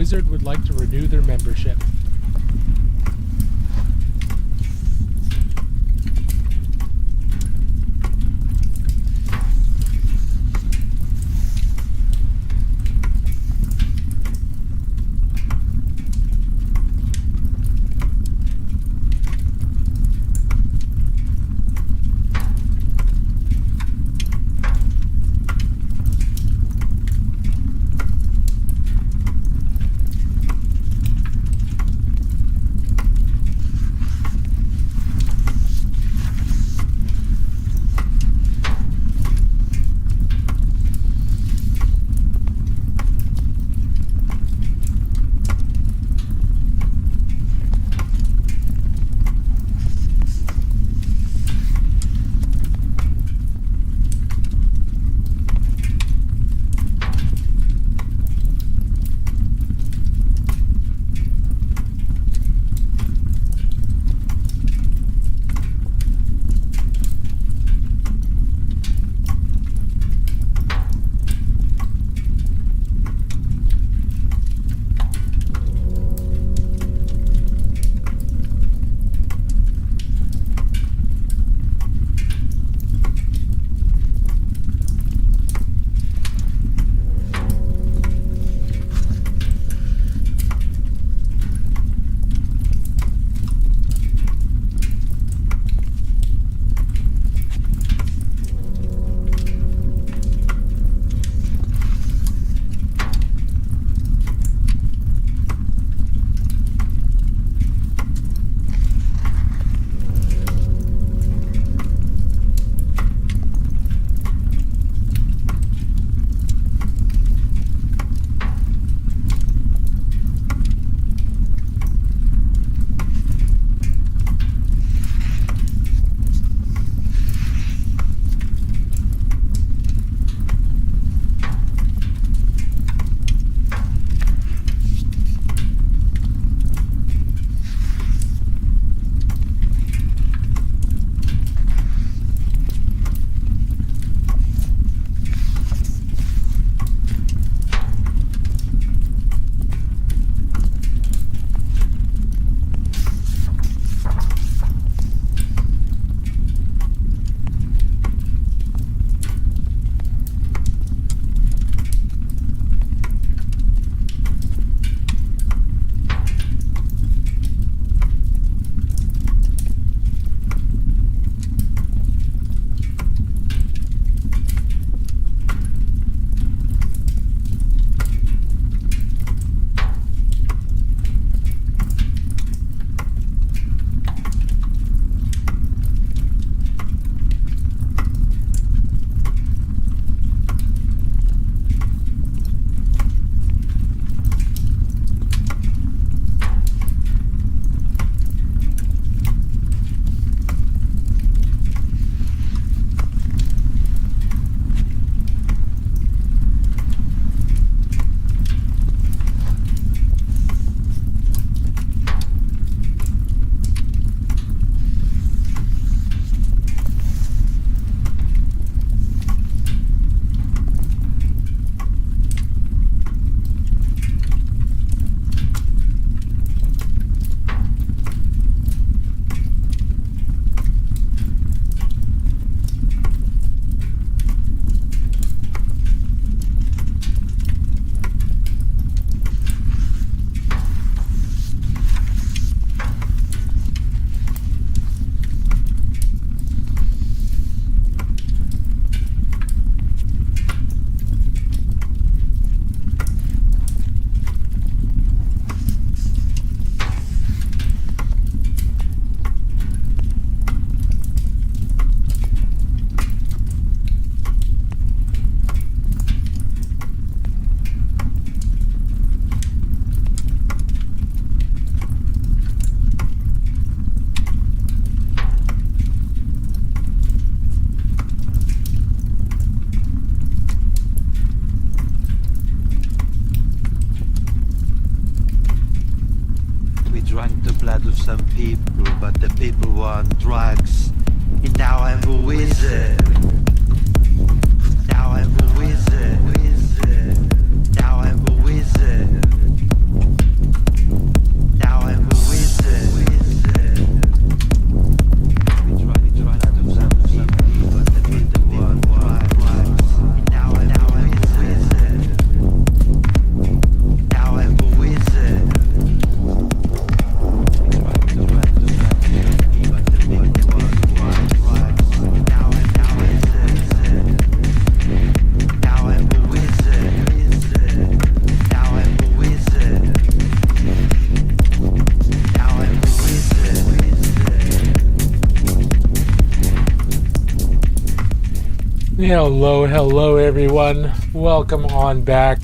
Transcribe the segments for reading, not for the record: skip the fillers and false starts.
Wizard would like to renew their membership. blood of some people, but the people want drugs. And now I'm a wizard. Now I'm a wizard. Now I'm a wizard. Hello everyone. Welcome on back.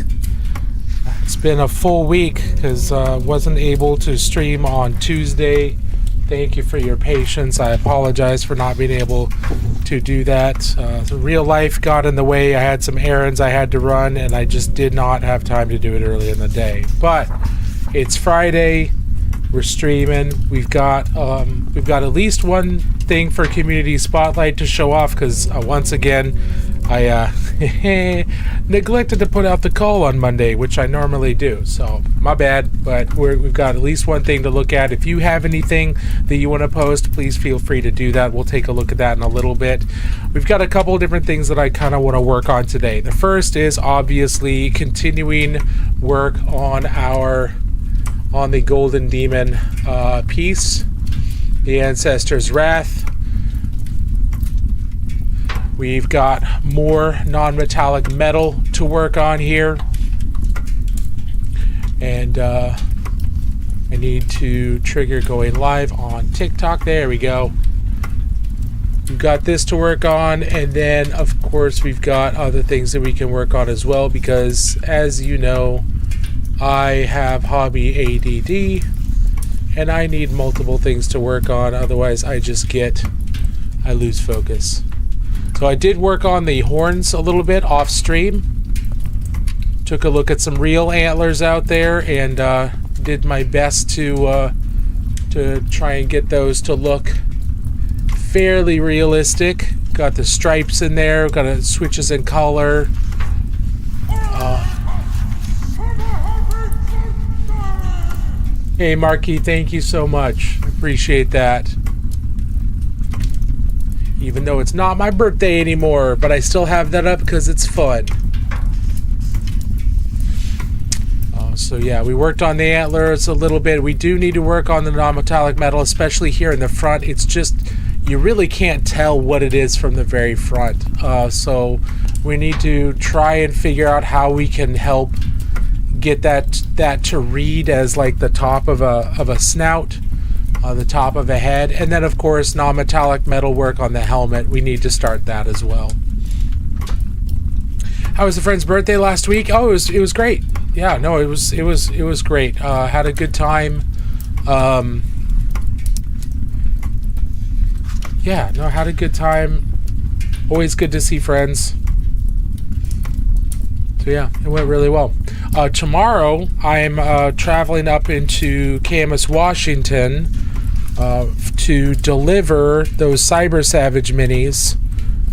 It's been a full week because wasn't able to stream on Tuesday. Thank you for your patience. I apologize for not being able to do that. The real life got in the way. I had some errands I had to run, and I just did not have time to do it early in the day. But it's Friday. We're streaming. We've got at least one thing for Community Spotlight to show off because once again I neglected to put out the call on Monday, which I normally do. So my bad, but we've got at least one thing to look at. If you have anything that you want to post, please feel free to do that. We'll take a look at that in a little bit. We've got a couple of different things that I kind of want to work on today. The first is obviously continuing work on the Golden Demon piece, the Ancestor's Wrath. We've got more non-metallic metal to work on here, and I need to trigger going live on TikTok. There we go. We've got this to work on, and then of course we've got other things that we can work on as well, because as you know, I have hobby ADD and I need multiple things to work on, otherwise I lose focus. So I did work on the horns a little bit off stream. Took a look at some real antlers out there and did my best to try and get those to look fairly realistic. Got the stripes in there, got switches in color. Hey Marky, thank you so much. I appreciate that. Even though it's not my birthday anymore, but I still have that up because it's fun. So yeah, we worked on the antlers a little bit. We do need to work on the non-metallic metal, especially here in the front. It's just, you really can't tell what it is from the very front. So we need to try and figure out how we can help get that to read as like the top of a snout, the top of a head, and then of course non-metallic metal work on the helmet. We need to start that as well. How was the friend's birthday last week? Oh, it was great. Yeah, no, it was great. Had a good time. Yeah, no, had a good time. Always good to see friends. So yeah, it went really well. Tomorrow, I'm traveling up into Camas, Washington to deliver those Cyber Savage minis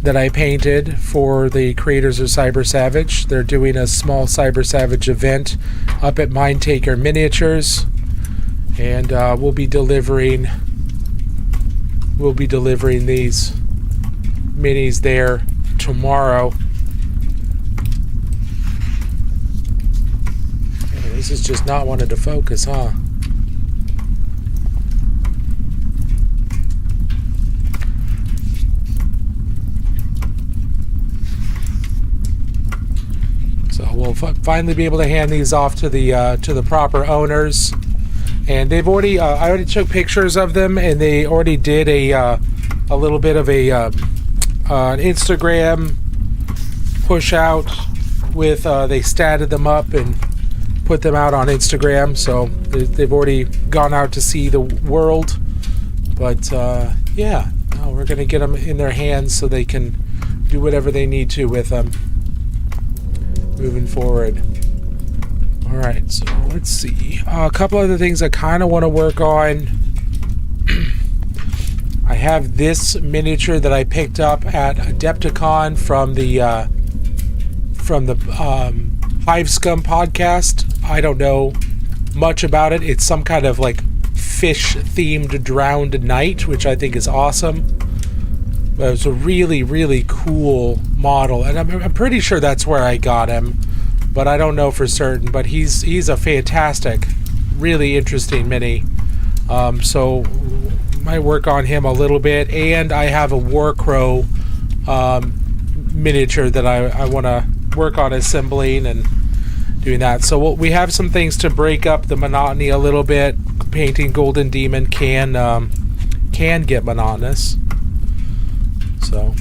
that I painted for the creators of Cyber Savage. They're doing a small Cyber Savage event up at Mindtaker Miniatures, and we'll be delivering these minis there tomorrow. This is just not wanting to focus, huh? So we'll finally be able to hand these off to the proper owners, and they've already. I already took pictures of them, and they already did a little bit of an Instagram push out with. They statted them up and put them out on Instagram, so they've already gone out to see the world. But yeah, no, we're gonna get them in their hands so they can do whatever they need to with them moving forward. All right, so let's see, a couple other things I kind of want to work on. I have this miniature that I picked up at Adepticon from the Hive Scum podcast. I don't know much about it. It's some kind of like fish themed drowned knight, which I think is awesome. But it's a really, really cool model, and I'm pretty sure that's where I got him, but I don't know for certain. But he's a fantastic, really interesting mini. So might work on him a little bit, and I have a Warcrow miniature that I want to work on assembling and doing that. So we have some things to break up the monotony a little bit. Painting Golden Demon can get monotonous. So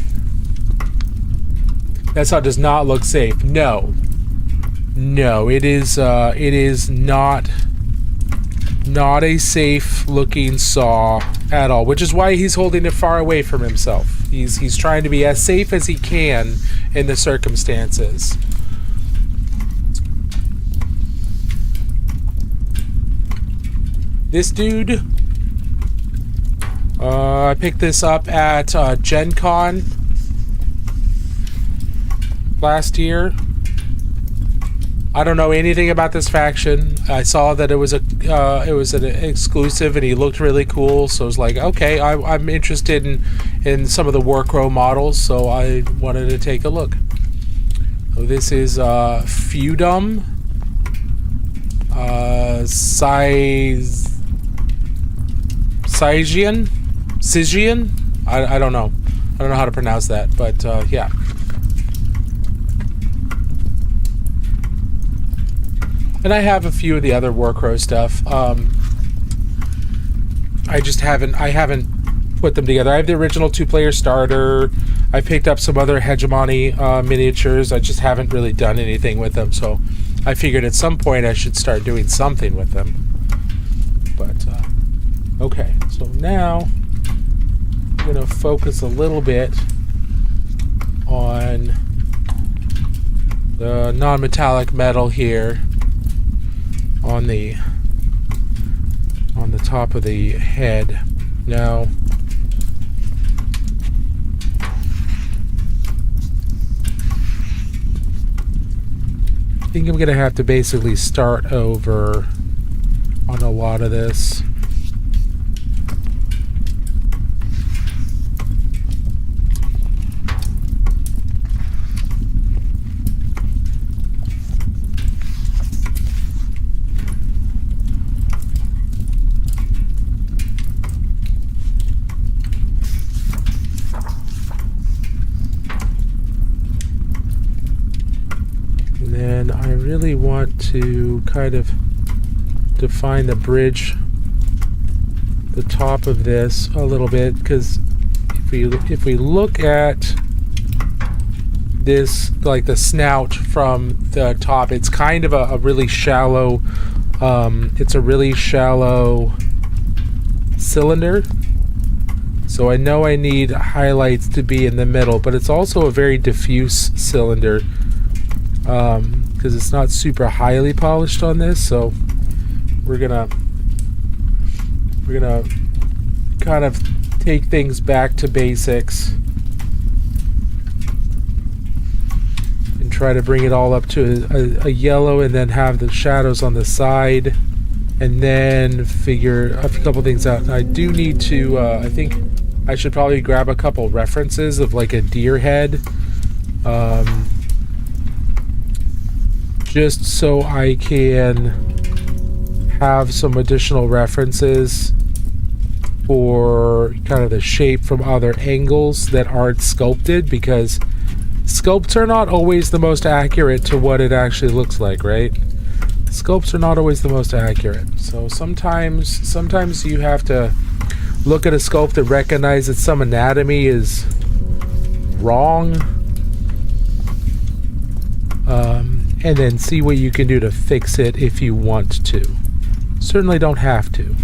That saw does not look safe. No, it is not a safe looking saw at all, which is why he's holding it far away from himself. He's trying to be as safe as he can in the circumstances. This dude, I picked this up at Gen Con last year. I don't know anything about this faction. I saw that it was an exclusive and he looked really cool, so I was like, okay, I'm interested in some of the Warcrow models, so I wanted to take a look. So this is Feudum Stygian? I don't know. I don't know how to pronounce that, but yeah. And I have a few of the other Warcrow stuff. I haven't put them together. I have the original 2-player starter. I picked up some other Hegemony miniatures. I just haven't really done anything with them, so I figured at some point I should start doing something with them. But, okay. So now, I'm going to focus a little bit on the non-metallic metal here. On the top of the head. Now, I think I'm gonna have to basically start over on a lot of this. And I really want to kind of define the bridge, the top of this a little bit, because if we look at this, like the snout from the top, it's kind of a really shallow, it's a really shallow cylinder. So I know I need highlights to be in the middle, but it's also a very diffuse cylinder. Because it's not super highly polished on this, so we're gonna kind of take things back to basics and try to bring it all up to a yellow, and then have the shadows on the side, and then figure a couple things out. I do need to I think I should probably grab a couple references of like a deer head, just so I can have some additional references for kind of the shape from other angles that aren't sculpted, because sculpts are not always the most accurate to what it actually looks like, right? Sculpts are not always the most accurate. So sometimes you have to look at a sculpt and recognize that some anatomy is wrong. And then see what you can do to fix it if you want to. Certainly don't have to.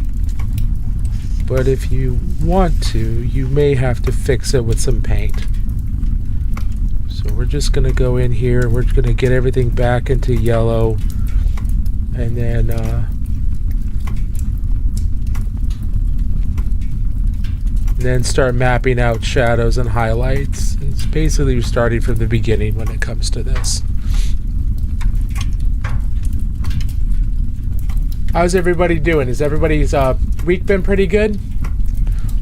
But if you want to, you may have to fix it with some paint. So we're just going to go in here. We're going to get everything back into yellow. And then start mapping out shadows and highlights. It's basically starting from the beginning when it comes to this. How's everybody doing? Has everybody's week been pretty good?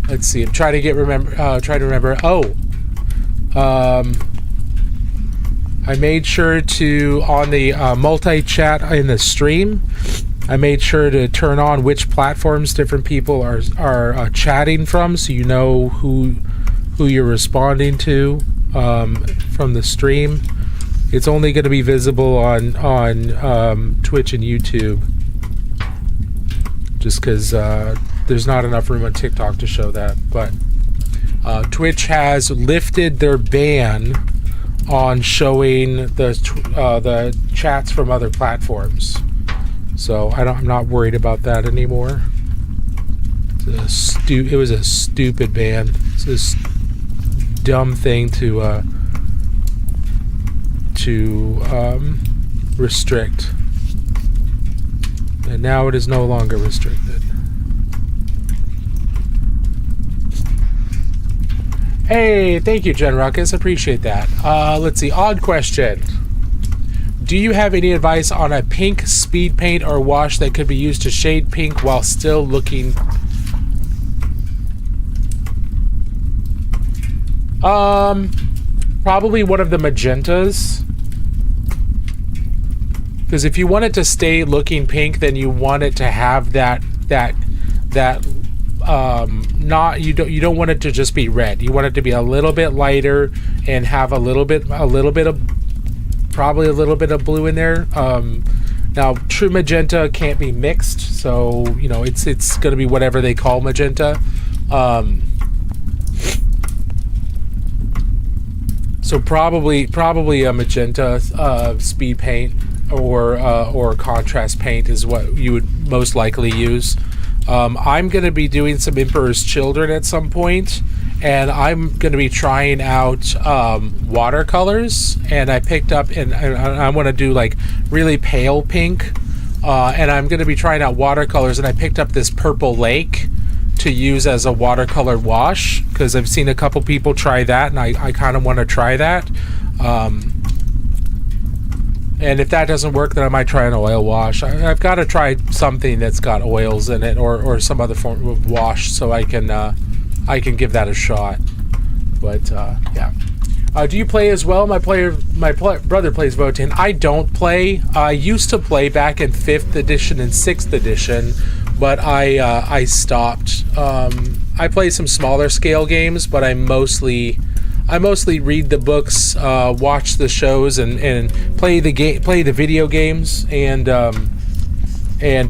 Let's see. I'm trying to remember. Oh, I made sure to, on the multi-chat in the stream, I made sure to turn on which platforms different people are chatting from, so you know who you're responding to from the stream. It's only going to be visible on Twitch and YouTube, just because there's not enough room on TikTok to show that. But Twitch has lifted their ban on showing the chats from other platforms. So I'm not worried about that anymore. It was a stupid ban. It's this dumb thing to restrict, and now it is no longer restricted. Hey, thank you, Jen Ruckus. Appreciate that. Let's see. Odd question. Do you have any advice on a pink speed paint or wash that could be used to shade pink while still looking... Probably one of the magentas. Because if you want it to stay looking pink, then you want it to have that you don't want it to just be red. You want it to be a little bit lighter and have a little bit of probably a little bit of blue in there. Now true magenta can't be mixed, so you know it's going to be whatever they call magenta. So probably a magenta speed paint or contrast paint is what you would most likely use. I'm going to be doing some Emperor's Children at some point, and I'm going to be trying out watercolors, and I picked up, and I want to do like really pale pink, and I'm going to be trying out watercolors, and I picked up this Purple Lake to use as a watercolor wash, because I've seen a couple people try that, and I kind of want to try that. And if that doesn't work, then I might try an oil wash. I've got to try something that's got oils in it, or some other form of wash, so I can give that a shot. But yeah. Do you play as well? My brother plays Votann. I don't play. I used to play back in 5th edition and 6th edition, but I stopped. I play some smaller scale games, but I mostly read the books, watch the shows, and play the video games, and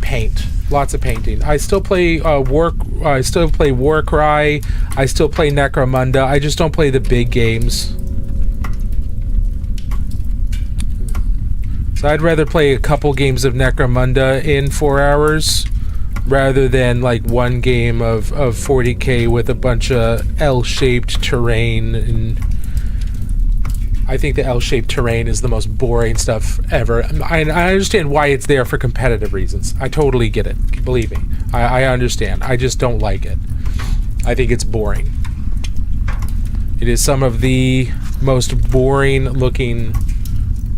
paint. Lots of painting. I still play Warcry. I still play Necromunda. I just don't play the big games. So I'd rather play a couple games of Necromunda in 4 hours rather than like one game of 40k with a bunch of L-shaped terrain. And I think the L-shaped terrain is the most boring stuff ever. I understand why it's there for competitive reasons. I totally get it. Believe me. I understand. I just don't like it. I think it's boring. It is some of the most boring looking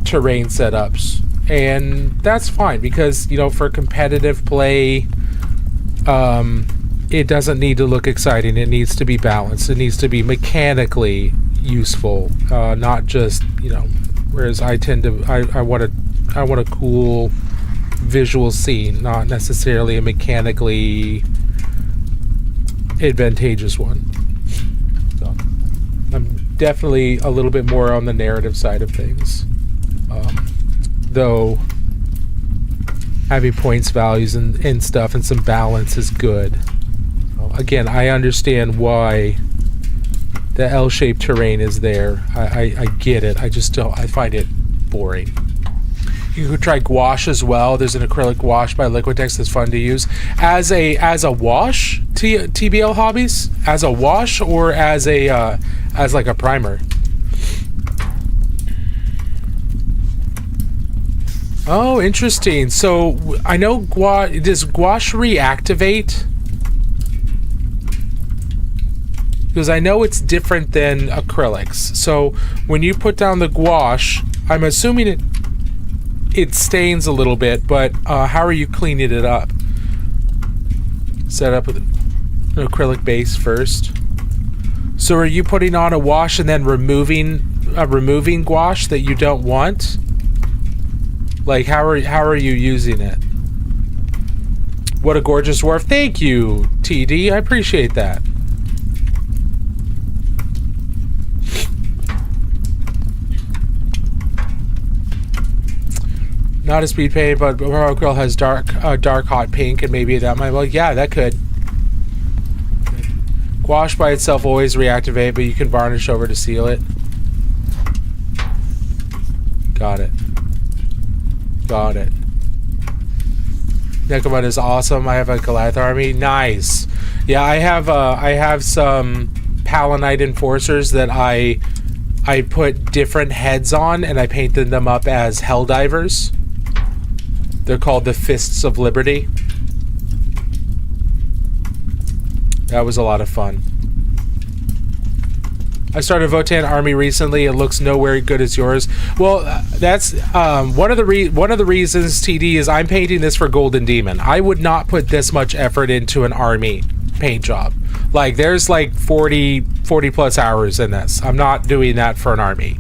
terrain setups. And that's fine because, you know, for competitive play, it doesn't need to look exciting. It needs to be balanced. It needs to be mechanically useful, not just, you know, whereas I want a cool visual scene, not necessarily a mechanically advantageous one. So I'm definitely a little bit more on the narrative side of things, though having points values and stuff and some balance is good. Again, I understand why the L-shaped terrain is there. I get it. I just don't. I find it boring. You could try gouache as well. There's an acrylic gouache by Liquitex that's fun to use as a wash. TBL hobbies as a wash or as like a primer. Oh, interesting. So I know does gouache reactivate? Because I know it's different than acrylics. So when you put down the gouache, I'm assuming it stains a little bit, but how are you cleaning it up? Set up with an acrylic base first. So are you putting on a wash and then removing gouache that you don't want? Like how are you using it? What a gorgeous dwarf. Thank you, TD. I appreciate that. Not a speed paint, but Heroic Girl has dark hot pink, and maybe that might. Well, yeah, that could. Gouache by itself always reactivate, but you can varnish over to seal it. Got it. Got it. Necromunda is awesome. I have a Goliath army. Nice. Yeah, I have some Palanite enforcers that I put different heads on, and I painted them up as Helldivers. They're called the Fists of Liberty. That was a lot of fun. I started a Votann army recently. It looks nowhere good as yours. Well, that's one of the reasons, TD, is I'm painting this for Golden Demon. I would not put this much effort into an army paint job. Like, there's like 40 plus hours in this. I'm not doing that for an army.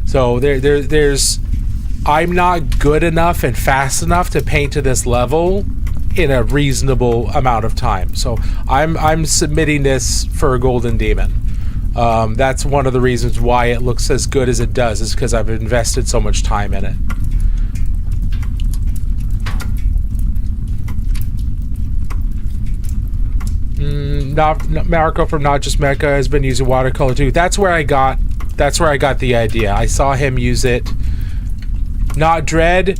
So there's I'm not good enough and fast enough to paint to this level in a reasonable amount of time. So I'm submitting this for a Golden Demon. That's one of the reasons why it looks as good as it does, is because I've invested so much time in it. Marco from Not Just Mecha has been using watercolor too. That's where I got the idea. I saw him use it. Not Dread.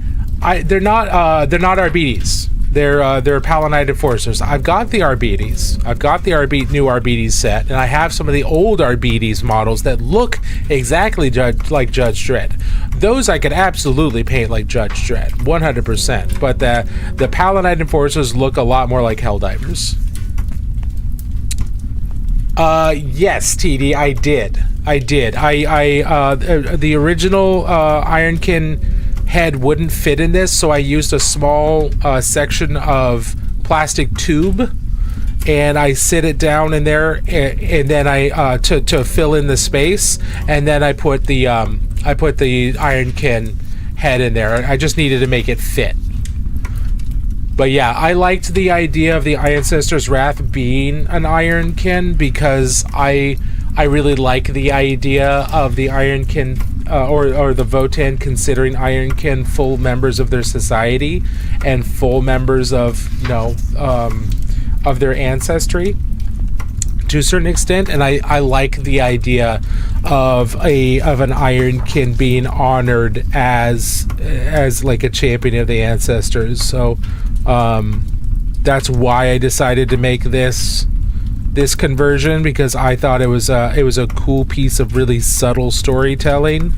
They're not Arbites. They're Palanite Enforcers. I've got the Arbites. I've got the new Arbites set, and I have some of the old Arbites models that look exactly like Judge Dredd. Those I could absolutely paint like Judge Dredd, 100%. But the Palanite Enforcers look a lot more like Helldivers. Yes, TD, I did. The original Ironkin head wouldn't fit in this, so I used a small section of plastic tube, and I sit it down in there, and then I to fill in the space, and then I put the Ironkin head in there. I just needed to make it fit. But yeah, I liked the idea of the Ancestor's Wrath being an Ironkin because I really like the idea of the Ironkin or the Votann considering Ironkin full members of their society and full members of of their ancestry to a certain extent, and I like the idea of an Ironkin being honored as like a champion of the ancestors. So that's why I decided to make this conversion, because I thought it was a cool piece of really subtle storytelling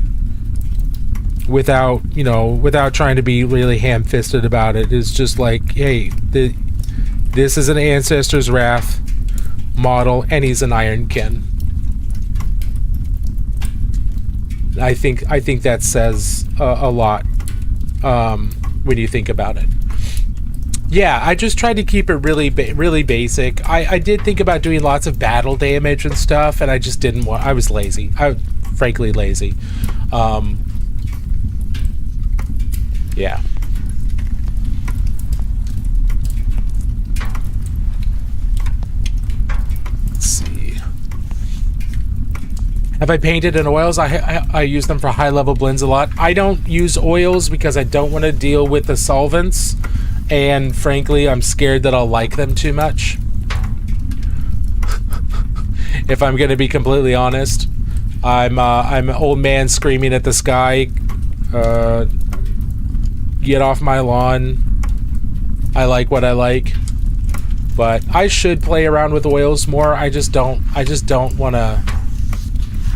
without trying to be really ham-fisted about it. It's just like, hey, this is an Ancestor's Wrath model, and he's an Ironkin. I think that says a lot when you think about it. Yeah, I just tried to keep it really basic. I did think about doing lots of battle damage and stuff, and I just didn't want. I was lazy. Frankly lazy. Yeah. Let's see. Have I painted in oils? I use them for high-level blends a lot. I don't use oils because I don't want to deal with the solvents. And frankly, I'm scared that I'll like them too much. If I'm going to be completely honest, I'm an old man screaming at the sky. Get off my lawn. I like what I like, but I should play around with oils more. I just don't want to.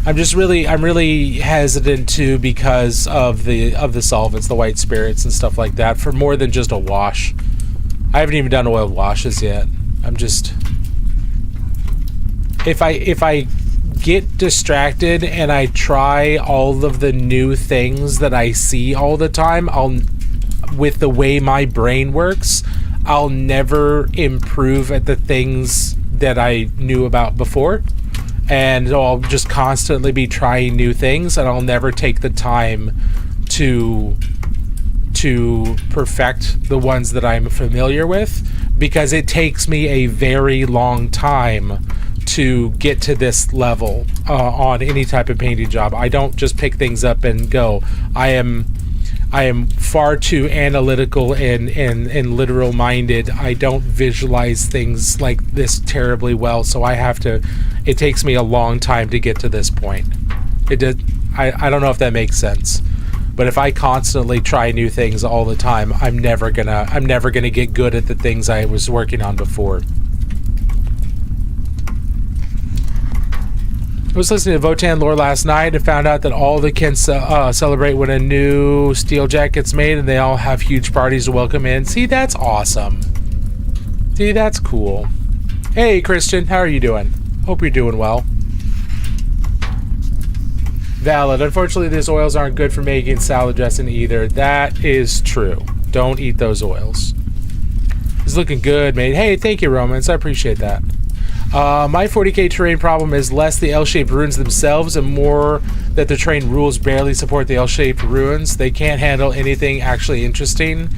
I'm really hesitant to, because of the solvents, the white spirits and stuff like that, for more than just a wash. I haven't even done oil washes yet. I'm just, if I get distracted and I try all of the new things that I see all the time, with the way my brain works, I'll never improve at the things that I knew about before. And I'll just constantly be trying new things, and I'll never take the time to perfect the ones that I'm familiar with, because it takes me a very long time to get to this level on any type of painting job. I don't just pick things up and go. I am far too analytical and literal minded. I don't visualize things like this terribly well, so it takes me a long time to get to this point. I don't know if that makes sense. But if I constantly try new things all the time, I'm never gonna get good at the things I was working on before. I was listening to Votan lore last night and found out that all the Kens celebrate when a new Steeljack gets made, and they all have huge parties to welcome in. See, that's awesome. See, that's cool. Hey, Christian, how are you doing? Hope you're doing well. Valid. Unfortunately, these oils aren't good for making salad dressing either. That is true. Don't eat those oils. It's looking good, mate. Hey, thank you, Romans. I appreciate that. My 40k terrain problem is less the L-shaped ruins themselves and more that the terrain rules barely support the L-shaped ruins. They can't handle anything actually interesting.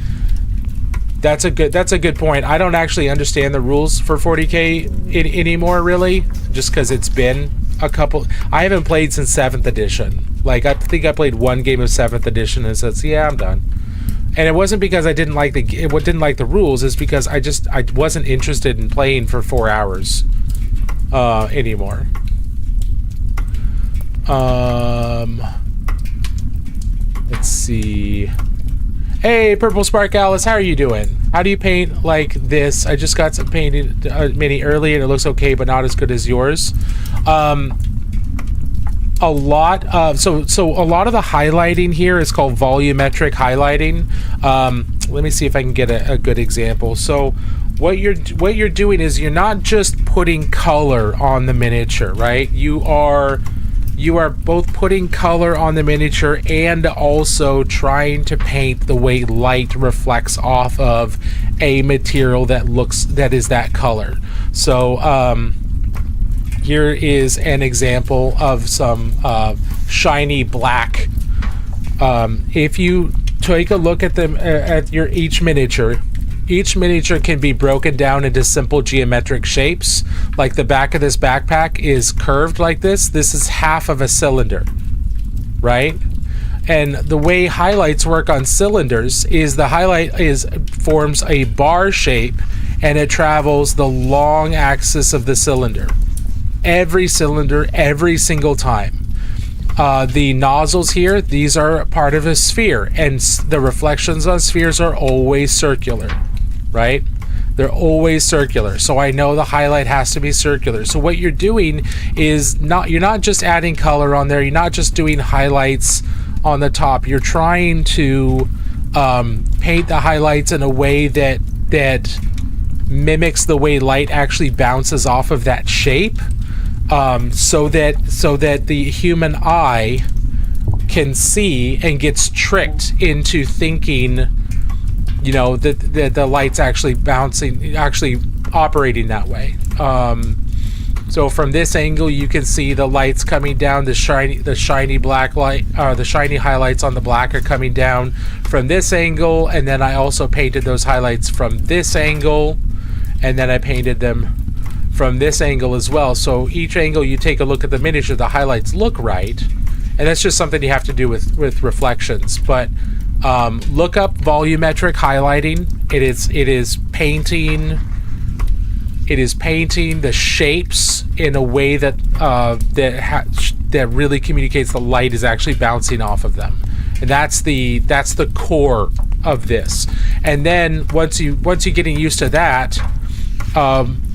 That's a good point. I don't actually understand the rules for 40k anymore, really, just because it's been a couple. I haven't played since 7th edition. Like, I think I played one game of 7th edition and says, yeah, I'm done. And it wasn't because I didn't like the rules. It's because I wasn't interested in playing for 4 hours anymore. Let's see. Hey, Purple Spark Alice, how are you doing? How do you paint like this? I just got some painted mini early and it looks okay, but not as good as yours. A lot of so a lot of the highlighting here is called volumetric highlighting. Let me see if I can get a good example. So what you're doing is you're not just putting color on the miniature, right? You are both putting color on the miniature and also trying to paint the way light reflects off of a material that is that color. So here is an example of some shiny black. If you take a look at them at your each miniature can be broken down into simple geometric shapes. Like the back of this backpack is curved like this. This is half of a cylinder, right? And the way highlights work on cylinders is the highlight forms a bar shape and it travels the long axis of the cylinder. Every cylinder, every single time. The nozzles here, these are part of a sphere, and the reflections on spheres are always circular, right? They're always circular, so I know the highlight has to be circular. So what you're doing is you're not just adding color on there, you're not just doing highlights on the top, you're trying to paint the highlights in a way that mimics the way light actually bounces off of that shape. So that the human eye can see and gets tricked into thinking, you know, that the light's actually operating that way. So from this angle, you can see the lights coming down. The shiny black light, the shiny highlights on the black are coming down from this angle, and then I also painted those highlights from this angle, and then I painted them from this angle as well. So each angle you take a look at the miniature, the highlights look right, and that's just something you have to do with reflections. But look up volumetric highlighting. It is painting the shapes in a way that that really communicates the light is actually bouncing off of them, and that's the core of this. And then once you getting used to that,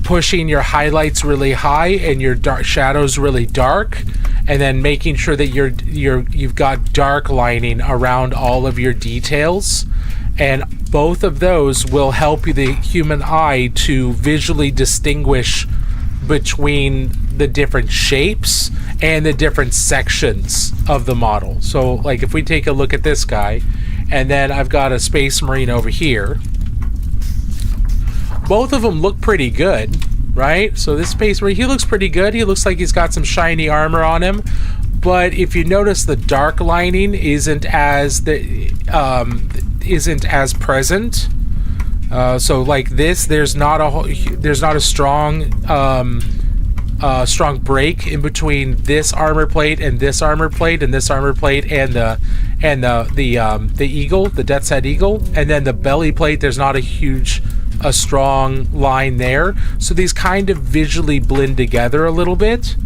pushing your highlights really high and your dark shadows really dark, and then making sure that you've got dark lining around all of your details, and both of those will help the human eye to visually distinguish between the different shapes and the different sections of the model. So like if we take a look at this guy, and then I've got a Space Marine over here, both of them look pretty good, right? So this Space Marine, he looks pretty good. He looks like he's got some shiny armor on him. But if you notice, the dark lining isn't as present. So like this, there's not a strong strong break in between this armor plate and this armor plate and this armor plate and the eagle, the Death's Head Eagle, and then the belly plate. There's not a strong line there. So these kind of visually blend together a little bit.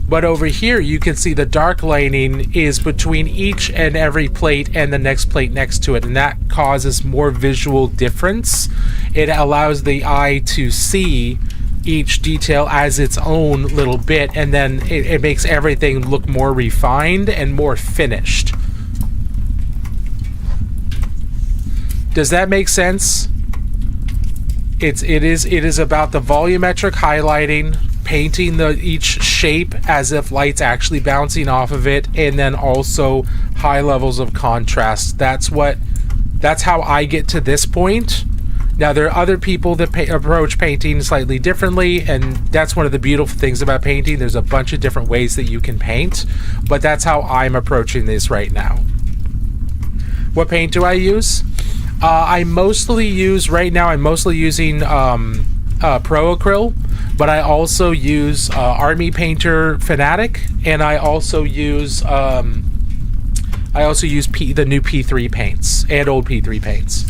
But over here, you can see the dark lining is between each and every plate and the next plate next to it, and that causes more visual difference. It allows the eye to see each detail as its own little bit, and then it makes everything look more refined and more finished. Does that make sense? It is about the volumetric highlighting, painting each shape as if light's actually bouncing off of it, and then also high levels of contrast. That's how I get to this point. Now, there are other people that approach painting slightly differently, and that's one of the beautiful things about painting. There's a bunch of different ways that you can paint, but that's how I'm approaching this right now. What paint do I use? I'm mostly using Pro Acryl, but I also use Army Painter Fanatic, and I also use the new P3 paints and old P3 paints.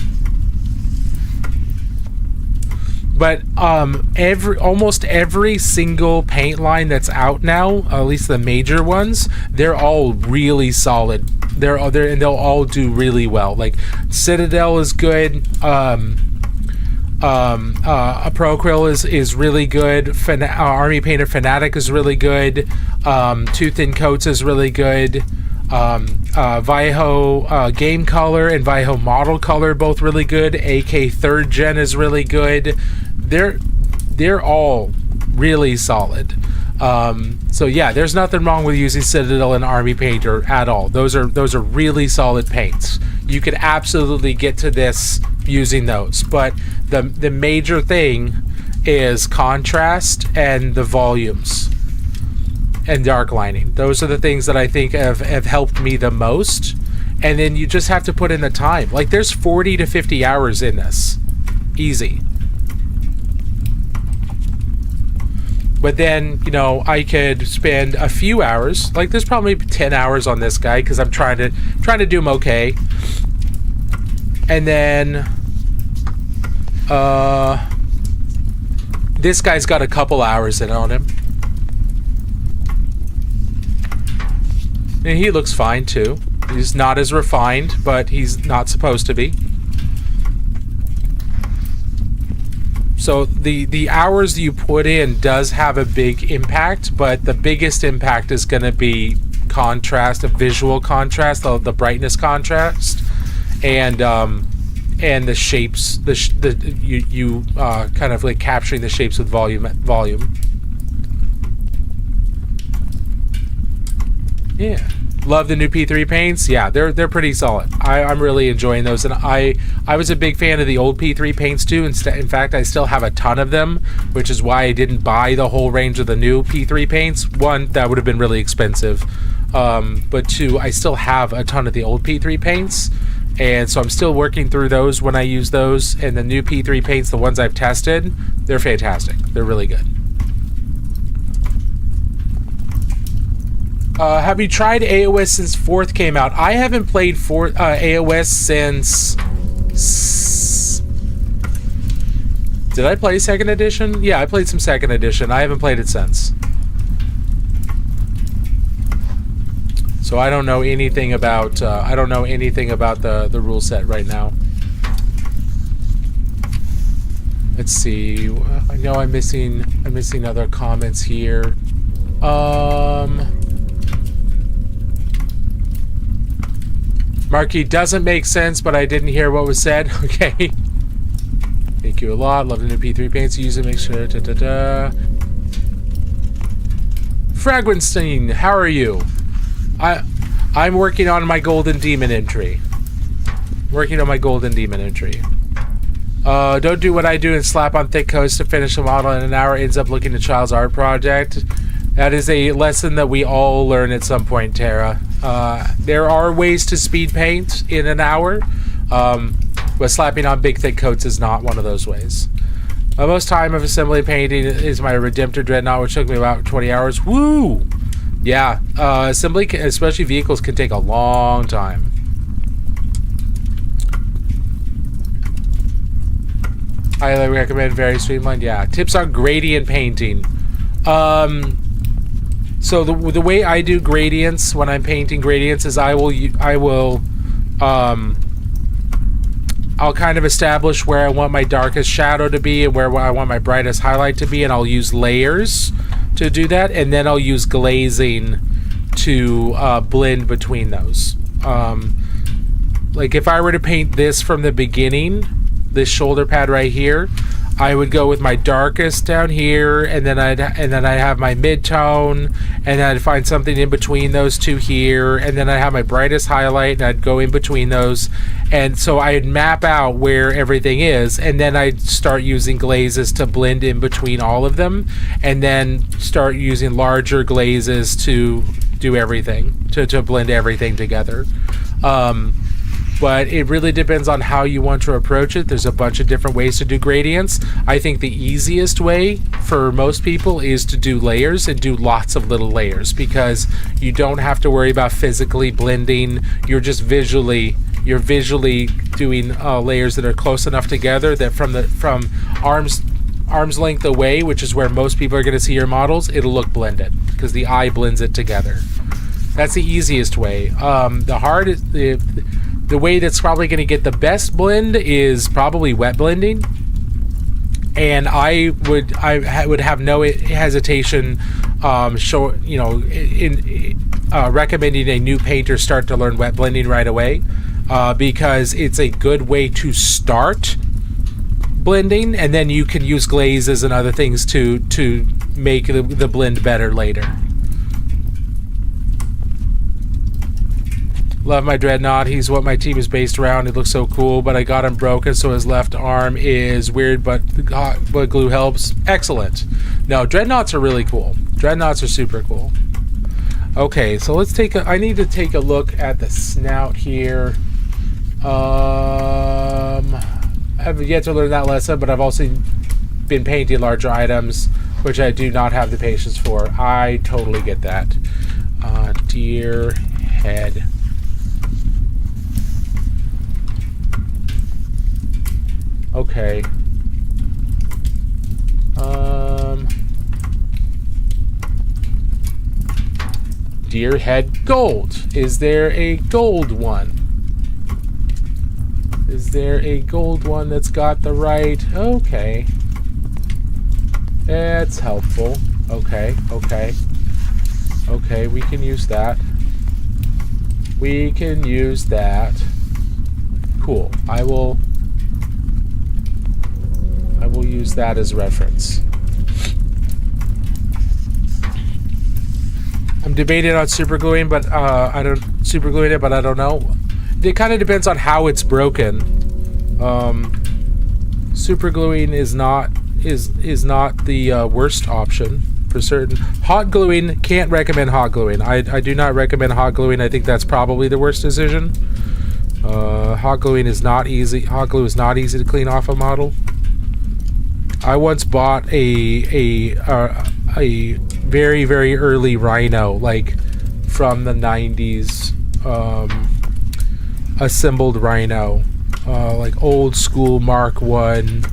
But almost every single paint line that's out now, at least the major ones, they're all really solid. And they'll all do really well. Like Citadel is good. Pro Acryl is really good. Army Painter Fanatic is really good. Two Thin Coats is really good. Vaiho Game Color and Vaiho Model Color both really good. AK 3rd Gen is really good. They're all really solid. So yeah, there's nothing wrong with using Citadel and Army Painter at all. Those are really solid paints. You could absolutely get to this using those, but the major thing is contrast and the volumes and dark lining. Those are the things that I think have helped me the most. And then you just have to put in the time. Like there's 40 to 50 hours in this. Easy. But then, I could spend a few hours. Like there's probably 10 hours on this guy because I'm trying to do him okay. And then this guy's got a couple hours in on him. And he looks fine too. He's not as refined, but he's not supposed to be. So the hours you put in does have a big impact, but the biggest impact is going to be contrast, a visual contrast, the brightness contrast, and the shapes. You kind of like capturing the shapes with volume. Yeah. Love the new P3 paints. Yeah, they're pretty solid. I'm really enjoying those, and I was a big fan of the old P3 paints too. In fact, I still have a ton of them, which is why I didn't buy the whole range of the new P3 paints. One, that would have been really expensive, but two, I still have a ton of the old P3 paints, and so I'm still working through those when I use those. And the new P3 paints, the ones I've tested, they're fantastic. They're really good. Have you tried AOS since 4th came out? I haven't played AOS since... Did I play 2nd edition? Yeah, I played some 2nd edition. I haven't played it since. So I don't know anything about the rule set right now. Let's see. I know I'm missing other comments here. Marquis doesn't make sense, but I didn't hear what was said. Okay. Thank you a lot. Love the new P3 paints. Use it. Make sure. Fragwenstein, how are you? I'm working on my Golden Demon entry. Don't do what I do and slap on thick coats to finish a model in an hour. Ends up looking at a child's art project. That is a lesson that we all learn at some point, Tara. There are ways to speed paint in an hour, but slapping on big thick coats is not one of those ways. Most time of assembly painting is my Redemptor Dreadnought, which took me about 20 hours. Woo! Yeah, assembly, especially vehicles, can take a long time. Highly recommend, very streamlined. Yeah, tips on gradient painting. So the way I do gradients when I'm painting gradients is I'll kind of establish where I want my darkest shadow to be and where I want my brightest highlight to be, and I'll use layers to do that, and then I'll use glazing to blend between those. Like if I were to paint this from the beginning, this shoulder pad right here, I would go with my darkest down here, and then I'd have my mid-tone, and then I'd find something in between those two here, and then I'd have my brightest highlight, and I'd go in between those, and so I'd map out where everything is, and then I'd start using glazes to blend in between all of them, and then start using larger glazes to do everything, to blend everything together. But it really depends on how you want to approach it. There's a bunch of different ways to do gradients. I think the easiest way for most people is to do layers and do lots of little layers, because you don't have to worry about physically blending. You're visually doing layers that are close enough together that from arm's length away, which is where most people are going to see your models, it'll look blended because the eye blends it together. That's the easiest way. The way that's probably going to get the best blend is probably wet blending, and I would have no hesitation recommending a new painter start to learn wet blending right away, because it's a good way to start blending, and then you can use glazes and other things to make the blend better later. Love my Dreadnought. He's what my team is based around. It looks so cool, but I got him broken, so his left arm is weird, but glue helps. Excellent. No, Dreadnoughts are really cool. Dreadnoughts are super cool. Okay, so I need to take a look at the snout here. I have yet to learn that lesson, but I've also been painting larger items, which I do not have the patience for. I totally get that. Deer head. Okay. Deer head gold. Is there a gold one? Is there a gold one that's got the right? Okay. That's helpful. Okay. Okay, we can use that. We can use that. Cool. I will use that as reference. I'm debating on supergluing, but I don't know. It kind of depends on how it's broken. Supergluing is not the worst option for certain. Hot gluing, can't recommend hot gluing. I do not recommend hot gluing. I think that's probably the worst decision. Hot gluing is not easy. Hot glue is not easy to clean off a model. I once bought a very, very early Rhino, like from the 90s, assembled Rhino, like old school Mark 1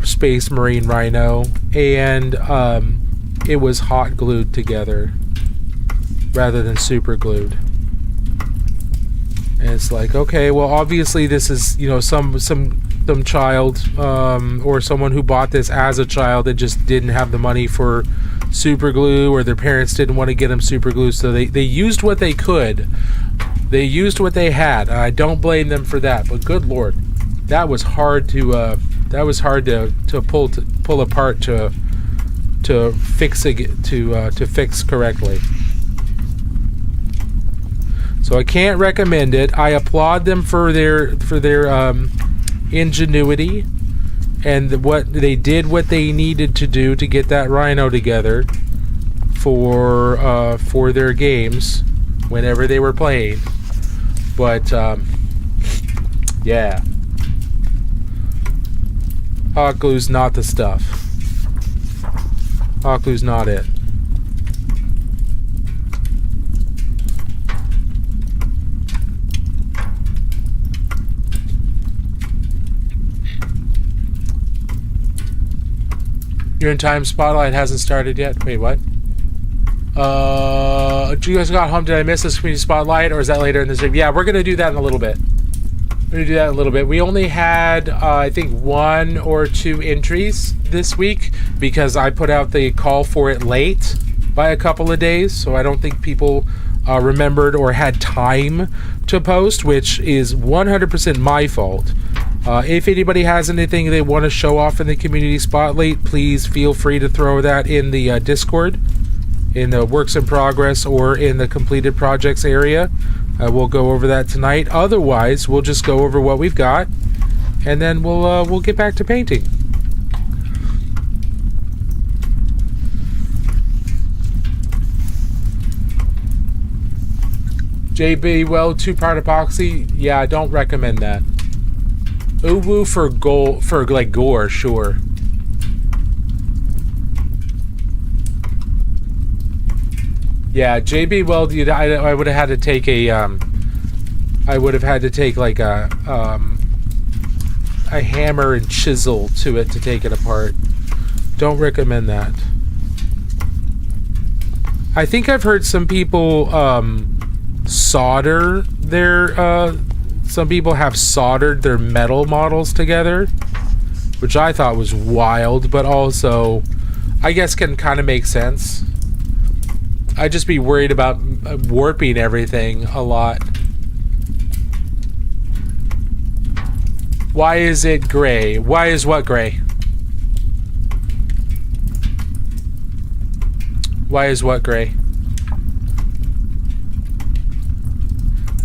Space Marine Rhino, and it was hot glued together rather than super glued. And it's like, okay, well, obviously this is, some child or someone who bought this as a child that just didn't have the money for super glue, or their parents didn't want to get them super glue, so they used what they could. They used what they had. I don't blame them for that, but good Lord, that was hard to pull apart to fix it, to fix correctly. So I can't recommend it. I applaud them for their ingenuity and what they needed to do to get that Rhino together for their games whenever they were playing. But yeah, hot glue's not the stuff. Hot glue's not it. You're in time, Spotlight hasn't started yet. Wait, what? Do you guys got home? Did I miss this community spotlight, or is that later in the stream? Yeah, we're gonna do that in a little bit. We're gonna do that in a little bit. We only had, I think, 1 or 2 entries this week because I put out the call for it late by a couple of days, so I don't think people remembered or had time to post, which is 100% my fault. If anybody has anything they want to show off in the community spotlight, please feel free to throw that in the Discord, in the works in progress or in the completed projects area. We'll go over that tonight. Otherwise, we'll just go over what we've got, and then we'll get back to painting. JB Weld 2-part epoxy. Yeah, I don't recommend that. Uwu for gold, for like gore, sure. Yeah, JB Weld. I would have had to take a. I would have had to take like a hammer and chisel to it to take it apart. Don't recommend that. I think I've heard some people solder their. Some people have soldered their metal models together, which I thought was wild, but also, I guess, can kind of make sense. I'd just be worried about warping everything a lot. Why is it gray? Why is what gray? Why is what gray?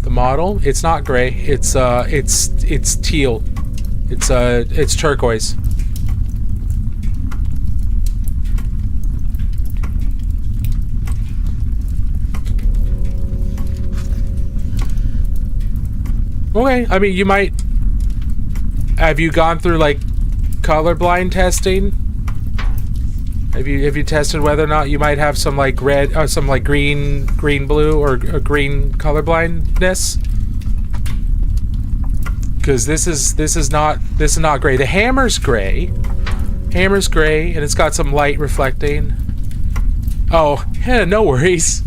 The model? It's not gray. It's teal. It's turquoise. Okay, I mean, you might... Have you gone through, like, colorblind testing? Have you tested whether or not you might have some, like, red... some, like, green-blue or green colorblindness? Because this is not gray. The hammer's gray. Hammer's gray, and it's got some light reflecting. Oh, yeah, no worries.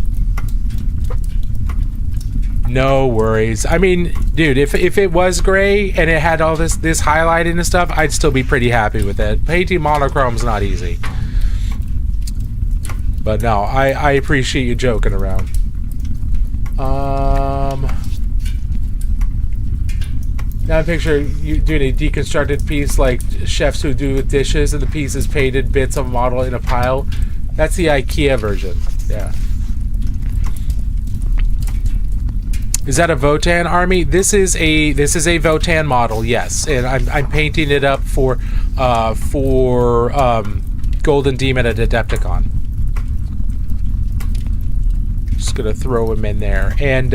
No worries. I mean, dude, if it was gray and it had all this highlighting and stuff, I'd still be pretty happy with it. Painting monochrome's not easy. But no, I appreciate you joking around. Now I picture you doing a deconstructed piece like chefs who do with dishes, and the piece is painted bits of a model in a pile. That's the IKEA version. Yeah. Is that a Votan army? This is a Votan model, yes, and I'm painting it up for Golden Demon at Adepticon. Just gonna throw him in there, and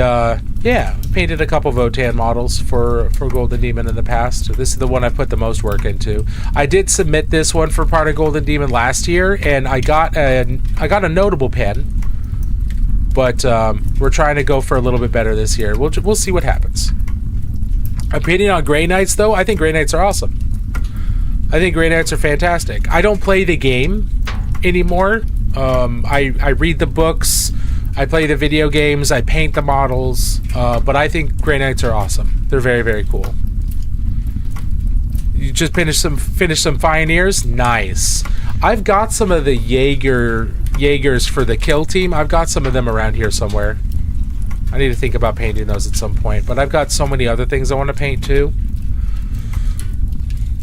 yeah, painted a couple Votan models for Golden Demon in the past. So this is the one I put the most work into. I did submit this one for part of Golden Demon last year, and I got a notable pen. But we're trying to go for a little bit better this year. We'll see what happens. Opinion on Grey Knights, though? I think Grey Knights are awesome. I think Grey Knights are fantastic. I don't play the game anymore. I read the books. I play the video games. I paint the models. But I think Grey Knights are awesome. They're very, very cool. You just finished some Pioneers? Nice. I've got some of the Jaegers for the kill team. I've got some of them around here somewhere. I need to think about painting those at some point, but I've got so many other things I want to paint too.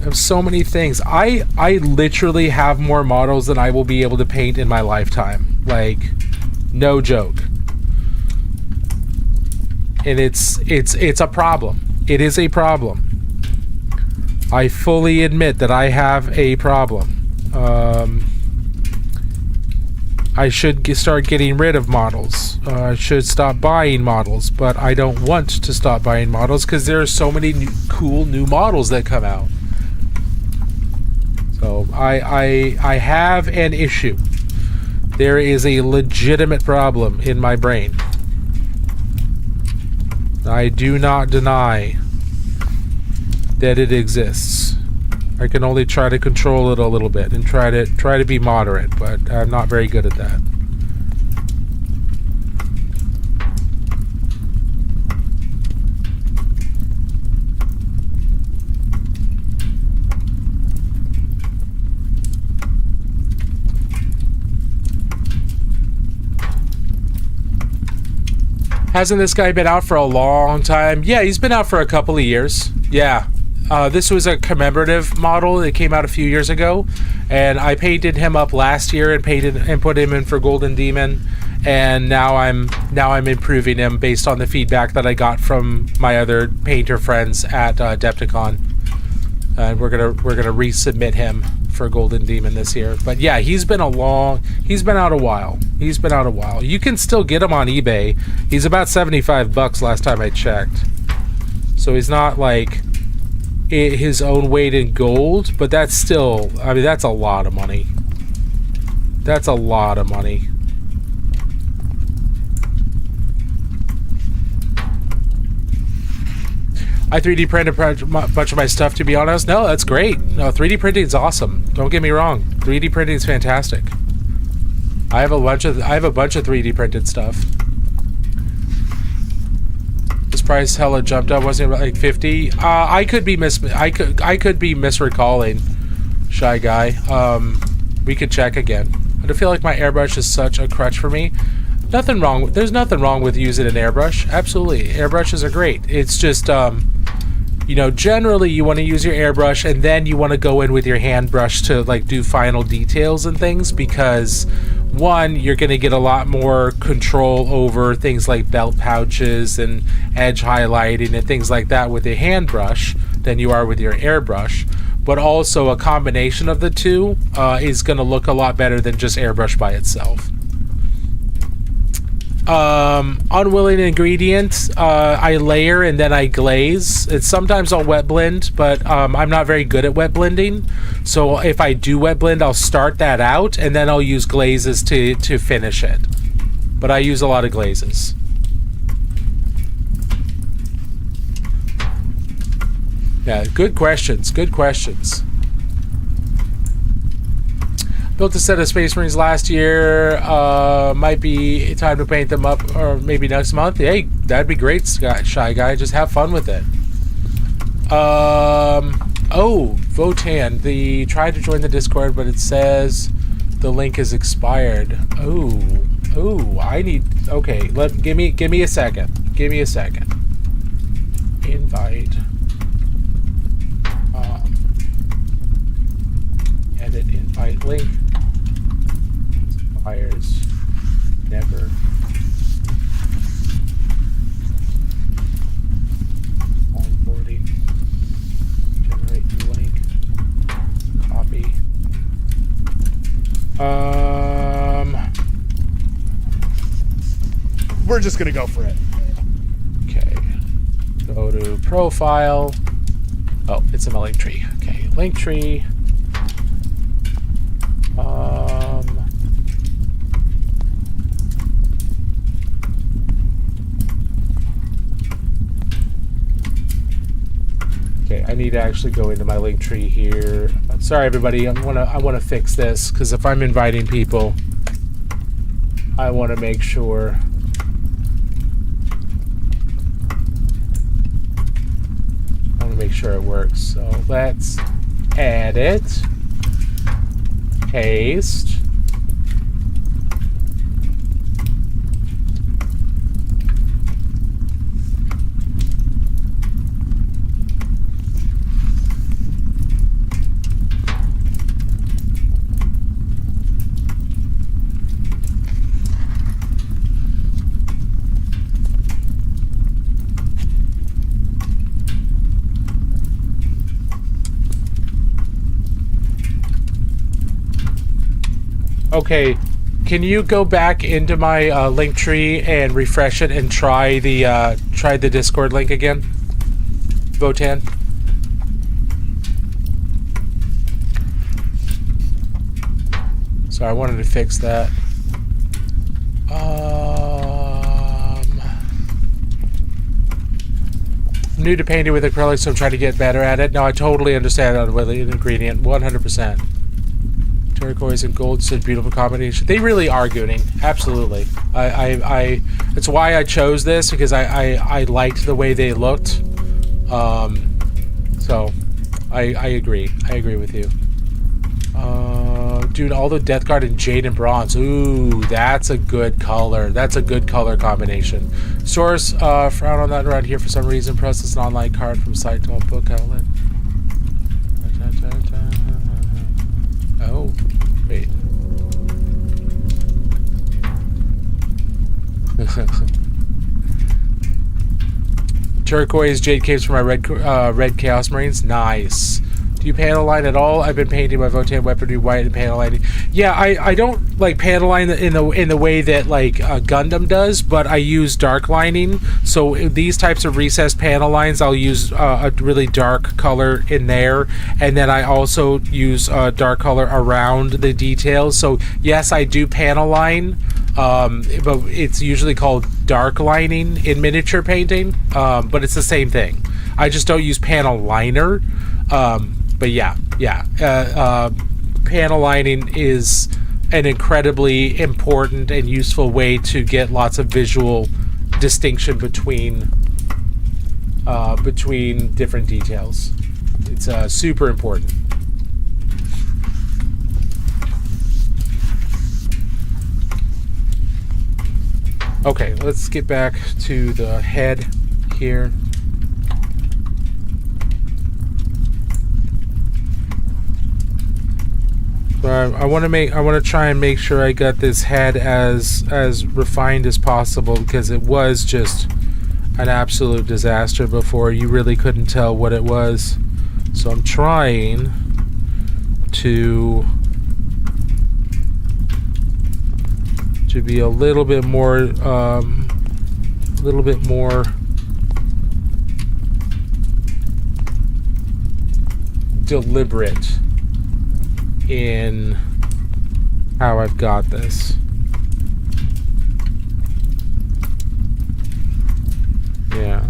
I have so many things. I literally have more models than I will be able to paint in my lifetime. Like, no joke. And it's a problem. It is a problem. I fully admit that I have a problem. I should start getting rid of models. I should stop buying models, but I don't want to stop buying models because there are so many cool new models that come out. So I have an issue. There is a legitimate problem in my brain. I do not deny that it exists. I can only try to control it a little bit and try to be moderate, but I'm not very good at that. Hasn't this guy been out for a long time? Yeah, he's been out for a couple of years. Yeah. This was a commemorative model that came out a few years ago, and I painted him up last year and put him in for Golden Demon, and now I'm improving him based on the feedback that I got from my other painter friends at Adepticon. And we're gonna resubmit him for Golden Demon this year. But yeah, he's been out a while. You can still get him on eBay. He's about $75 last time I checked. So he's not like his own weight in gold, but that's still, I mean, that's a lot of money. That's a lot of money. I 3D printed a bunch of my stuff, to be honest. No, that's great. No, 3D printing is awesome. Don't get me wrong. 3D printing is fantastic. I have a bunch of 3D printed stuff. This price hella jumped up, wasn't it like 50? I could be misrecalling, Shy Guy. We could check again. I feel like my airbrush is such a crutch for me. There's nothing wrong with using an airbrush. Absolutely, airbrushes are great. It's just you know, generally you want to use your airbrush and then you want to go in with your hand brush to like do final details and things, because one, you're going to get a lot more control over things like belt pouches and edge highlighting and things like that with a hand brush than you are with your airbrush. But also a combination of the two is going to look a lot better than just airbrush by itself. Unwilling ingredient, I layer and then I glaze. It's sometimes I'll wet blend, but I'm not very good at wet blending. So if I do wet blend, I'll start that out and then I'll use glazes to finish it. But I use a lot of glazes. Yeah, good questions. Good questions. Built a set of Space Marines last year. Might be time to paint them up, or maybe next month. Hey, that'd be great, Shy Guy. Just have fun with it. Oh, Votan. Tried to join the Discord, but it says the link is expired. Oh, I need. Okay, give me a second. Give me a second. Invite. Edit invite link. Expires. Never. Onboarding. Generate new link. Copy. We're just gonna go for it. Okay. Go to profile. Oh, it's in my link tree. Okay, link tree. Okay, I need to actually go into my link tree here. Sorry, everybody. I wanna fix this, because if I'm inviting people, I want to make sure. I want to make sure it works. So let's edit, paste. Okay, can you go back into my link tree and refresh it and try the Discord link again, Votan? Sorry, I wanted to fix that. I'm new to painting with acrylic, so I'm trying to get better at it. No, I totally understand that with an ingredient, 100%. Turquoise and gold, such a beautiful combination. They really are gooning, absolutely. It's why I chose this, because I liked the way they looked. So I agree. I agree with you. dude, although Death Guard and Jade and Bronze. Ooh, that's a good color. That's a good color combination. Source, frown on that around here for some reason. Press is an online card from site to a book outlet. Oh, wait. Turquoise Jade Caves for my red Chaos Marines. Nice. Do you panel line at all? I've been painting my Votann weaponry white and panel lining. Yeah, I don't like panel line in the way that like Gundam does, but I use dark lining. So these types of recessed panel lines, I'll use a really dark color in there, and then I also use dark color around the details. So yes, I do panel line. But it's usually called dark lining in miniature painting, but it's the same thing. I just don't use panel liner. But yeah, panel lining is an incredibly important and useful way to get lots of visual distinction between different details. It's super important. Okay, let's get back to the head here. So I want to try and make sure I got this head as refined as possible, because it was just an absolute disaster before. You really couldn't tell what it was. So I'm trying to be a little bit more deliberate in how I've got this. Yeah.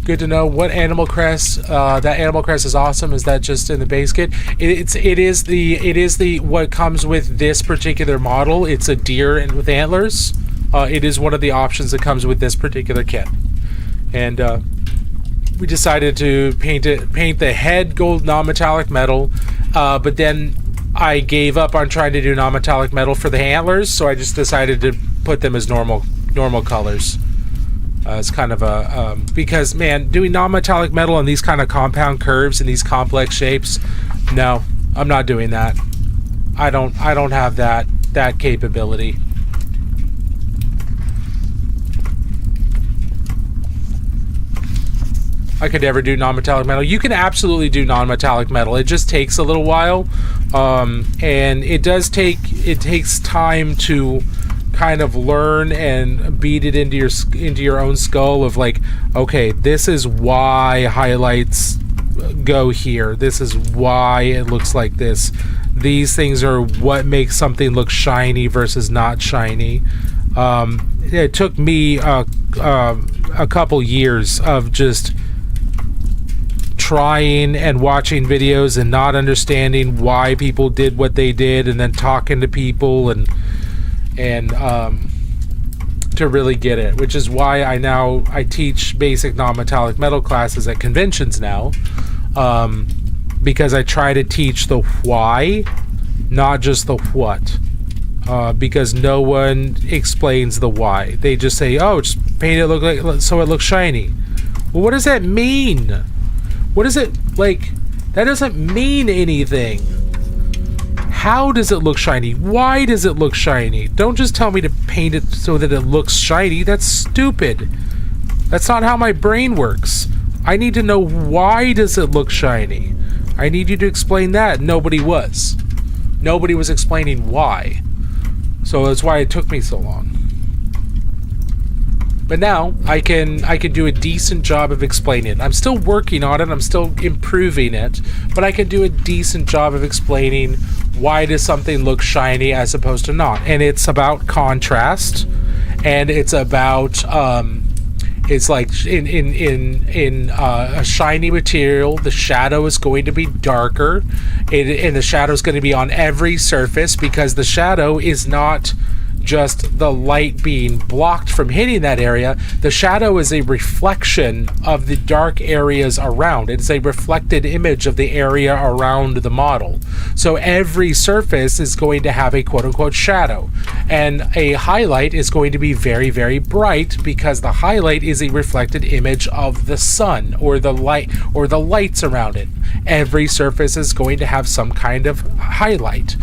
Good to know. What animal crest? That animal crest is awesome. Is that just in the base kit? It is the what comes with this particular model. It's a deer and with antlers. It is one of the options that comes with this particular kit, and we decided to paint the head gold non-metallic metal, but then I gave up on trying to do non-metallic metal for the antlers, so I just decided to put them as normal colors. It's kind of a because, man, doing non-metallic metal on these kind of compound curves and these complex shapes, no, I'm not doing that. I don't have that capability. I could never do non-metallic metal. You can absolutely do non-metallic metal. It just takes a little while, and it takes time to kind of learn and beat it into your own skull of like, okay, this is why highlights go here. This is why it looks like this. These things are what makes something look shiny versus not shiny. It took me a couple years of just trying and watching videos and not understanding why people did what they did, and then talking to people and to really get it, which is why I teach basic non-metallic metal classes at conventions now, because I try to teach the why, not just the what, because no one explains the why. They just say, oh, just paint it look like so it looks shiny. Well, what does that mean? What is it like? That doesn't mean anything. How does it look shiny? Why does it look shiny? Don't just tell me to paint it so that it looks shiny. That's stupid. That's not how my brain works. I need to know, why does it look shiny? I need you to explain that. Nobody was. Nobody was explaining why. So that's why it took me so long. But now I can do a decent job of explaining it. I'm still working on it. I'm still improving it, but I can do a decent job of explaining why does something look shiny as opposed to not. And it's about contrast, and it's about it's like in a shiny material, the shadow is going to be darker, and the shadow is going to be on every surface, because the shadow is not just the light being blocked from hitting that area. The shadow is a reflection of the dark areas around. It's a reflected image of the area around the model. So every surface is going to have a quote-unquote shadow, and a highlight is going to be very, very bright because the highlight is a reflected image of the sun or the light or the lights around it. Every surface is going to have some kind of highlight.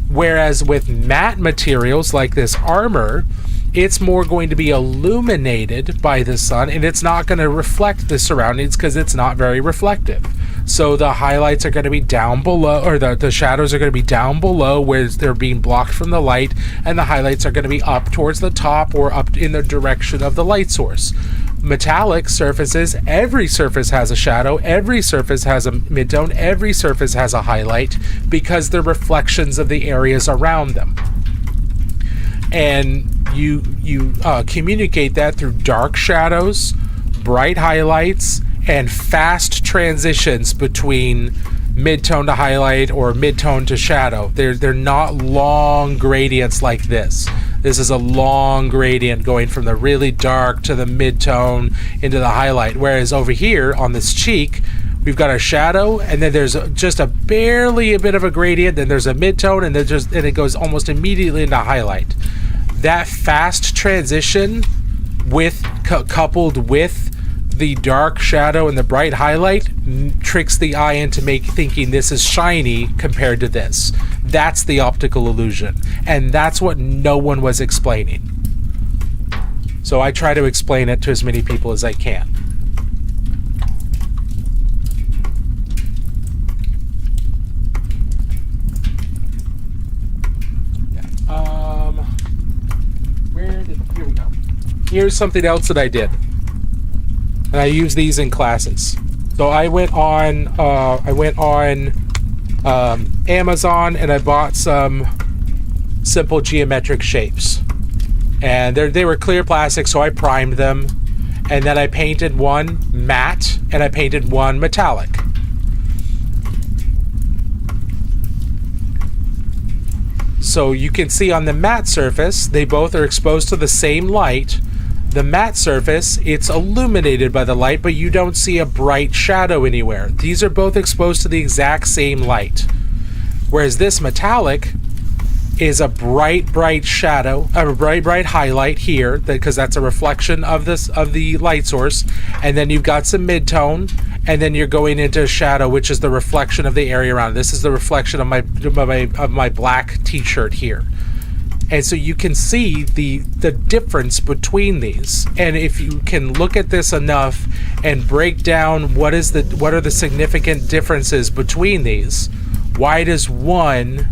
Whereas with matte materials like this armor, it's more going to be illuminated by the sun, and it's not going to reflect the surroundings because it's not very reflective. So the highlights are going to be down below, or the shadows are going to be down below where they're being blocked from the light, and the highlights are going to be up towards the top or up in the direction of the light source. Metallic surfaces, every surface has a shadow, every surface has a midtone, every surface has a highlight because they're reflections of the areas around them. And you communicate that through dark shadows, bright highlights, and fast transitions between midtone to highlight or midtone to shadow. They're not long gradients like this. This is a long gradient going from the really dark to the midtone into the highlight. Whereas over here on this cheek, we've got a shadow, and then there's just barely a bit of a gradient, then there's a midtone, and then it goes almost immediately into highlight. That fast transition coupled with the dark shadow and the bright highlight tricks the eye into thinking this is shiny compared to this. That's the optical illusion, and that's what no one was explaining. So I try to explain it to as many people as I can. Here we go. Here's something else that I did. And I use these in classes. So I went on Amazon and I bought some simple geometric shapes, and they were clear plastic, so I primed them, and then I painted one matte and I painted one metallic. So you can see on the matte surface, they both are exposed to the same light. The matte surface, it's illuminated by the light, but you don't see a bright shadow anywhere. These are both exposed to the exact same light. Whereas this metallic is a bright shadow, a bright highlight here, because that's a reflection of the light source. And then you've got some midtone, and then you're going into shadow, which is the reflection of the area around. This is the reflection of my black t-shirt here. And so you can see the difference between these. And if you can look at this enough and break down what are the significant differences between these, why does one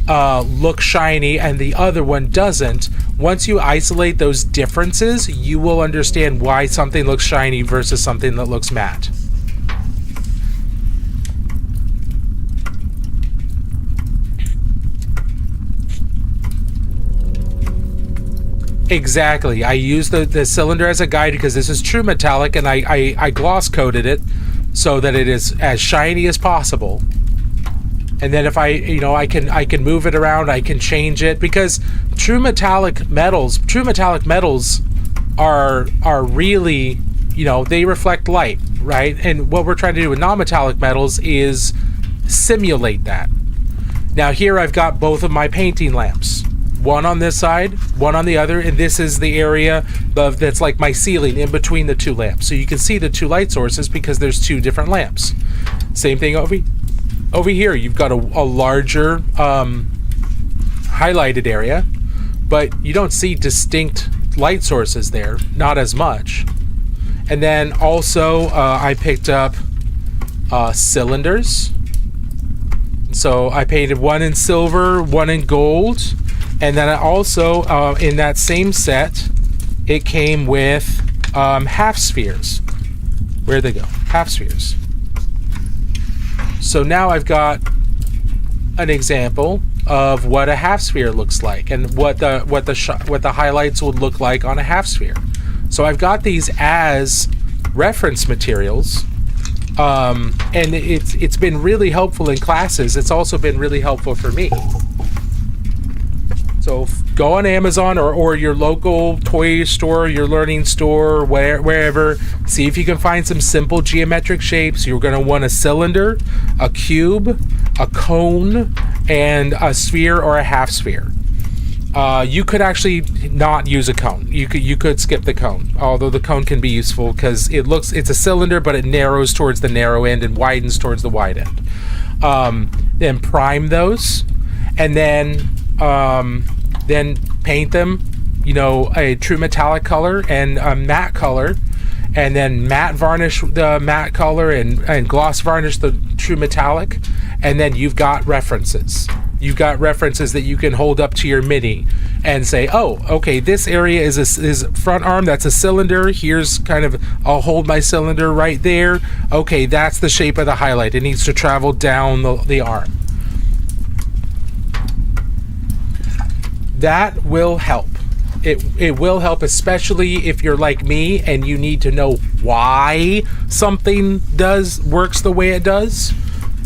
look shiny and the other one doesn't? Once you isolate those differences, you will understand why something looks shiny versus something that looks matte. Exactly. I use the cylinder as a guide because this is true metallic, and I gloss coated it so that it is as shiny as possible. And then if I can move it around, I can change it, because true metallic metals are really, they reflect light, right? And what we're trying to do with non-metallic metals is simulate that. Now here I've got both of my painting lamps. One on this side, one on the other, and this is the area that's like my ceiling in between the two lamps. So you can see the two light sources because there's two different lamps. Same thing over here. You've got a larger highlighted area, but you don't see distinct light sources there, not as much. And then also I picked up cylinders. So I painted one in silver, one in gold. And then I also, in that same set, it came with half spheres. Where'd they go? Half spheres. So now I've got an example of what a half sphere looks like, and what the highlights would look like on a half sphere. So I've got these as reference materials, and it's been really helpful in classes. It's also been really helpful for me. So go on Amazon or your local toy store, your learning store, wherever. See if you can find some simple geometric shapes. You're going to want a cylinder, a cube, a cone, and a sphere or a half sphere. You could actually not use a cone. You could skip the cone, although the cone can be useful because it's a cylinder, but it narrows towards the narrow end and widens towards the wide end. Then prime those, and then paint them, a true metallic color and a matte color, and then matte varnish the matte color and gloss varnish the true metallic, and then you've got references. You've got references that you can hold up to your MIDI and say, oh, okay, this area is front arm, that's a cylinder. Here's I'll hold my cylinder right there. Okay, that's the shape of the highlight. It needs to travel down the arm. That will help. It will help, especially if you're like me and you need to know why something works the way it does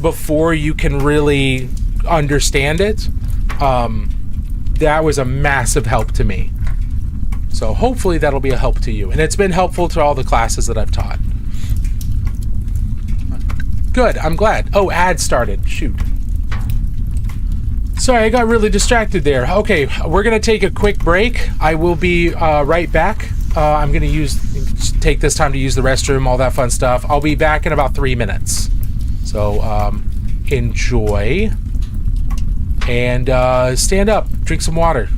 before you can really understand it. That was a massive help to me. So hopefully that'll be a help to you. And it's been helpful to all the classes that I've taught. Good, I'm glad. Oh, ad started. Shoot. Sorry, I got really distracted there. Okay, we're going to take a quick break. I will be right back. I'm going to take this time to use the restroom, all that fun stuff. I'll be back in about 3 minutes. So enjoy. And stand up, drink some water.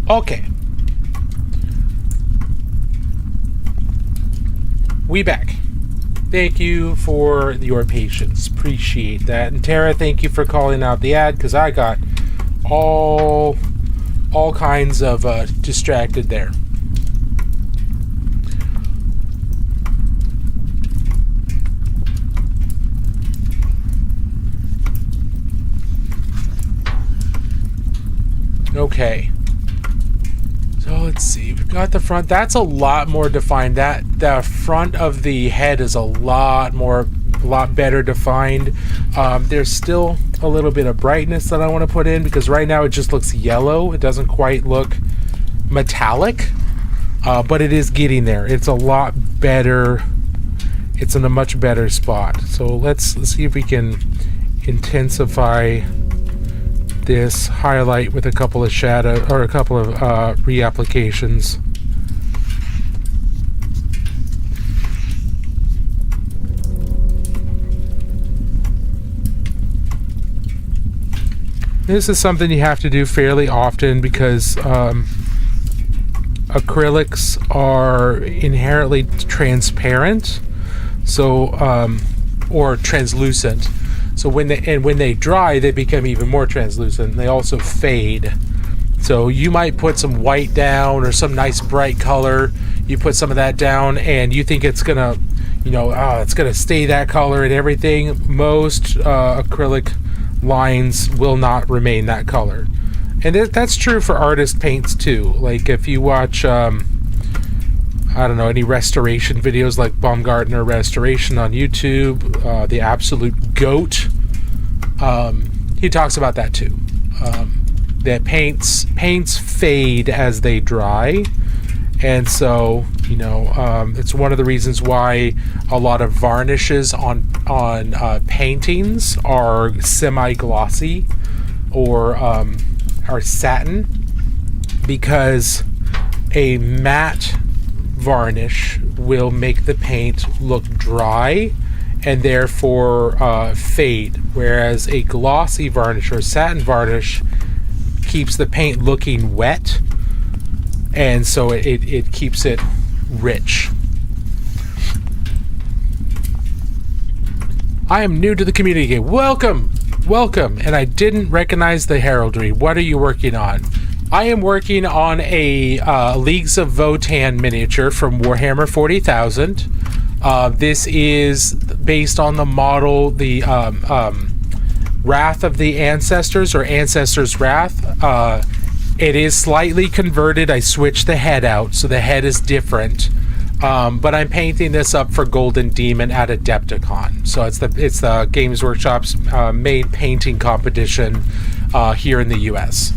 Okay. We back. Thank you for your patience. Appreciate that. And Tara, thank you for calling out the ad, because I got all kinds of distracted there. Okay. So let's see. We've got the front. That's a lot more defined. That the front of the head is a lot better defined. There's still a little bit of brightness that I want to put in, because right now it just looks yellow. It doesn't quite look metallic, but it is getting there. It's a lot better. It's in a much better spot. So let's see if we can intensify this highlight with a couple of shadow, or a couple of reapplications. This is something you have to do fairly often, because acrylics are inherently transparent, so or translucent. So when they dry, they become even more translucent. They also fade. So you might put some white down or some nice bright color. You put some of that down, and you think it's gonna, it's gonna stay that color and everything. Most acrylic lines will not remain that color, and that's true for artist paints too. Like if you watch, I don't know, any restoration videos like Baumgartner Restoration on YouTube, the absolute GOAT, he talks about that too. That paints fade as they dry, and so it's one of the reasons why a lot of varnishes on paintings are semi-glossy or satin, because a matte varnish will make the paint look dry and therefore fade, whereas a glossy varnish or satin varnish keeps the paint looking wet, and so it keeps it rich. I am new to the community. Welcome, and I didn't recognize the heraldry. What are you working on? I am working on a Leagues of Votann miniature from Warhammer 40,000. This is based on the model, the Wrath of the Ancestors, or Ancestors' Wrath. It is slightly converted. I switched the head out, so the head is different. But I'm painting this up for Golden Demon at Adepticon. So it's the Games Workshop's main painting competition here in the US.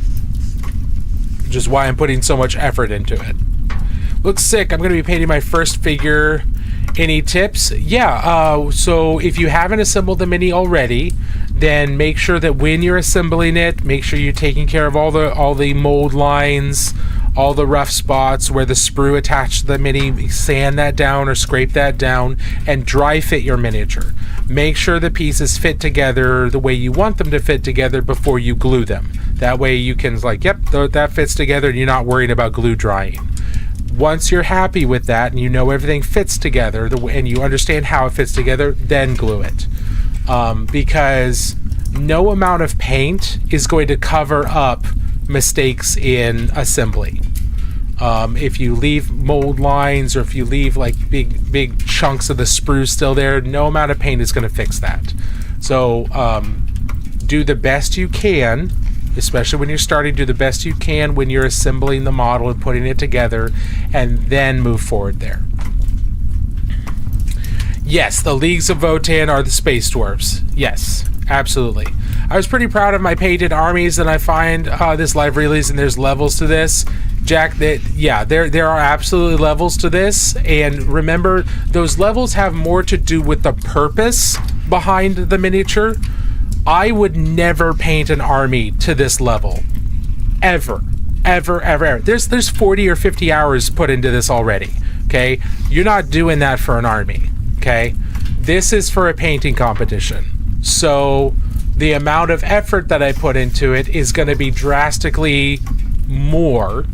Which is why I'm putting so much effort into it. Looks sick. I'm going to be painting my first figure. Any tips? Yeah, so if you haven't assembled the mini already, then make sure that when you're assembling it, make sure you're taking care of all the mold lines, all the rough spots where the sprue attached to the mini. Sand that down or scrape that down, and dry fit your miniature. Make sure the pieces fit together the way you want them to fit together before you glue them. That way you can yep, that fits together, and you're not worried about glue drying. Once you're happy with that and you know everything fits together and you understand how it fits together, then glue it. Because no amount of paint is going to cover up mistakes in assembly. If you leave mold lines, or if you leave big chunks of the sprue still there, no amount of paint is going to fix that. So do the best you can, especially when you're starting. Do the best you can when you're assembling the model and putting it together, and then move forward there. Yes, the Leagues of Votann are the Space Dwarves. Yes, absolutely. I was pretty proud of my painted armies, and I find this live release, and there's levels to this. Jack, there are absolutely levels to this, and remember, those levels have more to do with the purpose behind the miniature. I would never paint an army to this level. Ever. There's 40 or 50 hours put into this already, okay? You're not doing that for an army, okay? This is for a painting competition. So the amount of effort that I put into it is going to be drastically more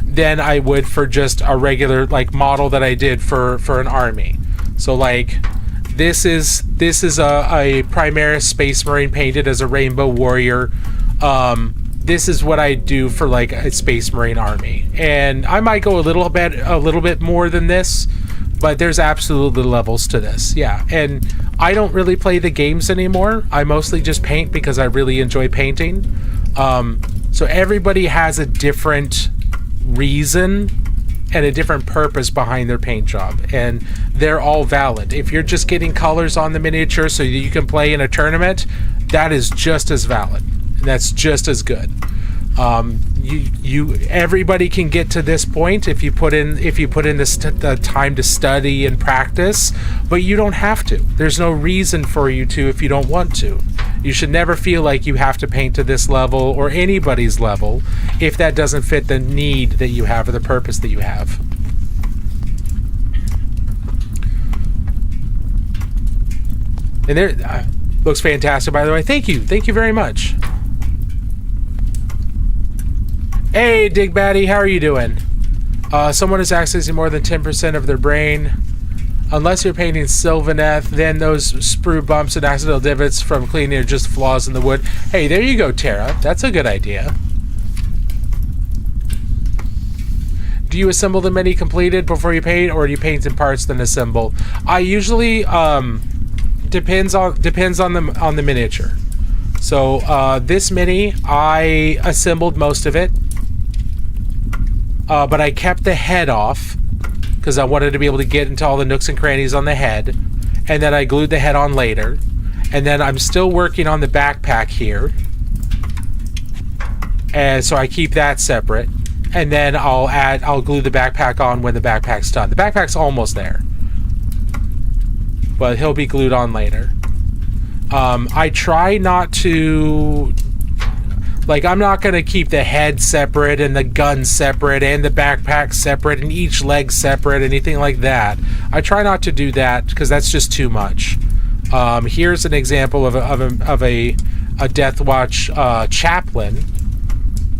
than I would for just a regular like model that I did for an army. So like this is a Primaris Space Marine painted as a Rainbow Warrior. This is what I do for like a Space Marine army, and I might go a little bit more than this, but there's absolutely levels to this. Yeah, and I don't really play the games anymore. I mostly just paint because I really enjoy painting. So everybody has a different reason and a different purpose behind their paint job, and they're all valid. If you're just getting colors on the miniature so that you can play in a tournament, that is just as valid. That's just as good. Everybody can get to this point if you put in the time to study and practice, but you don't have to. There's no reason for you to if you don't want to. You should never feel like you have to paint to this level or anybody's level if that doesn't fit the need that you have or the purpose that you have. And there looks fantastic, by the way. Thank you very much. Hey, Dig Batty, how are you doing? Someone is accessing more than 10% of their brain. Unless you're painting Sylvaneth, then those sprue bumps and accidental divots from cleaning are just flaws in the wood. Hey, there you go, Tara. That's a good idea. Do you assemble the mini completed before you paint, or do you paint in parts then assemble? I usually depends on the miniature. So this mini, I assembled most of it. But I kept the head off because I wanted to be able to get into all the nooks and crannies on the head, and then I glued the head on later. And then I'm still working on the backpack here, and so I keep that separate. And then I'll glue the backpack on when the backpack's done. The backpack's almost there, but he'll be glued on later. I try not to. Like, I'm not going to keep the head separate and the gun separate and the backpack separate and each leg separate, anything like that. I try not to do that because that's just too much. Here's an example of a Deathwatch chaplain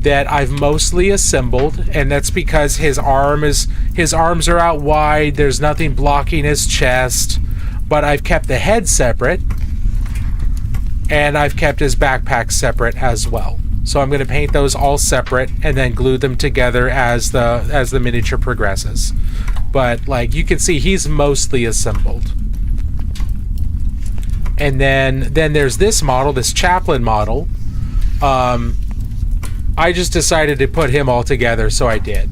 that I've mostly assembled, and that's because his arms are out wide. There's nothing blocking his chest, but I've kept the head separate, and I've kept his backpack separate as well. So I'm going to paint those all separate and then glue them together as the miniature progresses. But like you can see, he's mostly assembled. And then there's this model, this chaplain model. I just decided to put him all together, so I did.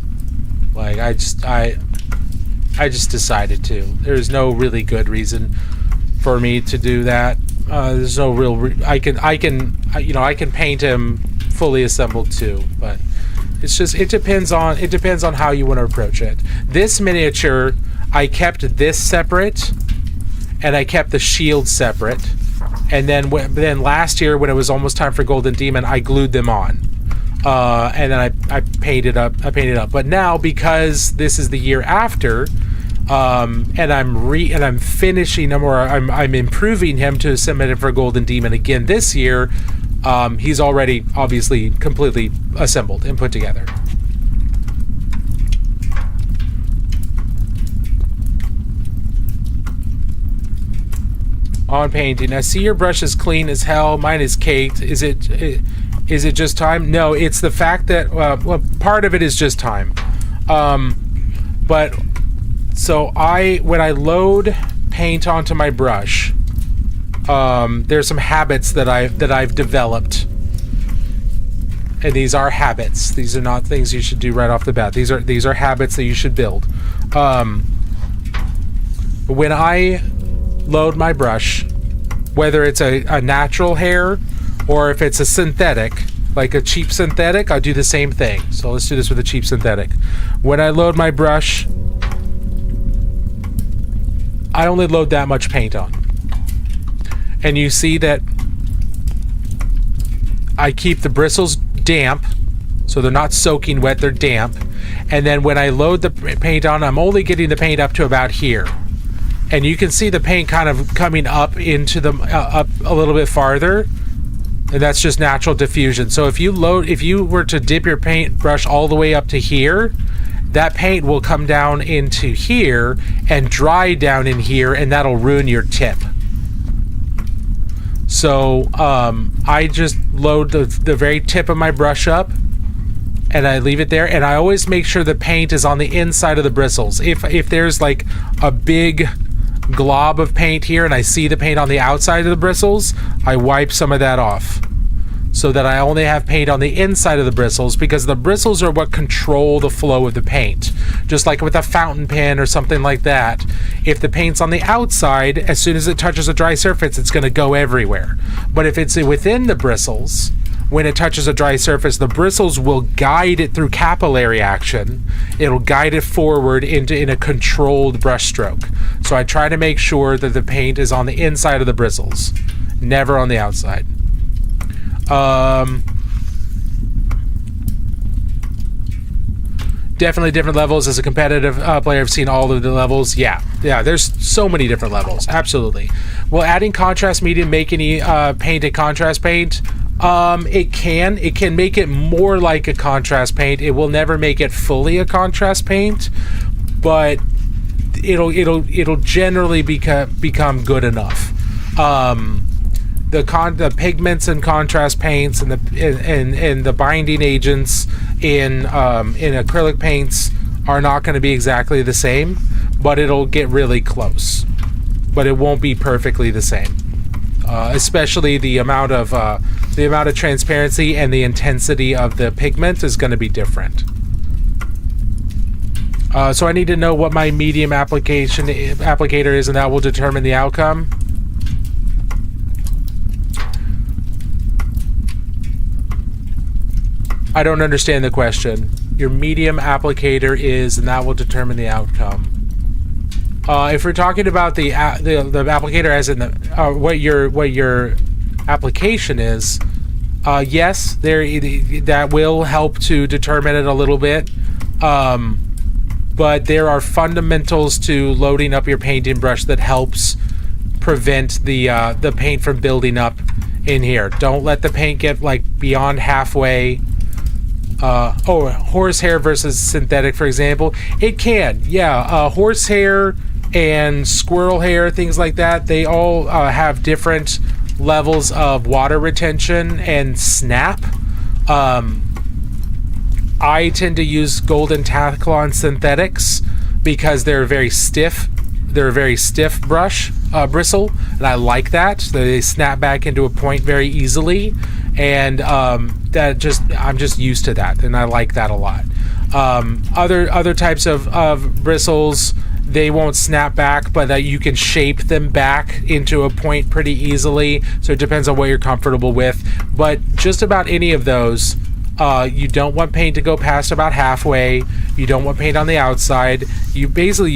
Like I just decided to. There's no really good reason for me to do that. There's no real. I can paint him fully assembled too, but it depends on how you want to approach it. This miniature, I kept this separate, and I kept the shield separate, and then last year when it was almost time for Golden Demon, I glued them on, and then I painted up. But now, because this is the year after, and I'm finishing him, or I'm improving him to submit it for Golden Demon again this year. He's already obviously completely assembled and put together. On painting, I see your brush is clean as hell. Mine is caked. Is it just time? No, it's the fact that well, part of it is just time. But so when I load paint onto my brush, there's some habits that I've developed, and these are habits. These are not things you should do right off the bat. These are habits that you should build. When I load my brush, whether it's a natural hair or if it's a synthetic, like a cheap synthetic, I'll do the same thing. So let's do this with a cheap synthetic. When I load my brush, I only load that much paint on. And you see that I keep the bristles damp, so they're not soaking wet, they're damp. And then when I load the paint on, I'm only getting the paint up to about here. And you can see the paint kind of coming up into the up a little bit farther, and that's just natural diffusion. So if you were to dip your paintbrush all the way up to here, that paint will come down into here and dry down in here, and that'll ruin your tip. So I just load the very tip of my brush up, and I leave it there, and I always make sure the paint is on the inside of the bristles. If there's like a big glob of paint here and I see the paint on the outside of the bristles, I wipe some of that off, so that I only have paint on the inside of the bristles, because the bristles are what control the flow of the paint. Just like with a fountain pen or something like that, if the paint's on the outside, as soon as it touches a dry surface, it's going to go everywhere. But if it's within the bristles, when it touches a dry surface, the bristles will guide it through capillary action. It'll guide it forward in a controlled brush stroke. So I try to make sure that the paint is on the inside of the bristles, never on the outside. Definitely different levels. As a competitive player, I've seen all of the levels. Yeah, there's so many different levels. Absolutely. Will adding contrast medium make any paint a contrast paint? It can make it more like a contrast paint. It will never make it fully a contrast paint, but it'll generally become good enough. The pigments and contrast paints and the binding agents in acrylic paints are not going to be exactly the same, but it'll get really close. But it won't be perfectly the same. Especially the amount of transparency and the intensity of the pigment is going to be different. So I need to know what my medium applicator is, and that will determine the outcome. I don't understand the question. Your medium applicator is, and that will determine the outcome. If we're talking about the applicator as in what your application is, yes, that will help to determine it a little bit. But there are fundamentals to loading up your painting brush that helps prevent the paint from building up in here. Don't let the paint get like beyond halfway. Horsehair versus synthetic, for example. It can, yeah. Horsehair and squirrel hair, things like that, they all have different levels of water retention and snap. I tend to use Golden Taclon synthetics because they're a very stiff bristle, and I like that. They snap back into a point very easily, and I'm just used to that, and I like that a lot. Other types of bristles, they won't snap back, but you can shape them back into a point pretty easily, so it depends on what you're comfortable with. But just about any of those, you don't want paint to go past about halfway. You don't want paint on the outside. You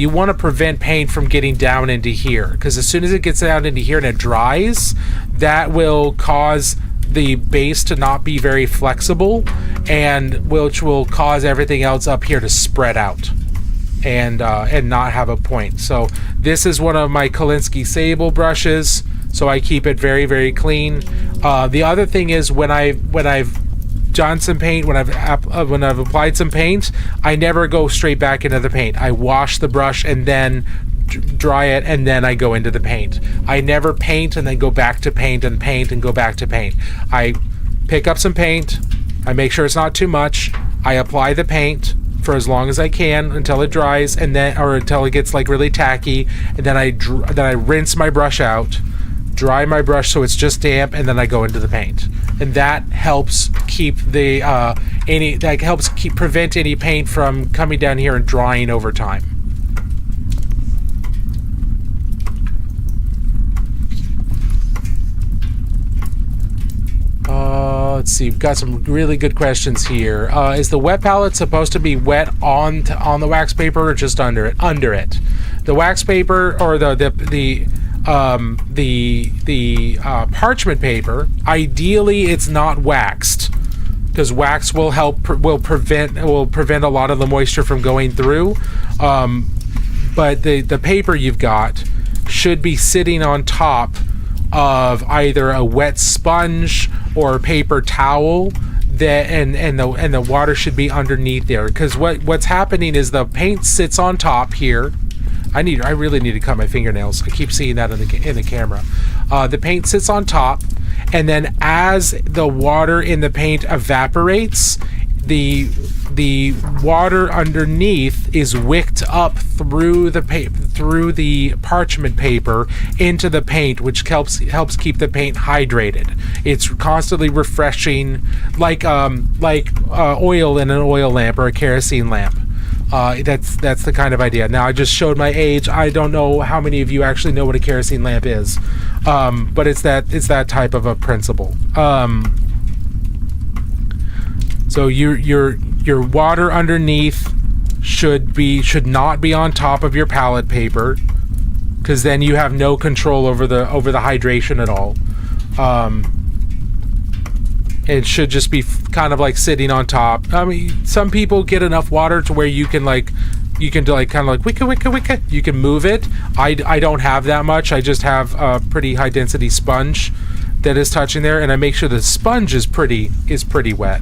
want to prevent paint from getting down into here, because as soon as it gets down into here and it dries, that will cause the base to not be very flexible, and which will cause everything else up here to spread out and not have a point. So this is one of my Kolinsky Sable brushes, so I keep it very, very clean. The other thing is when I've done some paint, when I've applied some paint, I never go straight back into the paint. I wash the brush and then dry it, and then I go into the paint. I never paint and then go back to paint and go back to paint. I pick up some paint, I make sure it's not too much, I apply the paint for as long as I can until it dries, and then until it gets like really tacky, and then I rinse my brush out, dry my brush so it's just damp, and then I go into the paint. And that helps keep prevent any paint from coming down here and drying over time. Let's see, we've got some really good questions here. Is the wet palette supposed to be wet on the wax paper or just under it? Under it. The wax paper or the parchment paper, ideally it's not waxed, because wax will prevent a lot of the moisture from going through. But the paper you've got should be sitting on top of either a wet sponge or a paper towel and the water should be underneath there, because what's happening is the paint sits on top here. I really need to cut my fingernails. I keep seeing that in the camera. The paint sits on top, and then as the water in the paint evaporates, the water underneath is wicked up through the parchment paper into the paint, which helps keep the paint hydrated. It's constantly refreshing, like oil in an oil lamp or a kerosene lamp. That's the kind of idea. Now, I just showed my age. I don't know how many of you actually know what a kerosene lamp is, but it's that type of a principle. So your water underneath should not be on top of your palette paper, because then you have no control over the hydration at all. It should just be kind of like sitting on top. I mean, some people get enough water to where you can kind of like wicka. You can move it. I don't have that much. I just have a pretty high density sponge that is touching there, and I make sure the sponge is pretty wet.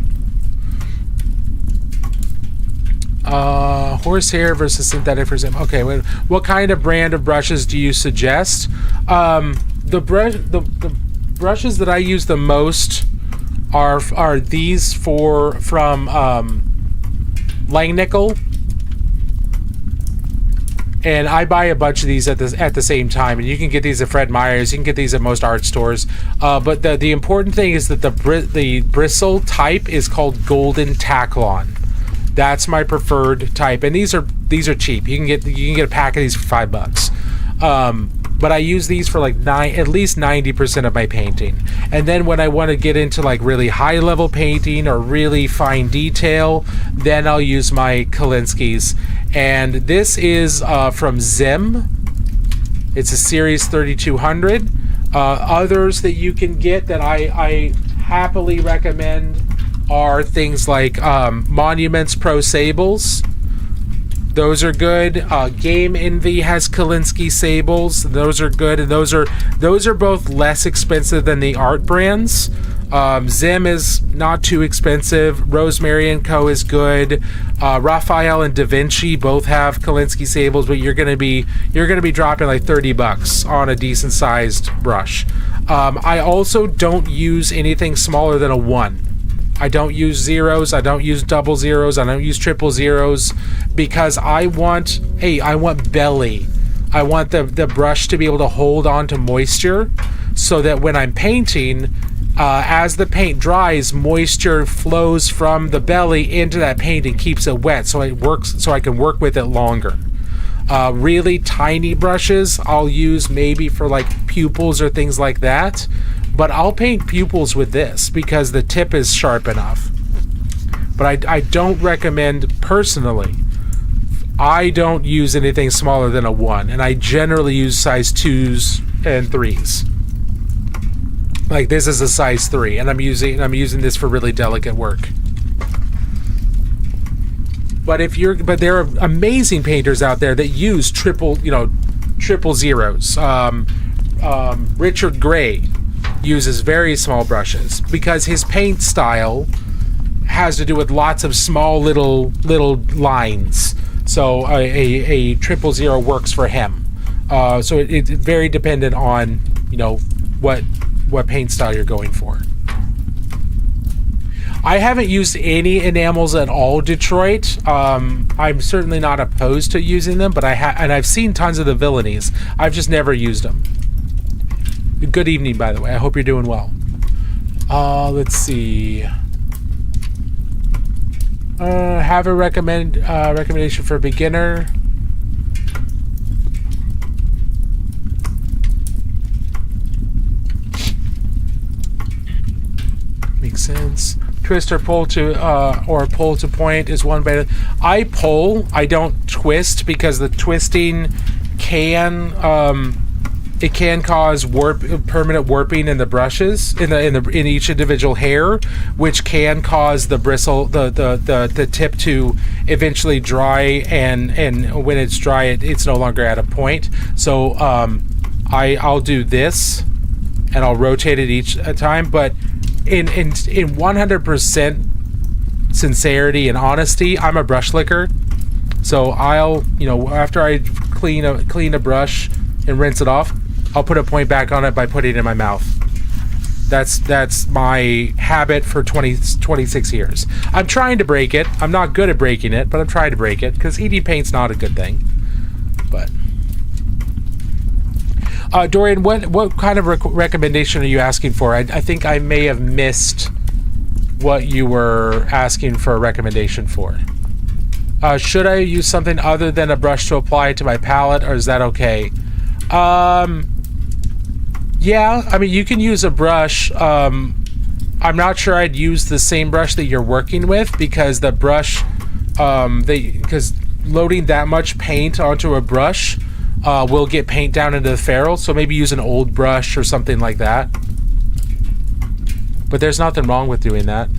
Horsehair versus synthetic for example. Okay, what kind of brand of brushes do you suggest? The brushes that I use the most are these from Langnickel, and I buy a bunch of these at the same time, and you can get these at Fred Meyer's, you can get these at most art stores, but the important thing is that the bristle type is called Golden Taklon. That's my preferred type, and these are cheap. You can get a pack of these for $5. But I use these for like at least 90% of my painting. And then when I want to get into like really high level painting or really fine detail, then I'll use my Kolinsky's. And this is from Zim. It's a Series 3200. Others that you can get that I happily recommend are things like Monuments Pro Sables. Those are good. Game Envy has Kolinsky sables. Those are good, and those are both less expensive than the art brands. Zim is not too expensive. Rosemary & Co. is good. Raphael and Da Vinci both have Kolinsky sables, but you're gonna be dropping like $30 on a decent sized brush. I also don't use anything smaller than a 1. I don't use zeros, I don't use double zeros, I don't use triple zeros, because I want belly. I want the brush to be able to hold on to moisture, so that when I'm painting, as the paint dries, moisture flows from the belly into that paint and keeps it wet, so I can work with it longer. Really tiny brushes I'll use maybe for like pupils or things like that, but I'll paint pupils with this because the tip is sharp enough. But I don't recommend, personally, I don't use anything smaller than a 1, and I generally use size 2s and 3s. Like this is a size 3, and I'm using this for really delicate work. But there are amazing painters out there that use triple zeros. Richard Gray uses very small brushes because his paint style has to do with lots of small little lines. So a 000 works for him. So it's very dependent on what paint style you're going for. I haven't used any enamels at all, Detroit. I'm certainly not opposed to using them, but I've seen tons of the Villainies. I've just never used them. Good evening, by the way. I hope you're doing well. Let's see. Have a recommendation for a beginner. Makes sense. Twist or pull to point is one better. I pull. I don't twist because the twisting can cause permanent warping in the brushes in each individual hair, which can cause the bristle the tip to eventually dry, and when it's dry it's no longer at a point. So I'll do this and I'll rotate it each time, but in 100% sincerity and honesty, I'm a brush licker. So I'll, after I clean a brush and rinse it off, I'll put a point back on it by putting it in my mouth. That's my habit for 26 years. I'm trying to break it. I'm not good at breaking it, but I'm trying to break it because eating paint's not a good thing. But Dorian, what kind of recommendation are you asking for? I think I may have missed what you were asking for a recommendation for. Should I use something other than a brush to apply it to my palette, or is that okay? Yeah, I mean, you can use a brush. I'm not sure I'd use the same brush that you're working with, because the brush, because loading that much paint onto a brush will get paint down into the ferrule. So maybe use an old brush or something like that. But there's nothing wrong with doing that.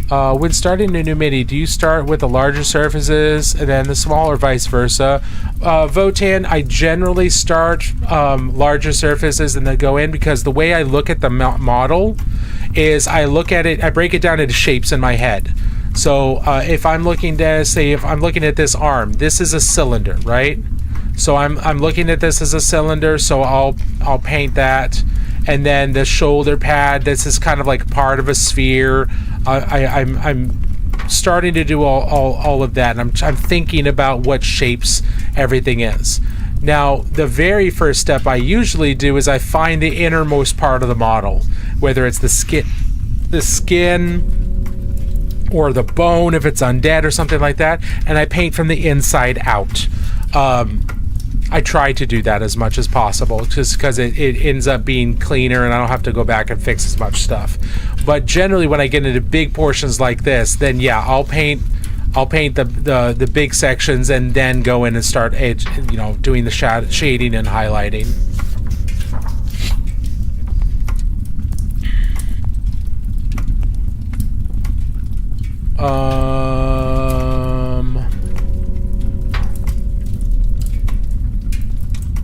When starting a new MIDI, do you start with the larger surfaces and then the smaller, vice versa? Votan, I generally start larger surfaces and then go in, because the way I look at the model is I look at it, I break it down into shapes in my head. So if I'm looking at this arm, this is a cylinder, right? So I'm looking at this as a cylinder, so I'll paint that. And then the shoulder pad, this is kind of like part of a sphere. I'm starting to do all of that, and I'm thinking about what shapes everything is. Now, the very first step I usually do is I find the innermost part of the model, whether it's the skin or the bone if it's undead or something like that, and I paint from the inside out. I try to do that as much as possible, just because it ends up being cleaner and I don't have to go back and fix as much stuff. But generally, when I get into big portions like this, then yeah, I'll paint the big sections and then go in and start doing the shading and highlighting.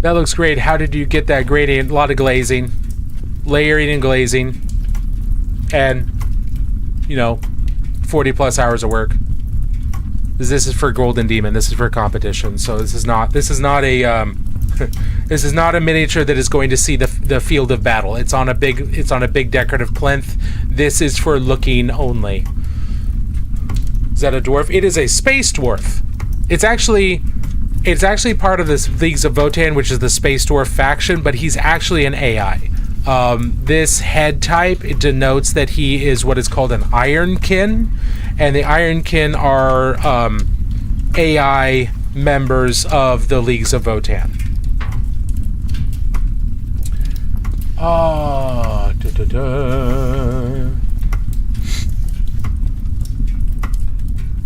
That looks great. How did you get that gradient? A lot of glazing, layering and glazing, and 40 plus hours of work. This is for Golden Demon. This is for competition. So this is not a this is not a miniature that is going to see the field of battle. It's on a big decorative plinth. This is for looking only. Is that a dwarf? It is a space dwarf. It's actually part of this Leagues of Votan, which is the Space Dwarf faction, but he's actually an AI. This head type, it denotes that he is what is called an Ironkin, and the Ironkin are AI members of the Leagues of Votan.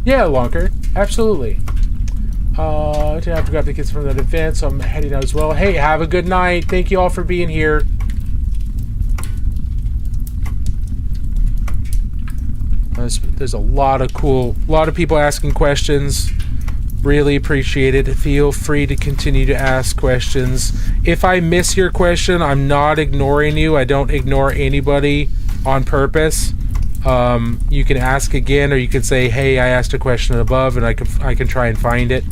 Yeah, Lonker, absolutely. I have to grab the kids from that event, so I'm heading out as well. Hey, have a good night. Thank you all for being here. There's a lot of people asking questions. Really appreciate it. Feel free to continue to ask questions. If I miss your question, I'm not ignoring you. I don't ignore anybody on purpose. You can ask again, or you can say, hey, I asked a question above, and I can try and find it.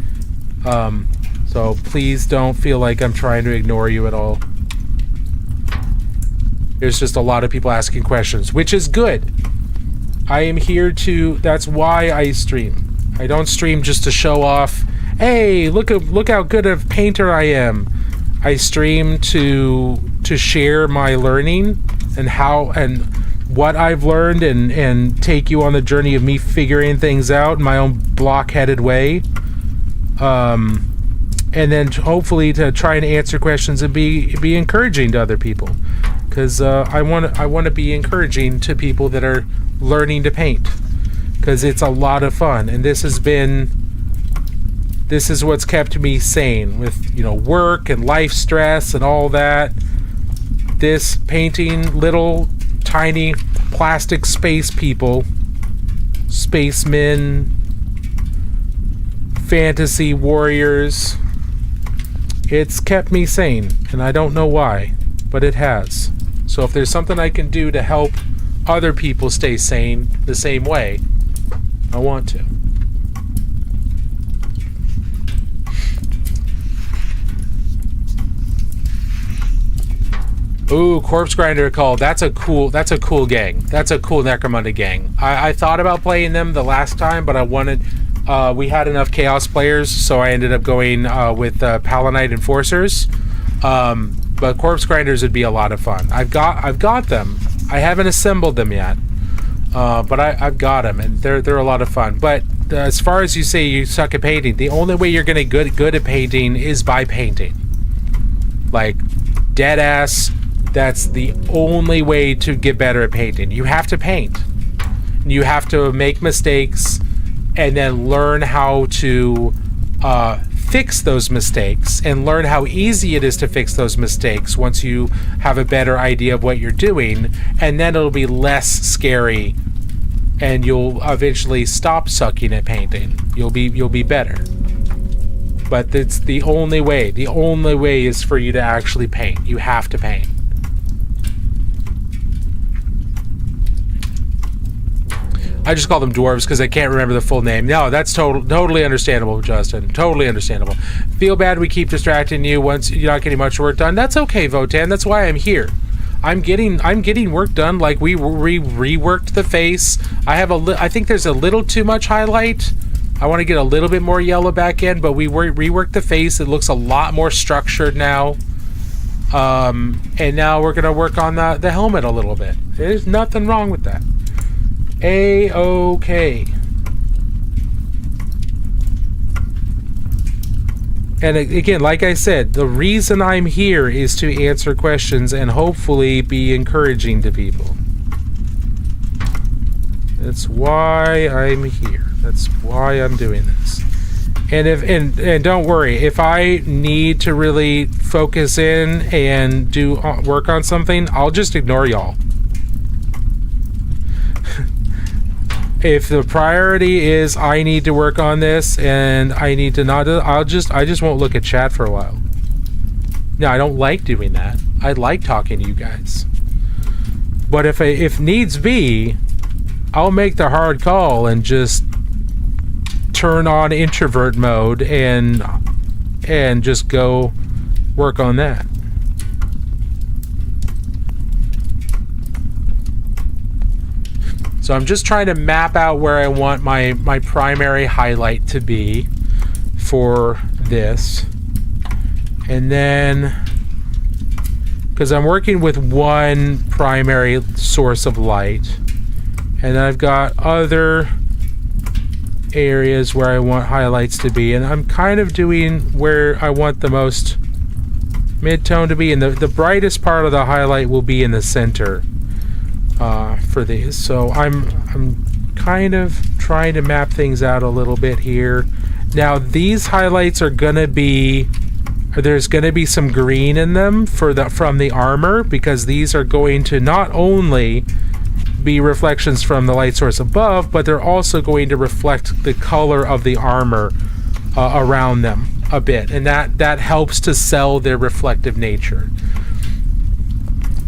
So please don't feel like I'm trying to ignore you at all. There's just a lot of people asking questions, which is good. I am here that's why I stream. I don't stream just to show off, hey, look how good of a painter I am. I stream to share my learning and what I've learned, and take you on the journey of me figuring things out in my own blockheaded way. And then hopefully to try and answer questions and be encouraging to other people, because I want to be encouraging to people that are learning to paint, because it's a lot of fun, and this is what's kept me sane with work and life stress and all that. This painting little tiny plastic space people, spacemen, fantasy warriors, it's kept me sane, and I don't know why, but it has. So if there's something I can do to help other people stay sane the same way, I want to. Ooh, Corpse Grinder Call. That's a cool gang. That's a cool Necromunda gang. I thought about playing them the last time, but I wanted... we had enough Chaos players, so I ended up going with Palanite Enforcers. But Corpse Grinders would be a lot of fun. I've got them. I haven't assembled them yet. But I've got them, and they're a lot of fun. But as far as you say you suck at painting, the only way you're going to get good at painting is by painting. Like, dead ass... That's the only way to get better at painting. You have to paint. You have to make mistakes and then learn how to fix those mistakes and learn how easy it is to fix those mistakes once you have a better idea of what you're doing, and then it'll be less scary and you'll eventually stop sucking at painting. You'll be better. But it's the only way. The only way is for you to actually paint. You have to paint. I just call them dwarves because I can't remember the full name. No, that's totally understandable, Justin. Totally understandable. Feel bad we keep distracting you once you're not getting much work done. That's okay, Votan. That's why I'm here. I'm getting work done. Like, we reworked the face. I think there's a little too much highlight. I want to get a little bit more yellow back in, but we reworked the face. It looks a lot more structured now. And now we're gonna work on the helmet a little bit. There's nothing wrong with that. A-okay. And again, like I said, the reason I'm here is to answer questions and hopefully be encouraging to people. That's why I'm here. That's why I'm doing this. And and don't worry, if I need to really focus in and do work on something, I'll just ignore y'all. If the priority is I need to work on this and I need to not, I just won't look at chat for a while. No, I don't like doing that. I like talking to you guys. But if needs be, I'll make the hard call and just turn on introvert mode and just go work on that. So I'm just trying to map out where I want my primary highlight to be for this. And then, because I'm working with one primary source of light, and then I've got other areas where I want highlights to be, and I'm kind of doing where I want the most mid-tone to be, and the brightest part of the highlight will be in the center. For these, so I'm kind of trying to map things out a little bit here. Now these highlights are gonna be, there's gonna be some green in them from the armor, because these are going to not only be reflections from the light source above, but they're also going to reflect the color of the armor around them a bit, and that helps to sell their reflective nature.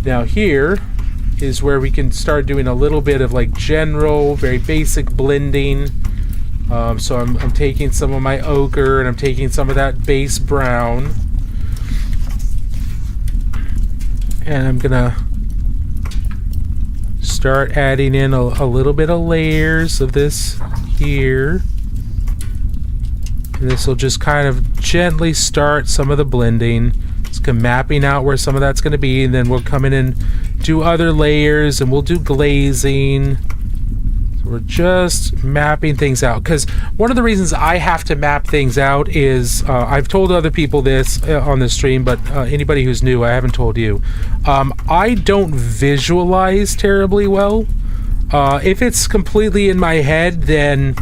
Now here is where we can start doing a little bit of like general, very basic blending. So I'm taking some of my ochre and I'm taking some of that base brown, and I'm gonna start adding in a little bit of layers of this here, and this will just kind of gently start some of the blending. Just mapping out where some of that's going to be, and then we'll come in and do other layers, and we'll do glazing. So we're just mapping things out, because one of the reasons I have to map things out is I've told other people this on the stream, but anybody who's new, I haven't told you. I don't visualize terribly well. If it's completely in my head, then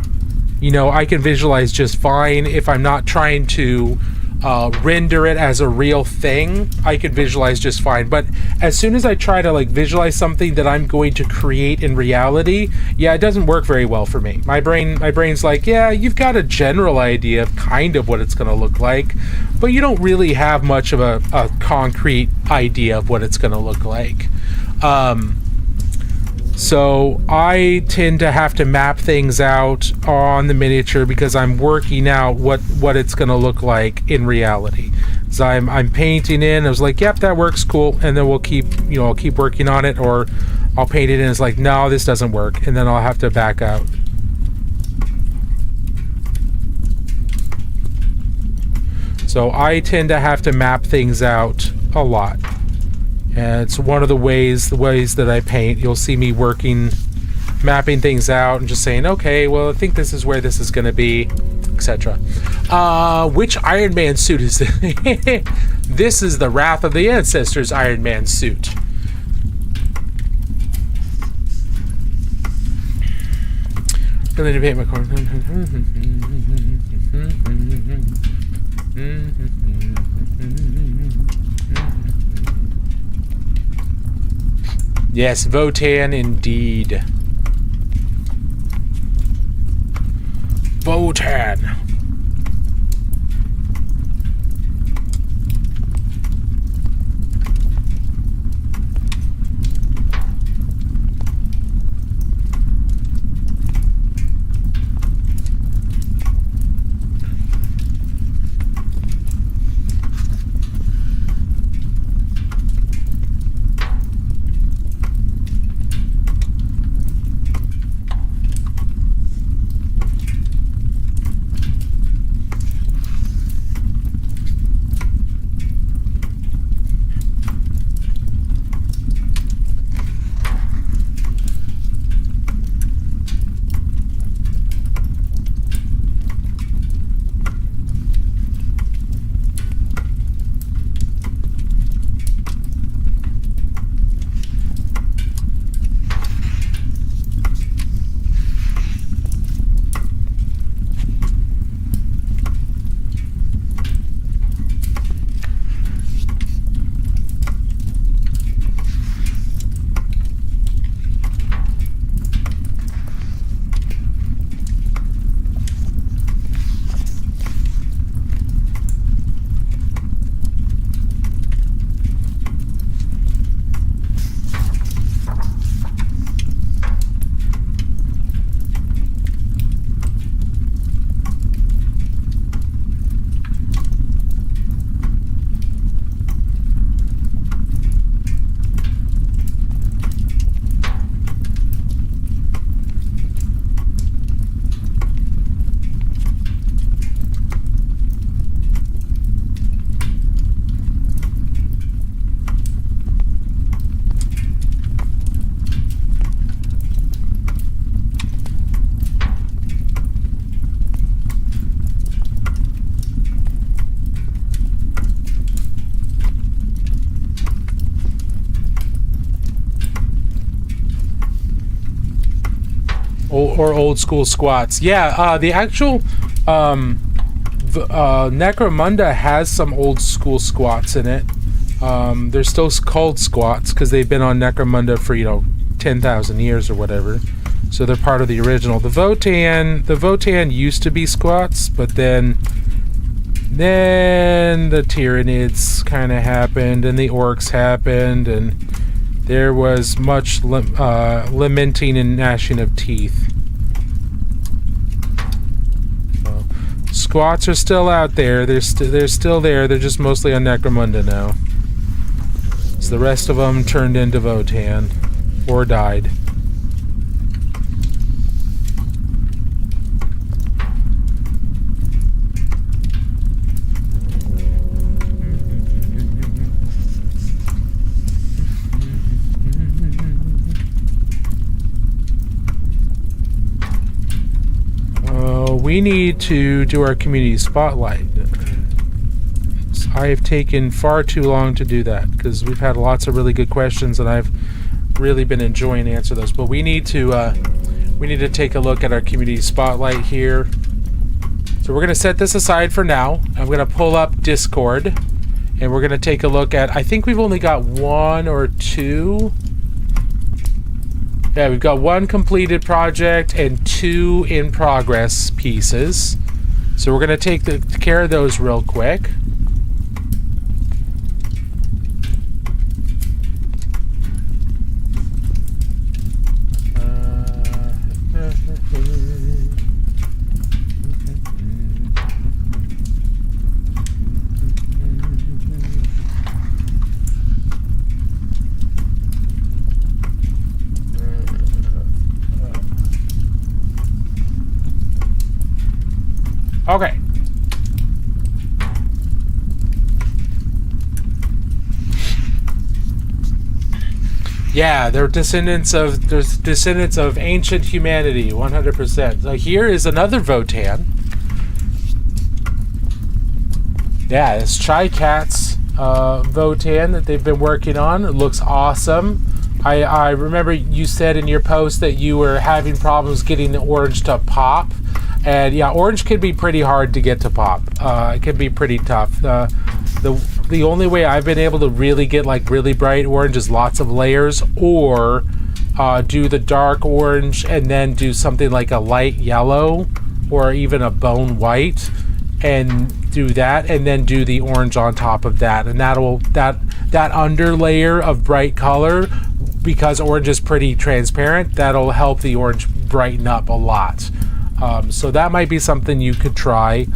I can visualize just fine. If I'm not trying to render it as a real thing, I could visualize just fine. But as soon as I try to visualize something that I'm going to create in reality, yeah, it doesn't work very well for me. My brain's like, yeah, you've got a general idea of kind of what it's going to look like, but you don't really have much of a concrete idea of what it's going to look like. So I tend to have to map things out on the miniature because I'm working out what it's going to look like in reality. So I'm painting in. I was like, yep, that works, cool, and then we'll keep I'll keep working on it, or I'll paint it in. It's like, no, this doesn't work, and then I'll have to back out. So I tend to have to map things out a lot. And it's one of the ways that I paint. You'll see me mapping things out and just saying, okay, well, I think this is where this is going to be, etc. Which Iron Man suit is this? This is the Wrath of the Ancestors Iron Man suit. Really to paint my corner. Yes, Votan indeed. Votan. Or old school squats. Yeah, the actual Necromunda has some old school squats in it. They're still called squats because they've been on Necromunda for 10,000 years or whatever. So they're part of the original. The Votan used to be squats, but then the Tyranids kind of happened, and the Orcs happened, and there was much lamenting and gnashing of teeth. So, squats are still out there. They're still there. They're just mostly on Necromunda now. So the rest of them turned into Votan or died. We need to do our community spotlight. I have taken far too long to do that because we've had lots of really good questions and I've really been enjoying answering those. But we need to take a look at our community spotlight here. So we're going to set this aside for now. I'm going to pull up Discord and we're going to take a look at, I think we've only got one or two. Yeah, we've got one completed project and two in progress pieces. So we're going to take care of those real quick. Yeah, they're descendants of ancient humanity, 100%. So here is another Votan. Yeah, it's Tri-Cat's Votan that they've been working on. It looks awesome. I remember you said in your post that you were having problems getting the orange to pop. And yeah, orange can be pretty hard to get to pop. It can be pretty tough. The only way I've been able to really get like really bright orange is lots of layers, or do the dark orange and then do something like a light yellow or even a bone white, and do that, and then do the orange on top of that, and that underlayer of bright color, because orange is pretty transparent, that'll help the orange brighten up a lot. So that might be something you could try.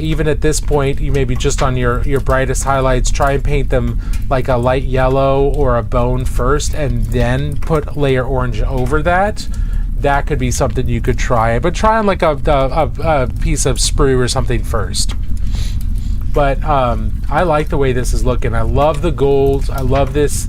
Even at this point, you maybe just on your brightest highlights, try and paint them like a light yellow or a bone first, and then put layer orange over that. That could be something you could try. But try on like a piece of sprue or something first. But I like the way this is looking. I love the gold. I love this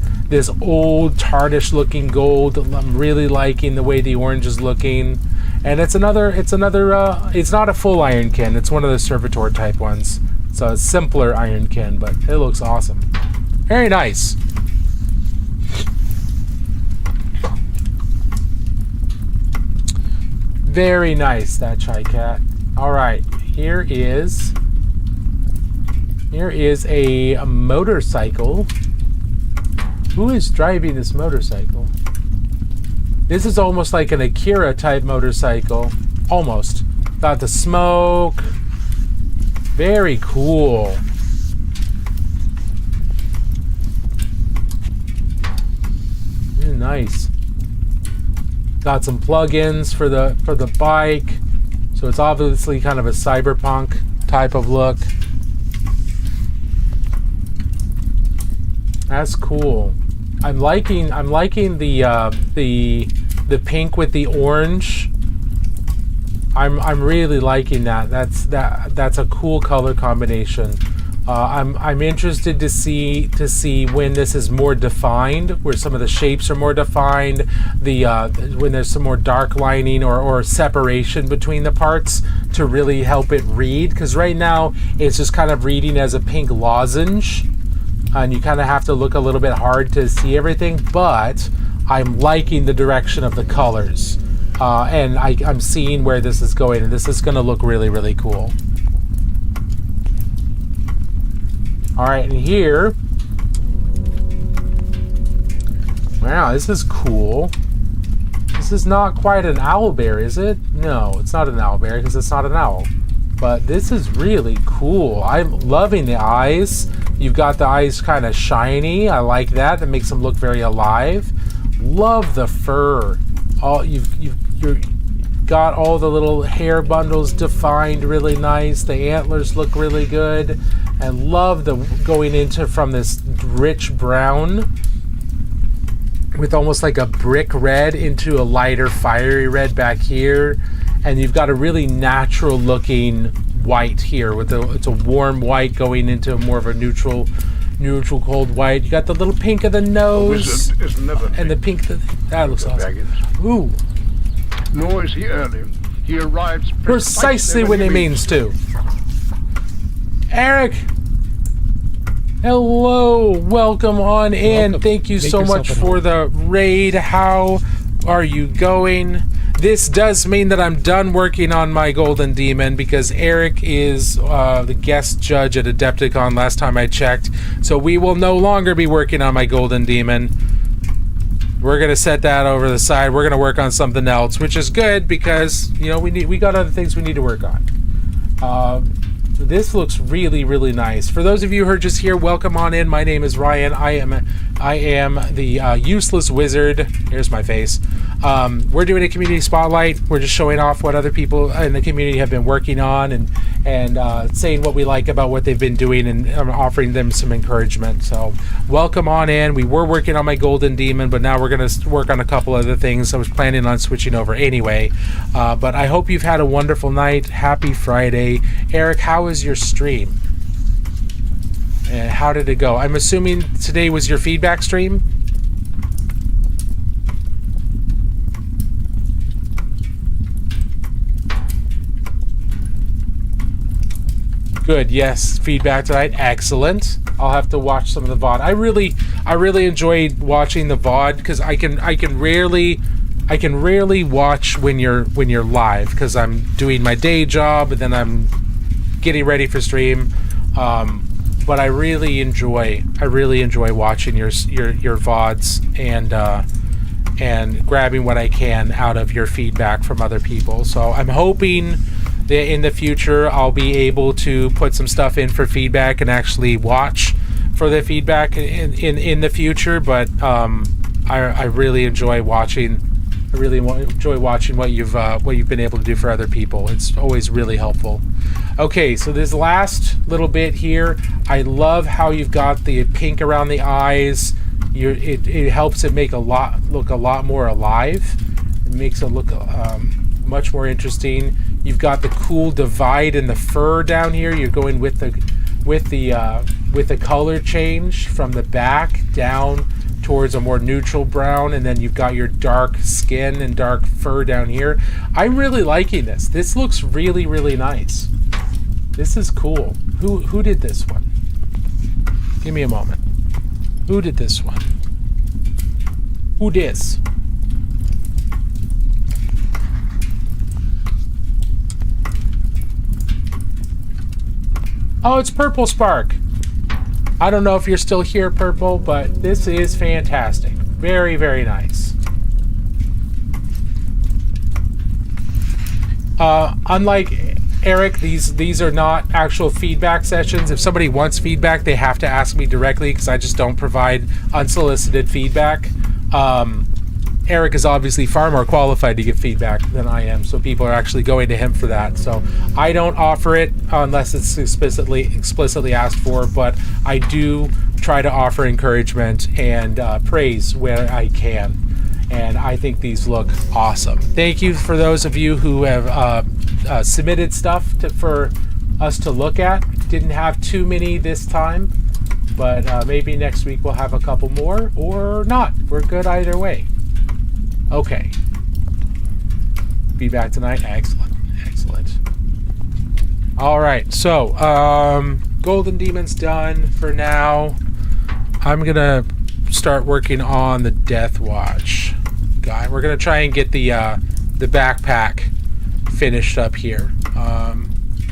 old tarnished looking gold. I'm really liking the way the orange is looking. And it's not a full ironkin. It's one of the servitor type ones. So a simpler ironkin, but it looks awesome. Very nice. Very nice, that Tri-Cat. All right, here is a motorcycle. Who is driving this motorcycle? This is almost like an Akira type motorcycle. Almost. Got the smoke. Very cool. Nice. Got some plugins for the bike. So it's obviously kind of a cyberpunk type of look. That's cool. I'm liking the pink with the orange. I'm really liking that. That's a cool color combination. I'm interested to see when this is more defined, where some of the shapes are more defined, when there's some more dark lining or separation between the parts to really help it read. Because right now it's just kind of reading as a pink lozenge, and you kind of have to look a little bit hard to see everything. But I'm liking the direction of the colors, and I'm seeing where this is going, and this is going to look really, really cool. All right, and here, wow, this is cool. This is not quite an owlbear, is it? No, it's not an owlbear because it's not an owl. But this is really cool. I'm loving the eyes. You've got the eyes kind of shiny. I like that. That makes them look very alive. Love the fur. You've got all the little hair bundles defined really nice. The antlers look really good. And love the going into from this rich brown with almost like a brick red into a lighter fiery red back here. And you've got a really natural looking white here it's a warm white going into more of a neutral cold white. You got the little pink of the nose and the pink that looks awesome. Ooh. Nor is he early. He arrives precisely when he means to. Eric, hello, welcome on in. Welcome. Thank you Make so much for the raid. How are you going? This does mean that I'm done working on my Golden Demon because Eric is the guest judge at Adepticon last time I checked. So we will no longer be working on my Golden Demon. We're going to set that over the side. We're going to work on something else, which is good because, you know, we got other things we need to work on. This looks really, really nice. For those of you who are just here, welcome on in. My name is Ryan. I am the useless wizard. Here's my face. We're doing a community spotlight. We're just showing off what other people in the community have been working on and saying what we like about what they've been doing and offering them some encouragement. So welcome on in. We were working on my Golden Demon, but now we're going to work on a couple other things. I was planning on switching over anyway. But I hope you've had a wonderful night. Happy Friday. Eric, how was your stream? And how did it go? I'm assuming today was your feedback stream? Good. Yes. Feedback tonight. Excellent. I'll have to watch some of the VOD. I really enjoy watching the VOD because I can rarely watch when you're live because I'm doing my day job and then I'm getting ready for stream. But I really enjoy watching your VODs and grabbing what I can out of your feedback from other people. So I'm hoping that in the future I'll be able to put some stuff in for feedback and actually watch for the feedback in the future. But I really enjoy watching. I really enjoy watching what you've been able to do for other people. It's always really helpful. Okay, so this last little bit here, I love how you've got the pink around the eyes. It helps it make look a lot more alive. It makes it look much more interesting. You've got the cool divide in the fur down here. You're going with the color change from the back down towards a more neutral brown, and then you've got your dark skin and dark fur down here. I'm really liking this. This looks really, really nice. This is cool. Who did this one? Give me a moment. Who did this one? Who dis? Oh, it's Purple Spark. I don't know if you're still here, Purple, but this is fantastic. Very, very nice. Unlike Eric, these are not actual feedback sessions. If somebody wants feedback, they have to ask me directly because I just don't provide unsolicited feedback. Eric is obviously far more qualified to give feedback than I am, so people are actually going to him for that. So I don't offer it unless it's explicitly asked for, but I do try to offer encouragement and praise where I can. And I think these look awesome. Thank you for those of you who have submitted stuff for us to look at. Didn't have too many this time, but maybe next week we'll have a couple more or not. We're good either way. Okay. Feedback tonight. Excellent. Excellent. All right. So, Golden Demon's done for now. I'm going to start working on the Death Watch guy. We're going to try and get the backpack finished up here.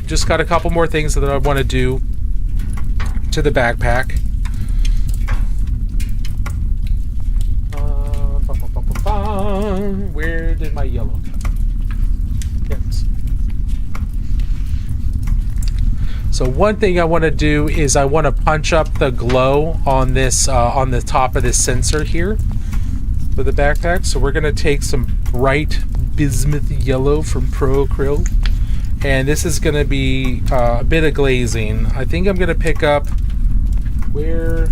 Just got a couple more things that I want to do to the backpack. Where did my yellow go? Yes. So one thing I want to do is I want to punch up the glow on this on the top of this sensor here for the backpack. So we're going to take some bright bismuth yellow from Pro Acryl, and this is going to be a bit of glazing. I think I'm going to pick up where.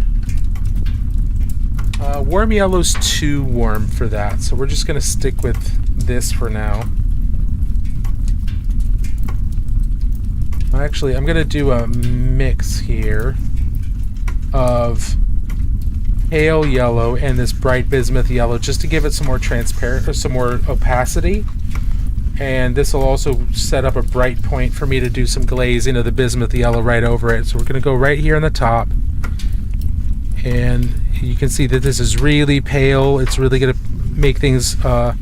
Warm yellow's too warm for that, so we're just going to stick with this for now. Actually, I'm going to do a mix here of pale yellow and this bright bismuth yellow just to give it some more transparent or some more opacity. And this will also set up a bright point for me to do some glazing of the bismuth yellow right over it. So we're going to go right here on the top. And you can see that this is really pale. It's really going to make things kind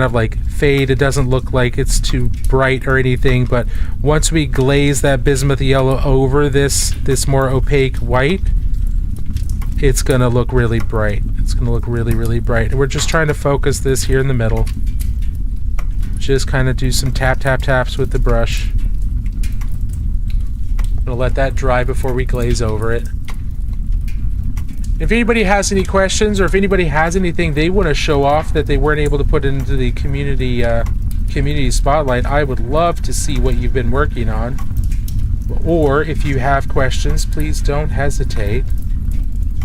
of like fade. It doesn't look like it's too bright or anything, but once we glaze that bismuth yellow over this more opaque white, it's going to look really bright. It's going to look really, really bright. And we're just trying to focus this here in the middle. Just kind of do some taps with the brush. I'm going to let that dry before we glaze over it. If anybody has any questions, or if anybody has anything they want to show off that they weren't able to put into the community spotlight, I would love to see what you've been working on. Or if you have questions, please don't hesitate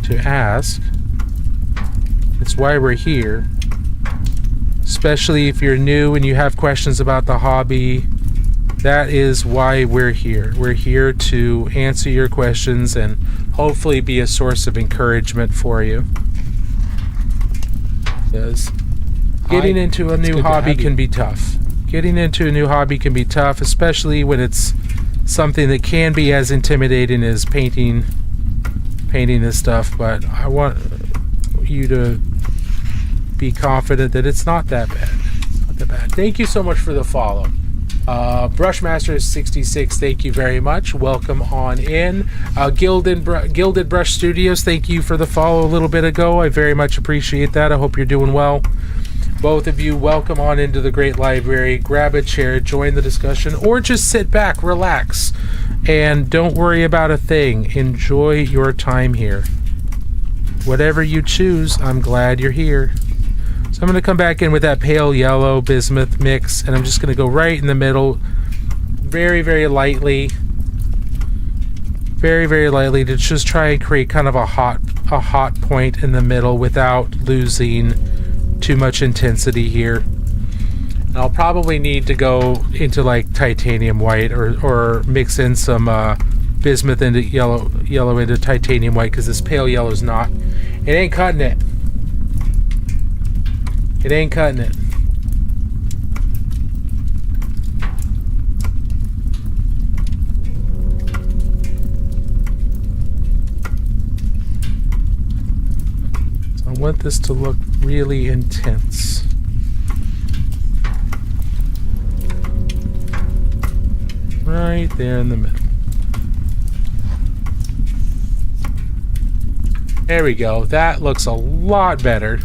to ask. It's why we're here. Especially if you're new and you have questions about the hobby, that is why we're here. We're here to answer your questions and hopefully be a source of encouragement for you. Because getting into a new hobby can be tough. Getting into a new hobby can be tough, especially when it's something that can be as intimidating as painting this stuff, but I want you to be confident that it's not that bad. It's not that bad. Thank you so much for the follow. Brushmaster66, thank you very much. Welcome on in. Gilded Brush Studios, thank you for the follow a little bit ago. I very much appreciate that. I hope you're doing well. Both of you, welcome on into the great library. Grab a chair, join the discussion, or just sit back, relax, and don't worry about a thing. Enjoy your time here. Whatever you choose, I'm glad you're here. So I'm going to come back in with that pale yellow bismuth mix, and I'm just going to go right in the middle, very, very lightly, to just try and create kind of a hot point in the middle without losing too much intensity here. And I'll probably need to go into like titanium white or mix in some bismuth into yellow into titanium white, because this pale yellow is not. It ain't cutting it. It ain't cutting it. So I want this to look really intense. Right there in the middle. There we go. That looks a lot better.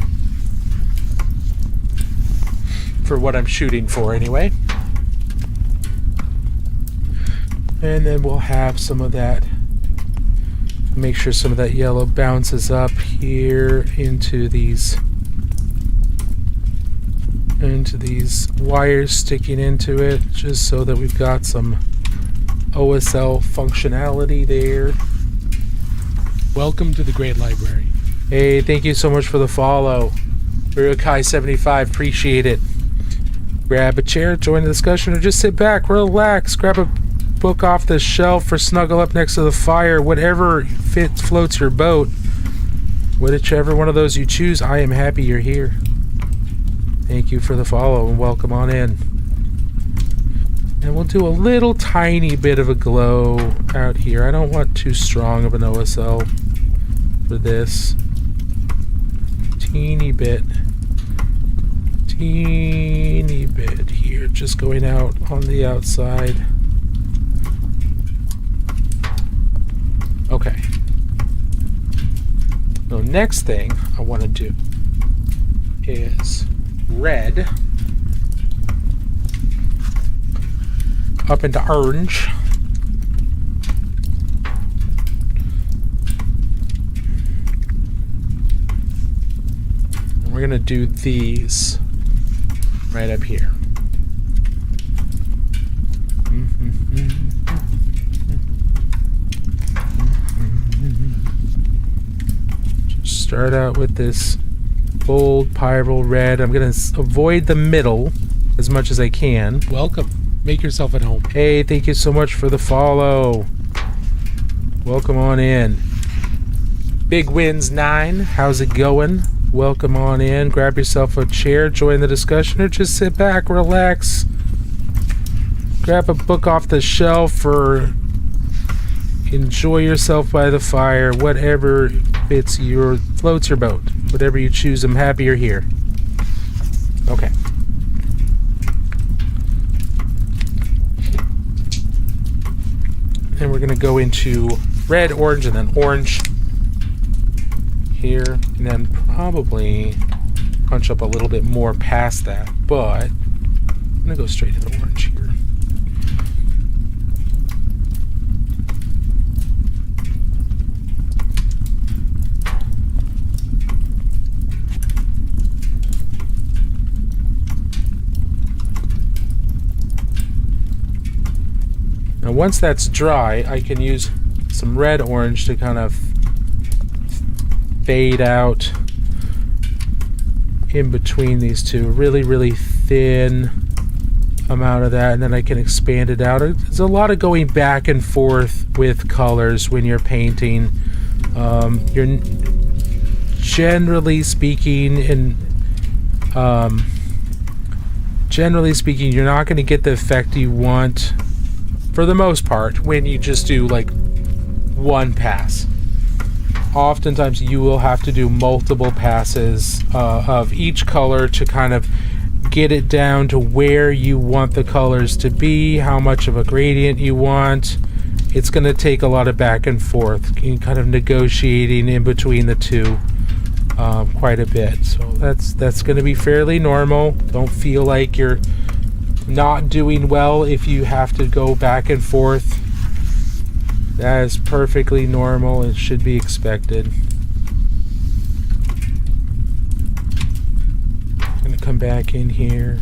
For what I'm shooting for anyway. And then we'll have some of that, make sure some of that yellow bounces up here into these wires sticking into it, just so that we've got some OSL functionality there. Welcome to the great library. Hey, thank you so much for the follow. Rukai75, appreciate it. Grab a chair, join the discussion, or just sit back, relax, grab a book off the shelf, or snuggle up next to the fire. Whatever floats your boat, whichever one of those you choose, I am happy you're here. Thank you for the follow and welcome on in. And we'll do a little tiny bit of a glow out here. I don't want too strong of an OSL for this. Teeny bit here, just going out on the outside. Okay. So next thing I want to do is red up into orange. And we're going to do these right up here. Just start out with this bold pyrrole red. I'm going to avoid the middle as much as I can. Welcome. Make yourself at home. Hey, thank you so much for the follow. Welcome on in. Big Wins 9, how's it going? Welcome on in. Grab yourself a chair, join the discussion, or just sit back, relax. Grab a book off the shelf, or enjoy yourself by the fire. Whatever floats your boat. Whatever you choose, I'm happy you're here. Okay. And we're gonna go into red, orange, and then orange here, and then probably punch up a little bit more past that, but I'm gonna go straight into orange here. Now once that's dry, I can use some red orange to kind of fade out in between these two. Really, really thin amount of that, and then I can expand it out. There's a lot of going back and forth with colors when you're painting. You're generally speaking, you're not going to get the effect you want for the most part, when you just do like one pass. Oftentimes you will have to do multiple passes of each color to kind of get it down to where you want the colors to be, how much of a gradient you want. It's going to take a lot of back and forth, kind of negotiating in between the two quite a bit. So that's going to be fairly normal. Don't feel like you're not doing well if you have to go back and forth. That is perfectly normal. It should be expected. I'm going to come back in here.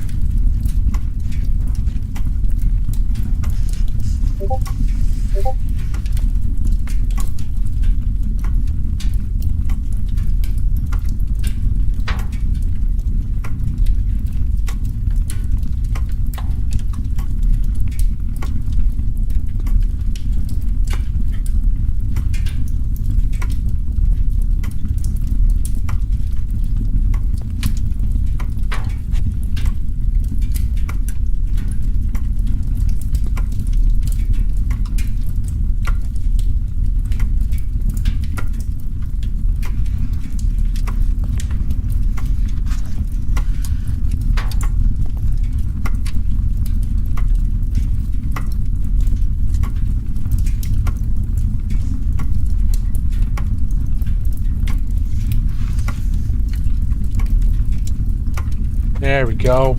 There we go.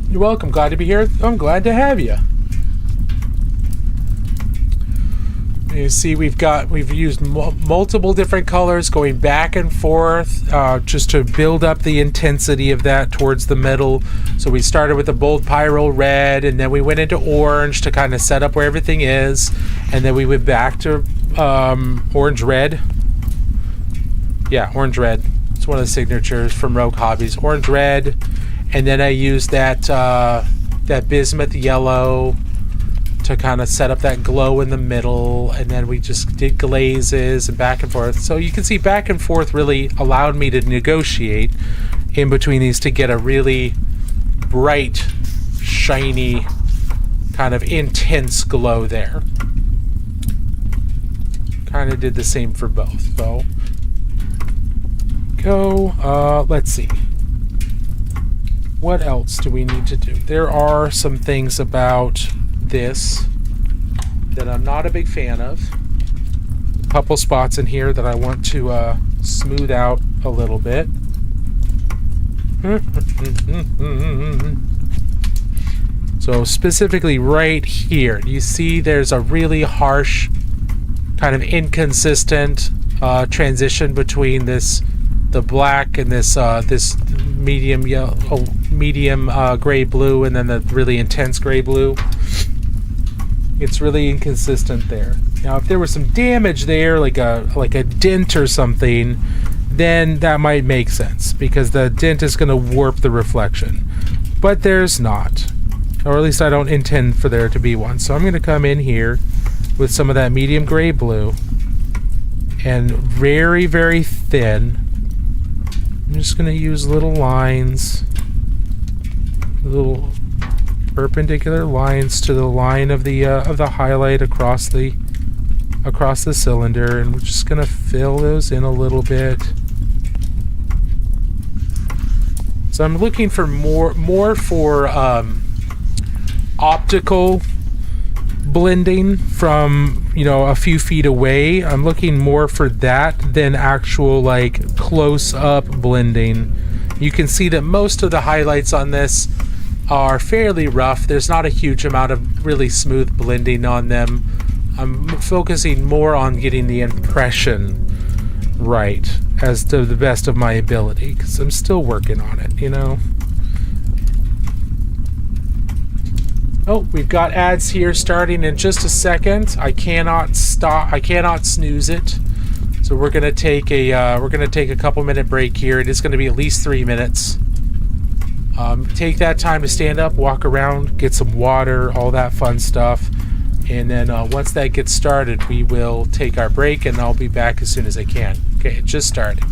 You're welcome. Glad to be here. I'm glad to have you. You see, we've used multiple different colors going back and forth just to build up the intensity of that towards the middle. So we started with the bold pyro red, and then we went into orange to kind of set up where everything is, and then we went back to orange red. Yeah, orange red. It's one of the signatures from Rogue Hobbies. Orange red, and then I used that that bismuth yellow to kind of set up that glow in the middle, and then we just did glazes and back and forth. So you can see back and forth really allowed me to negotiate in between these to get a really bright, shiny, kind of intense glow there. Kind of did the same for both, though. Let's see. What else do we need to do? There are some things about this that I'm not a big fan of. A couple spots in here that I want to smooth out a little bit. So specifically right here, you see there's a really harsh, kind of inconsistent transition between the black and this medium yellow, medium gray blue, and then the really intense gray blue. It's really inconsistent there. Now, if there was some damage there, like a dent or something, then that might make sense, because the dent is going to warp the reflection. But there's not, or at least I don't intend for there to be one. So I'm going to come in here with some of that medium gray blue, and very, very thin. I'm just going to use little lines, little perpendicular lines to the line of the highlight across the cylinder, and we're just going to fill those in a little bit. So I'm looking for more for optical blending from, a few feet away. I'm looking more for that than actual like close-up blending. You can see that most of the highlights on this are fairly rough. There's not a huge amount of really smooth blending on them. I'm focusing more on getting the impression right as to the best of my ability, because I'm still working on it, Oh, we've got ads here starting in just a second. I cannot stop. I cannot snooze it. So we're gonna take a couple minute break here. It is going to be at least 3 minutes. Take that time to stand up, walk around, get some water, all that fun stuff, and then once that gets started, we will take our break, and I'll be back as soon as I can. Okay, it just started.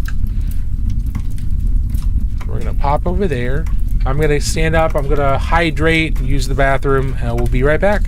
We're gonna pop over there. I'm going to stand up. I'm going to hydrate, use the bathroom, and we'll be right back.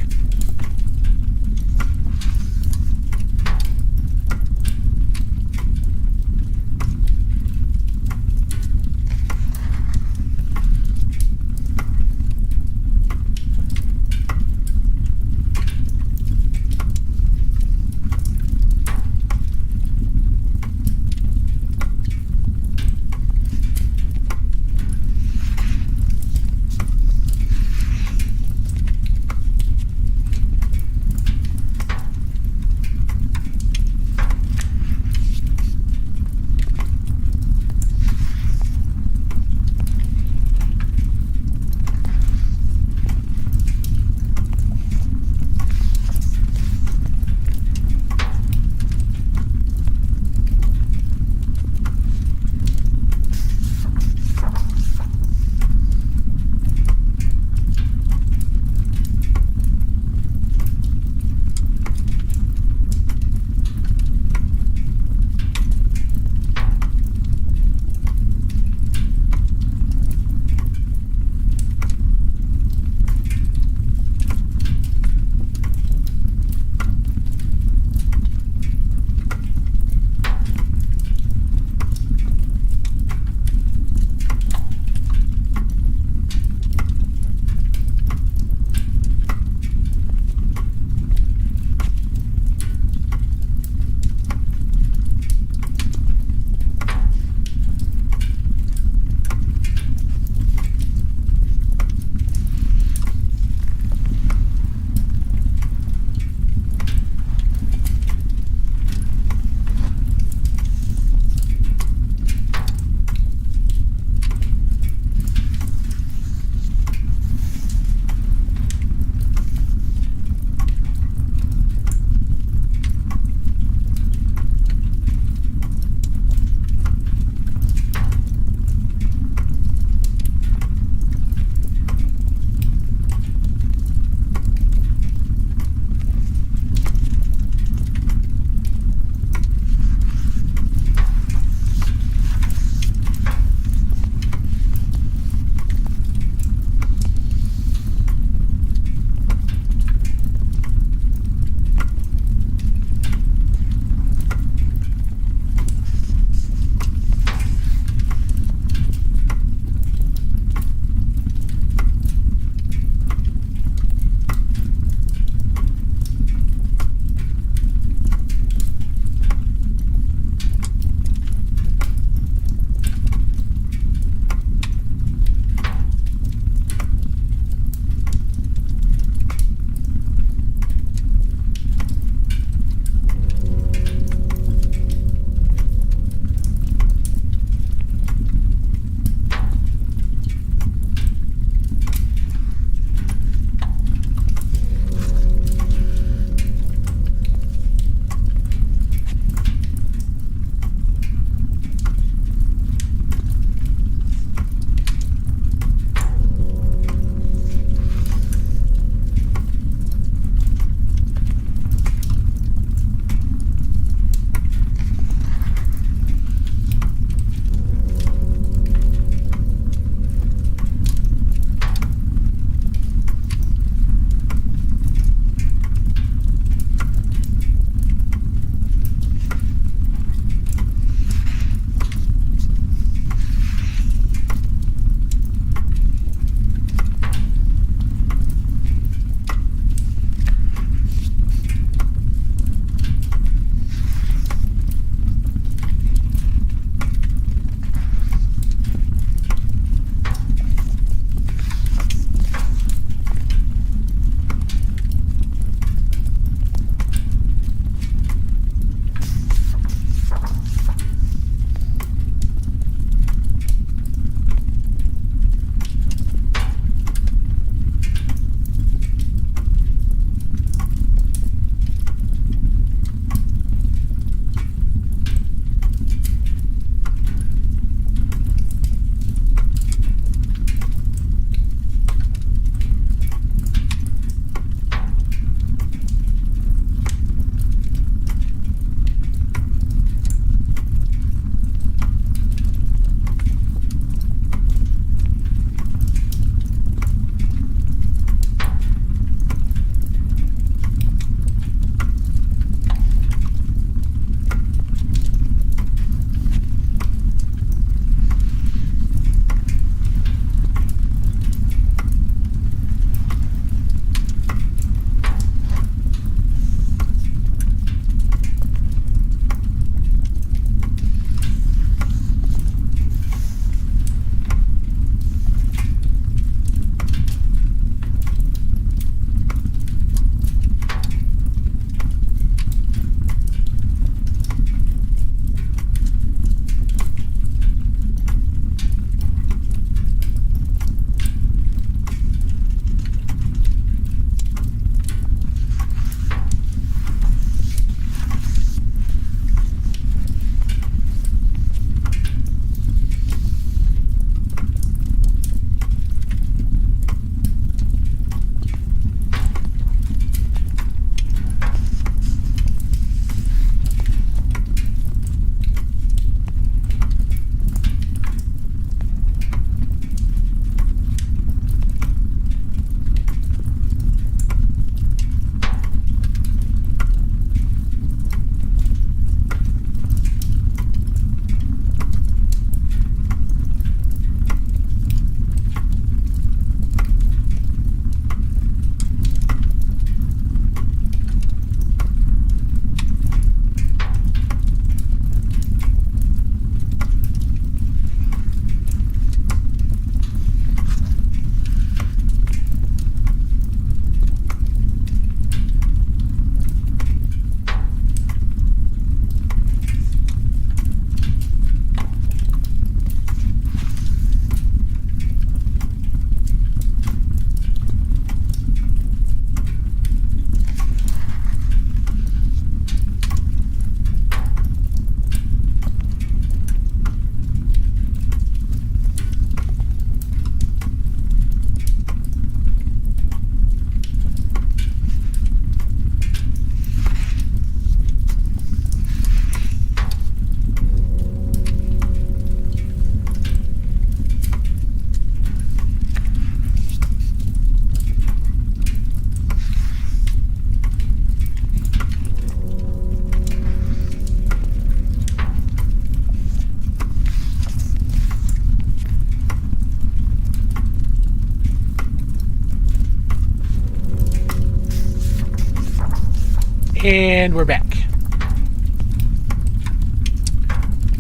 And we're back.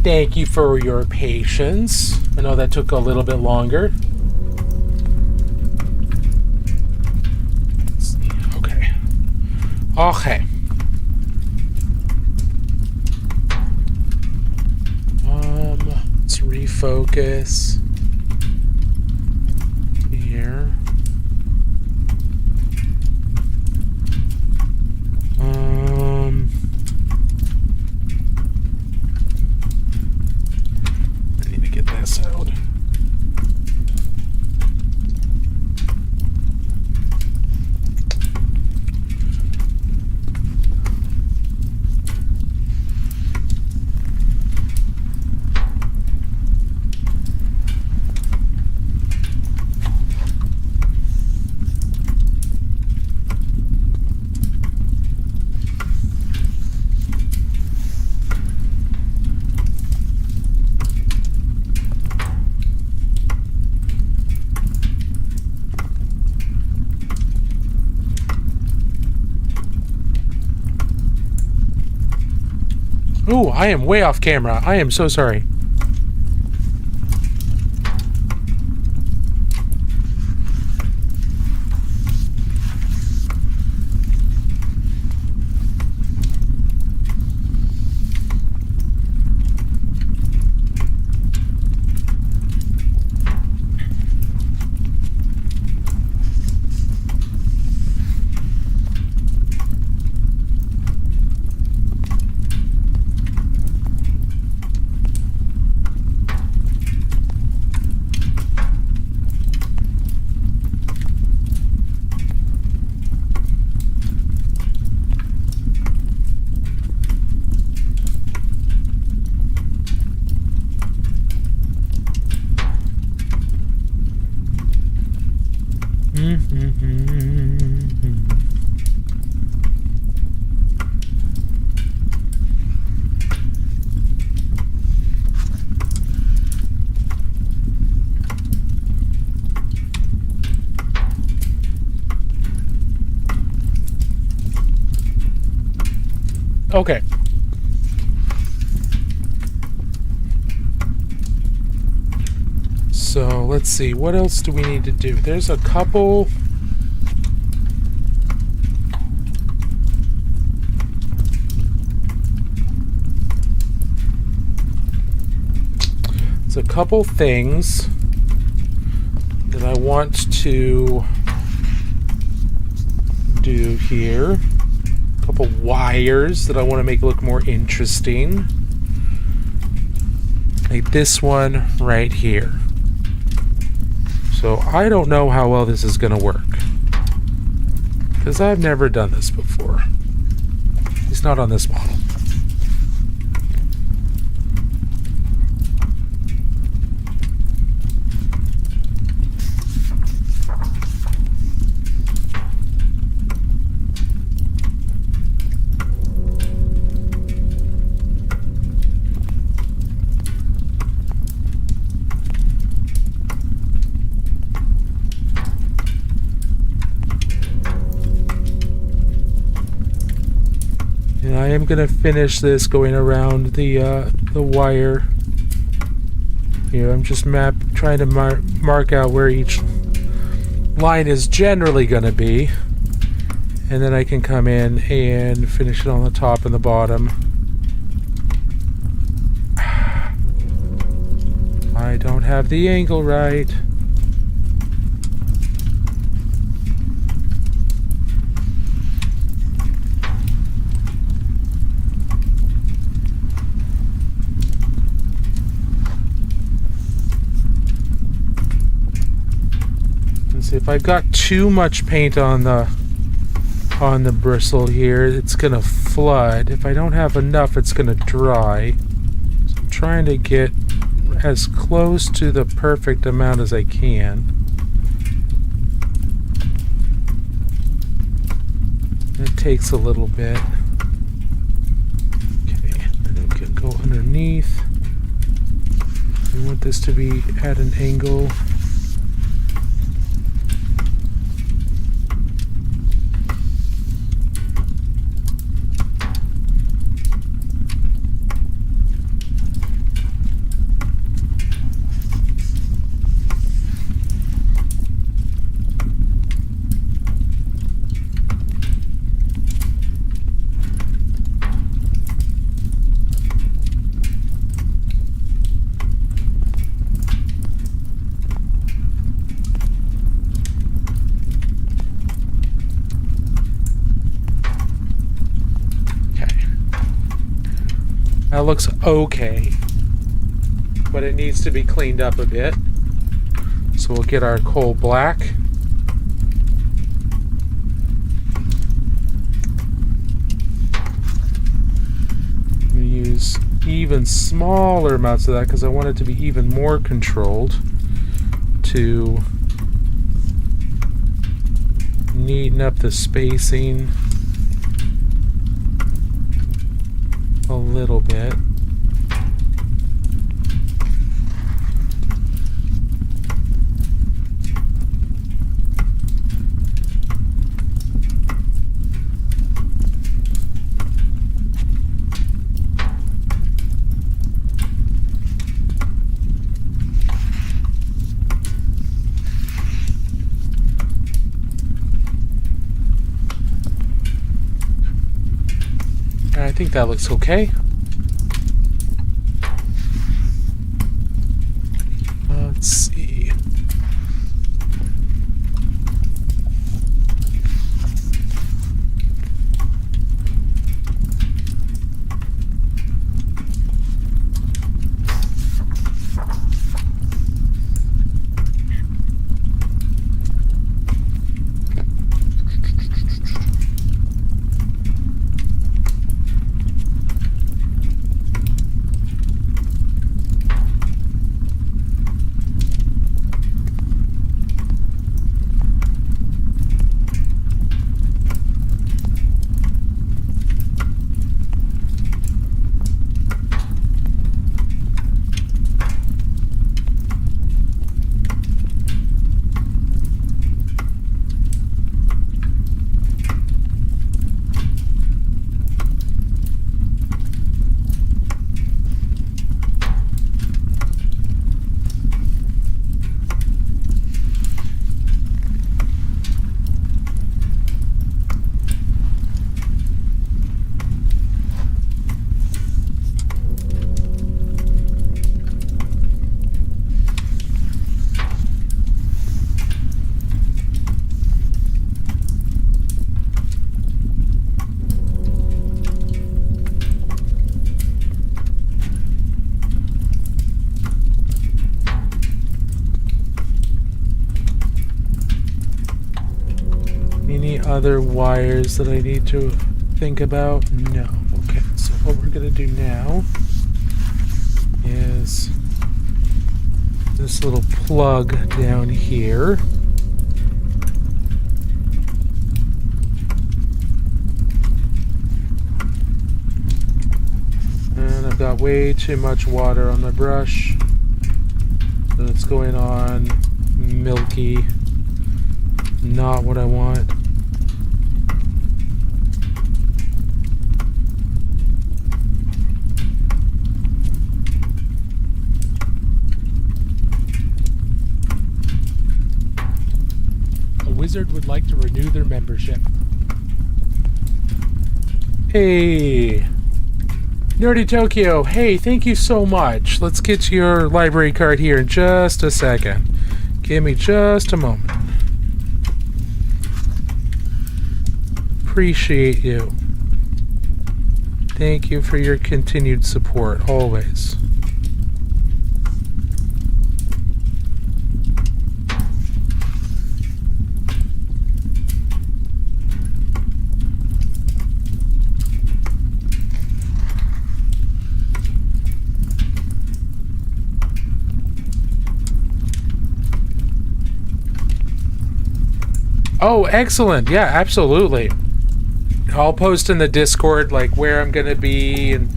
Thank you for your patience. I know that took a little bit longer. Let's see. Okay. Okay. Let's refocus here. I need to get this out. Ooh, I am way off camera. I am so sorry. Okay. So let's see, what else do we need to do? There's a couple. There's a couple things that I want to do here. A couple wires that I want to make look more interesting. Like this one right here. So I don't know how well this is going to work, because I've never done this before. It's not on this model. I am going to finish this going around the wire here. I'm just trying to mark out where each line is generally going to be, and then I can come in and finish it on the top and the bottom. I don't have the angle right. If I've got too much paint on the bristle here, it's gonna flood. If I don't have enough, it's gonna dry. So I'm trying to get as close to the perfect amount as I can. It takes a little bit. Okay, and then we can go underneath. We want this to be at an angle. That looks okay. But it needs to be cleaned up a bit. So we'll get our coal black. I'm going to use even smaller amounts of that because I want it to be even more controlled to neaten up the spacing a little bit. I think that looks okay. Let's see. Any other wires that I need to think about? No. Okay, so what we're gonna do now is this little plug down here. And I've got way too much water on my brush. So it's going on milky. Not what I want. A wizard would like to renew their membership. Hey, Nerdy Tokyo, hey, thank you so much. Let's get your library card here in just a second. Give me just a moment. Appreciate you. Thank you for your continued support, always. Oh, excellent. Yeah, absolutely. I'll post in the Discord like where I'm going to be and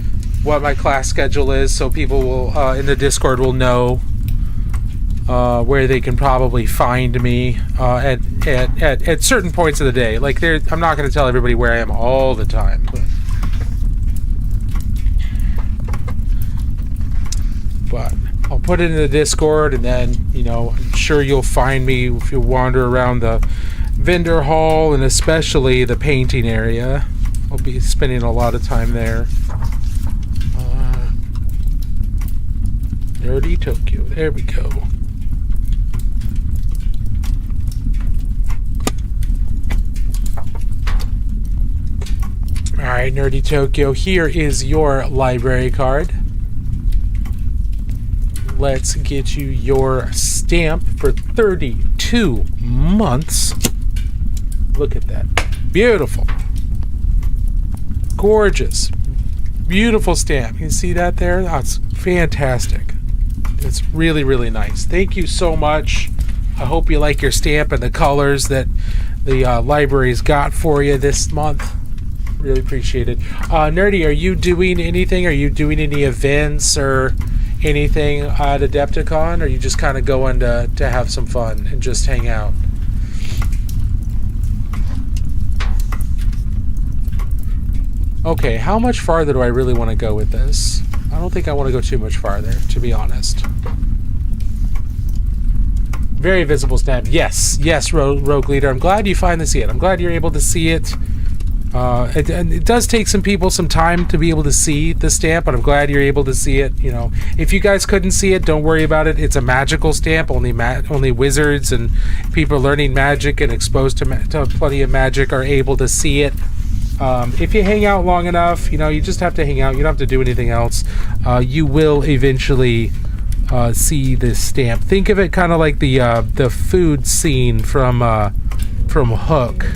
what my class schedule is, so people will in the Discord will know where they can probably find me at certain points of the day. Like I'm not going to tell everybody where I am all the time, but I'll put it in the Discord, and then I'm sure you'll find me if you wander around the vendor hall, and especially the painting area. I'll be spending a lot of time there. Nerdy Tokyo, there we go. right, Nerdy Tokyo, here is your library card. Let's get you your stamp for 32 months. Look at that. Beautiful. Gorgeous. Beautiful stamp. You see that there? That's fantastic. It's really, really nice. Thank you so much. I hope you like your stamp and the colors that the library's got for you this month. Really appreciate it. Nerdy, are you doing anything? Are you doing any events or anything at Adepticon? Or are you just kind of going to have some fun and just hang out? Okay, how much farther do I really want to go with this? I don't think I want to go too much farther, to be honest. Very visible stamp. Yes, Rogue Leader. I'm glad you finally see it. I'm glad you're able to see it. It does take some people some time to be able to see the stamp, but I'm glad you're able to see it. You know, if you guys couldn't see it, don't worry about it. It's a magical stamp. Only wizards and people learning magic and exposed to plenty of magic are able to see it. If you hang out long enough, you know, you just have to hang out. You don't have to do anything else. You will eventually see this stamp. Think of it kind of like the food scene from Hook.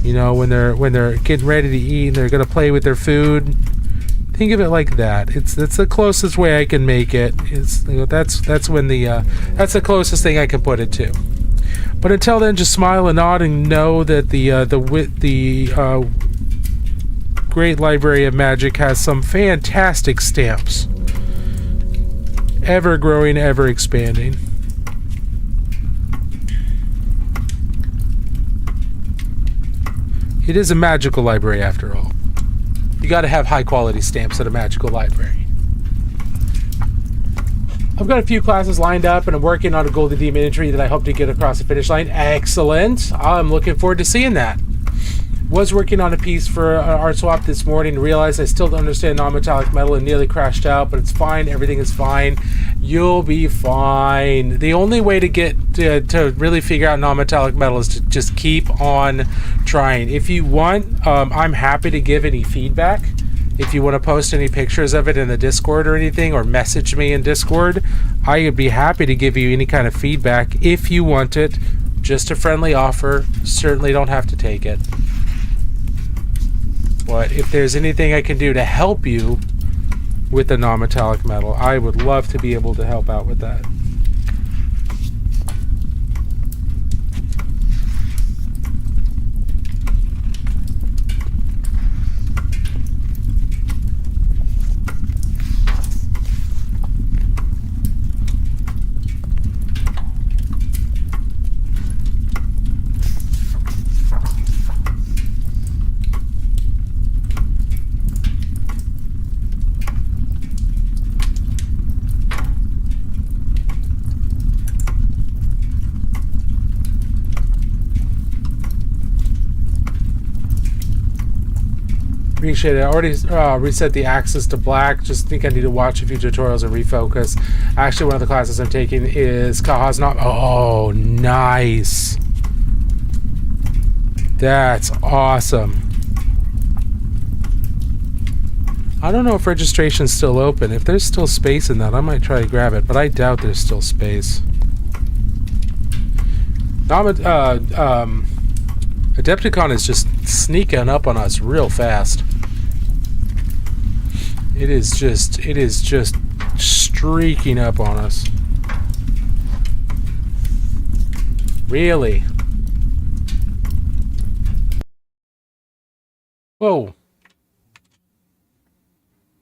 You know, when they're getting ready to eat and they're gonna play with their food. Think of it like that. It's the closest way I can make it. It's, you know, that's the closest thing I can put it to. But until then, just smile and nod and know that the Great Library of Magic has some fantastic stamps. Ever growing, ever expanding. It is a magical library after all. You gotta have high quality stamps at a magical library. I've got a few classes lined up and I'm working on a Golden Demon entry that I hope to get across the finish line. Excellent. I'm looking forward to seeing that. Was working on a piece for Art Swap this morning and realized I still don't understand non-metallic metal and nearly crashed out, but it's fine. Everything is fine. You'll be fine. The only way to get to really figure out non-metallic metal is to just keep on trying. If you want, I'm happy to give any feedback. If you want to post any pictures of it in the Discord or anything, or message me in Discord, I would be happy to give you any kind of feedback if you want it. Just a friendly offer. Certainly don't have to take it. But if there's anything I can do to help you with the non-metallic metal, I would love to be able to help out with that. Appreciate it. I already reset the axis to black. Just think I need to watch a few tutorials and refocus. Actually, one of the classes I'm taking is Kahazna. Oh, nice. That's awesome. I don't know if registration's still open. If there's still space in that, I might try to grab it, but I doubt there's still space. Adepticon is just sneaking up on us real fast. It is just streaking up on us. Really? Whoa.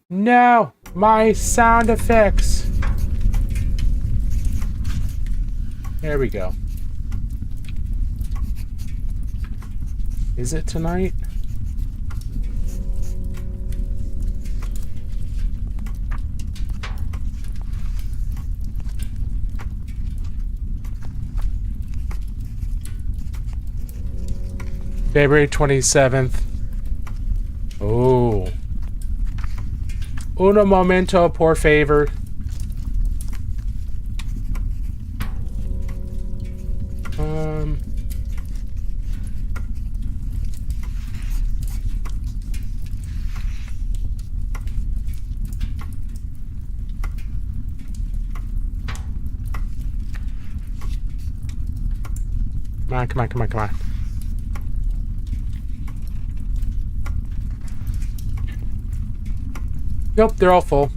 No, my sound effects. There we go. Is it tonight? February 27th. Oh. Uno momento, por favor. Come on, come on, come on, come on. Nope, they're all full.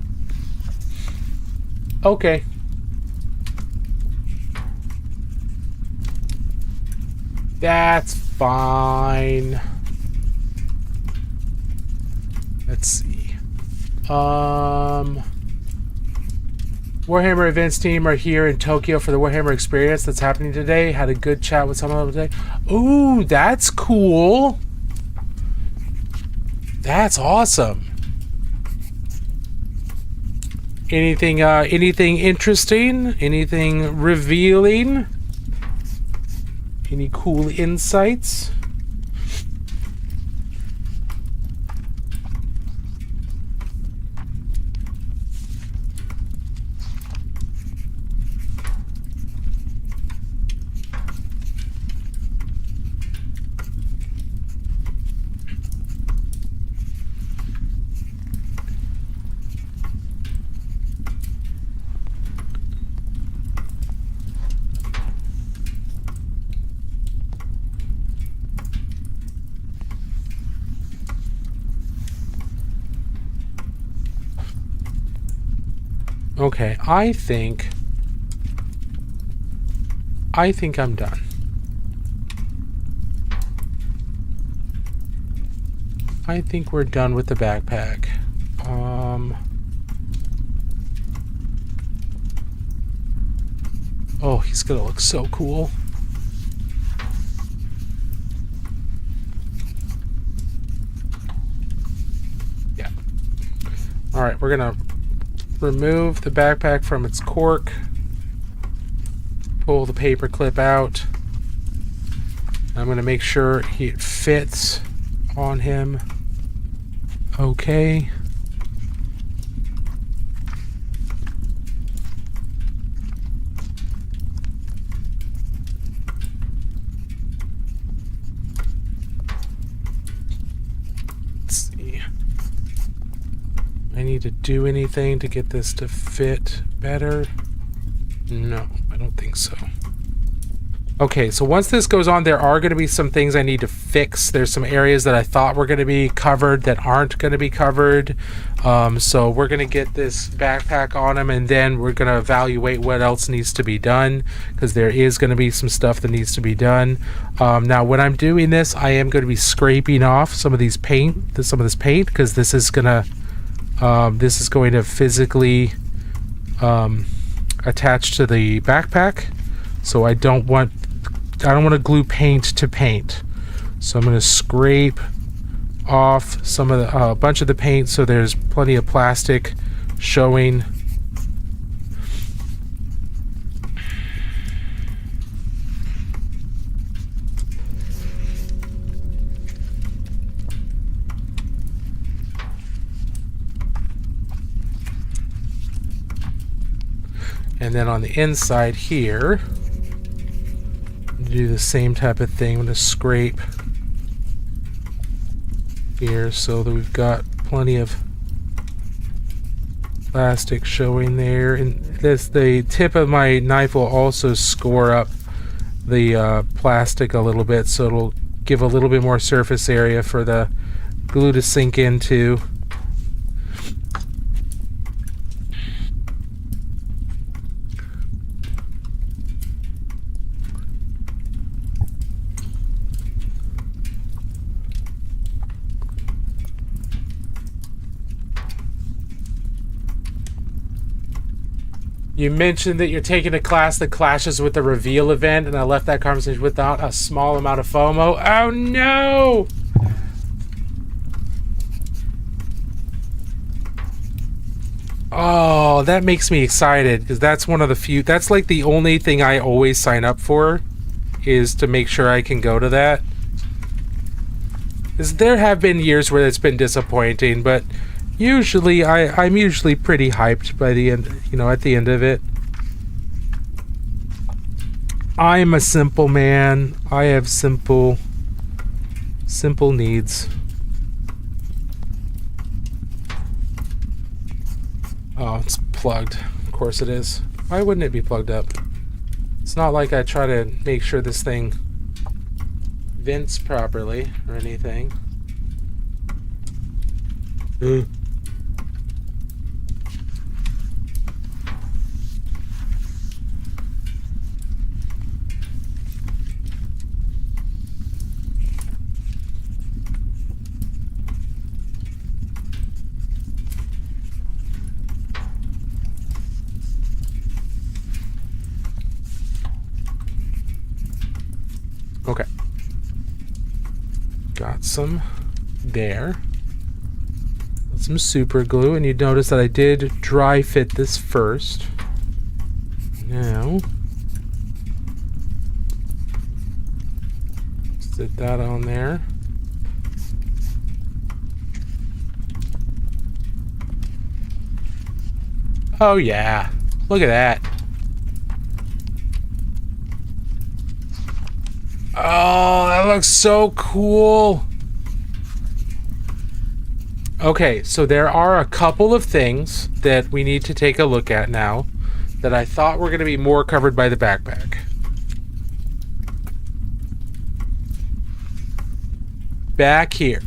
Okay. That's fine. Let's see. Warhammer events team are here in Tokyo for the Warhammer experience that's happening today. Had a good chat with some of them today. Ooh, that's cool. That's awesome. Anything interesting? Anything revealing? Any cool insights? Okay, I think I'm done. I think we're done with the backpack. Oh, he's gonna look so cool. Yeah. All right, we're gonna remove the backpack from its cork, pull the paper clip out. I'm going to make sure it fits on him. Okay. Let's see. I need to do anything to get this to fit better? No, I don't think so. Okay, so once this goes on, there are going to be some things I need to fix. There's some areas that I thought were going to be covered that aren't going to be covered. So we're going to get this backpack on him, and then we're going to evaluate what else needs to be done, because there is going to be some stuff that needs to be done. Now, when I'm doing this, I am going to be scraping off some of this paint, because this is going to physically attach to the backpack. So I don't want to glue paint to paint. So I'm going to scrape off some of the a bunch of the paint, so there's plenty of plastic showing. And then on the inside here, do the same type of thing. I'm going to scrape here so that we've got plenty of plastic showing there. And the tip of my knife will also score up the plastic a little bit, so it'll give a little bit more surface area for the glue to sink into. You mentioned that you're taking a class that clashes with the reveal event, and I left that conversation without a small amount of FOMO. Oh no! Oh, that makes me excited, because that's one of the few, that's like the only thing I always sign up for, is to make sure I can go to that. Because there have been years where it's been disappointing, but usually I'm usually pretty hyped by the end, at the end of it. I'm a simple man. I have simple needs. Oh, it's plugged. Of course it is. Why wouldn't it be plugged up? It's not like I try to make sure this thing vents properly or anything. Okay. Got some there. Got some super glue, and you notice that I did dry fit this first. Now, sit that on there. Oh yeah, look at that. Oh, that looks so cool. Okay, so there are a couple of things that we need to take a look at now that I thought were going to be more covered by the backpack. Back here,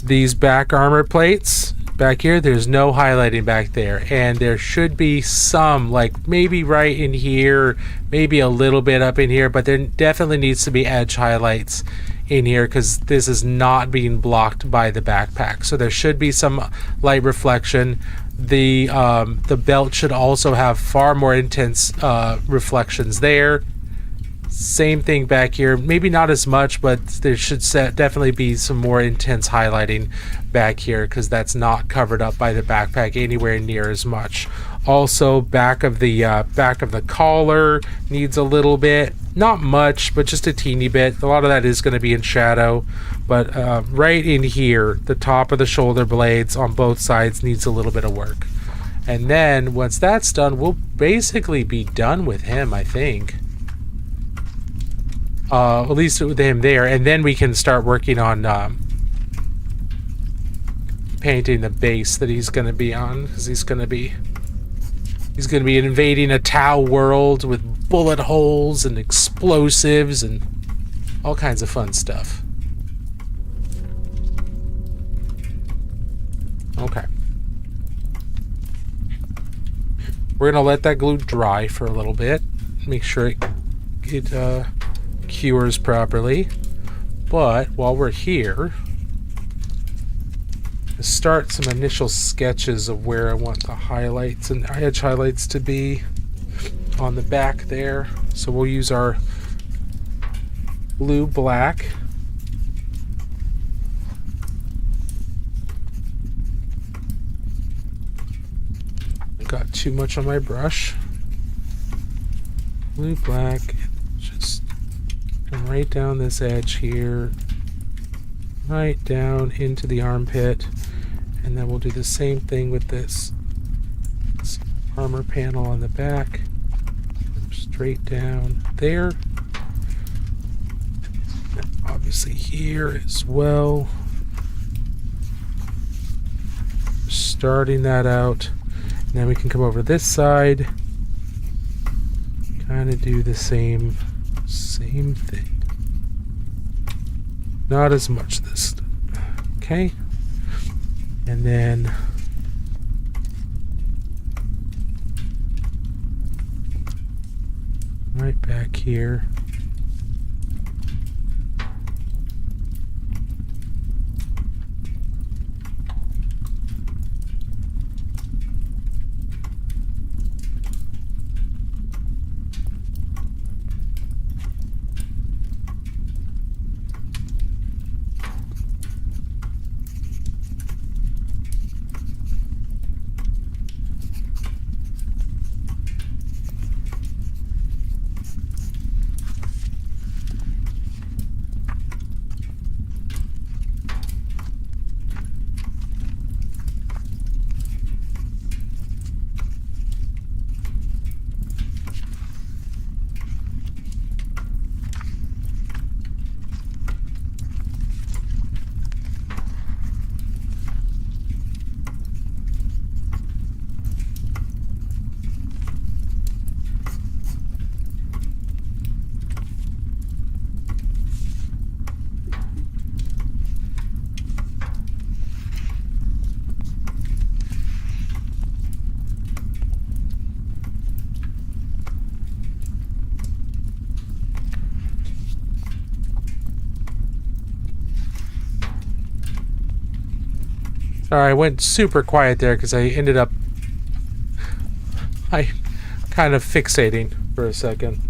these back armor plates, back here, there's no highlighting back there, and there should be some, like maybe right in here, maybe a little bit up in here, but there definitely needs to be edge highlights in here because this is not being blocked by the backpack. So there should be some light reflection. The belt should also have far more intense reflections there. Same thing back here, maybe not as much, but there should definitely be some more intense highlighting back here because that's not covered up by the backpack anywhere near as much. Also, back of the collar needs a little bit, not much, but just a teeny bit. A lot of that is going to be in shadow, but right in here, the top of the shoulder blades on both sides needs a little bit of work. And then once that's done, we'll basically be done with him, I think. At least with him there, and then we can start working on painting the base that he's going to be on, because he's going to be invading a Tau world with bullet holes and explosives and all kinds of fun stuff. Okay. We're going to let that glue dry for a little bit, make sure it cures properly. But while we're here, let's start some initial sketches of where I want the highlights and edge highlights to be on the back there. So we'll use our blue black. Got too much on my brush. Blue black, just come right down this edge here, right down into the armpit, and then we'll do the same thing with this armor panel on the back, straight down there, and obviously here as well, starting that out. And then we can come over this side, kind of do the same thing. Not as much this time. Okay. And then right back here. Sorry, I went super quiet there because I ended up kind of fixating for a second.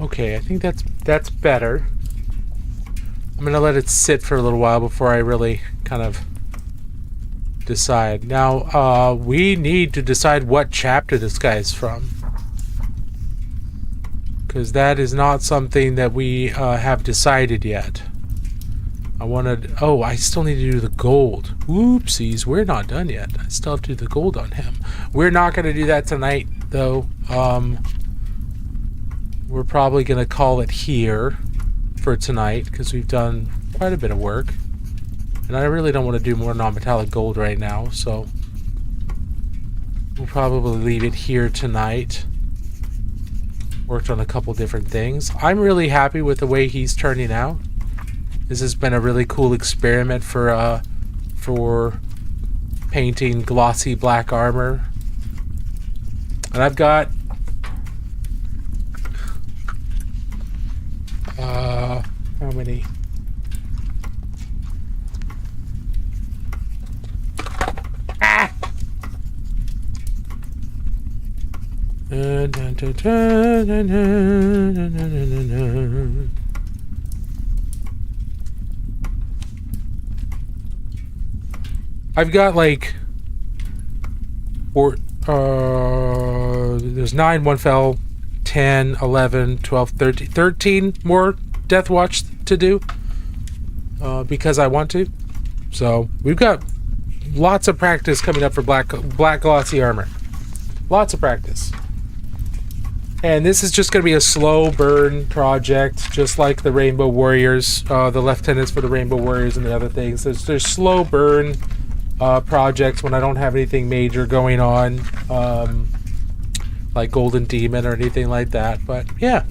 Okay, I think that's better. I'm gonna let it sit for a little while before I really kind of decide. Now, we need to decide what chapter this guy is from, because that is not something that we have decided yet. I still need to do the gold. Whoopsies, we're not done yet. I still have to do the gold on him. We're not going to do that tonight, though. We're probably going to call it here for tonight, because we've done quite a bit of work. And I really don't want to do more non-metallic gold right now, so we'll probably leave it here tonight. Worked on a couple different things. I'm really happy with the way he's turning out. This has been a really cool experiment for painting glossy black armor. And I've got how many? Ah! I've got like there's 9, 1 fell, 10, 11, 12, 13 more Death Watch to do. because I want to. So we've got lots of practice coming up for black glossy armor. Lots of practice. And this is just going to be a slow burn project, just like the Rainbow Warriors, the lieutenants for the Rainbow Warriors and the other things. There's slow burn projects when I don't have anything major going on, like Golden Demon or anything like that. But yeah,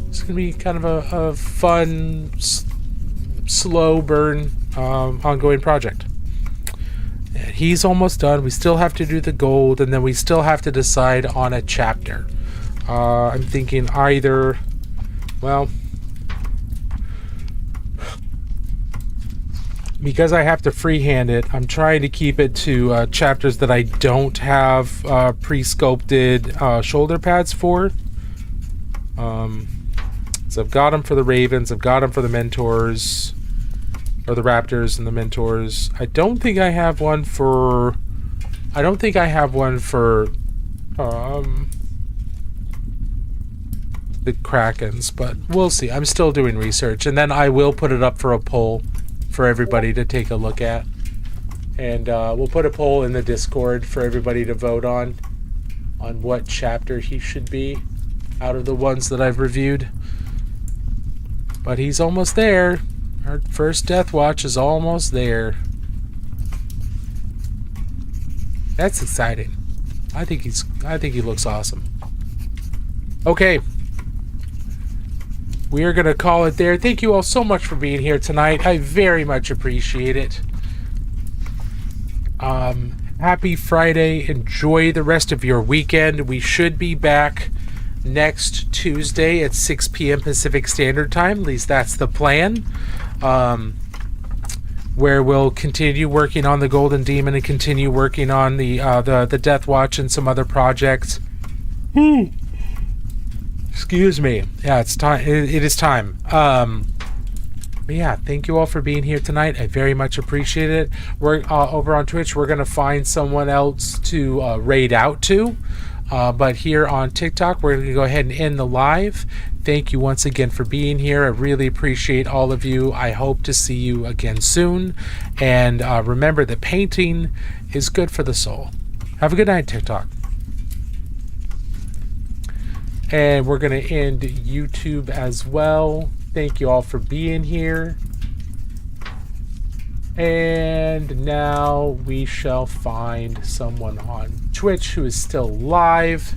it's going to be kind of a fun, slow burn, ongoing project. And he's almost done. We still have to do the gold, and then we still have to decide on a chapter. I'm thinking either, well, because I have to freehand it, I'm trying to keep it to chapters that I don't have pre-sculpted shoulder pads for. So I've got them for the Ravens, I've got them for the Mentors, or the Raptors and the Mentors. I don't think I have one for the Krakens, but we'll see. I'm still doing research, and then I will put it up for a poll for everybody to take a look at, and we'll put a poll in the Discord for everybody to vote on what chapter he should be out of the ones that I've reviewed. But he's almost there. Our first Death Watch is almost there. That's exciting. I think he looks awesome. Okay. We are going to call it there. Thank you all so much for being here tonight. I very much appreciate it. Happy Friday. Enjoy the rest of your weekend. We should be back next Tuesday at 6 p.m. Pacific Standard Time. At least that's the plan. Where we'll continue working on the Golden Demon and continue working on the Death Watch and some other projects. Excuse me. Yeah, it's time. It is time. But yeah, thank you all for being here tonight. I very much appreciate it. We're over on Twitch. We're gonna find someone else to raid out to. But here on TikTok, we're gonna go ahead and end the live. Thank you once again for being here. I really appreciate all of you. I hope to see you again soon. And remember that painting is good for the soul. Have a good night, TikTok. And we're going to end YouTube as well. Thank you all for being here. And now we shall find someone on Twitch who is still live.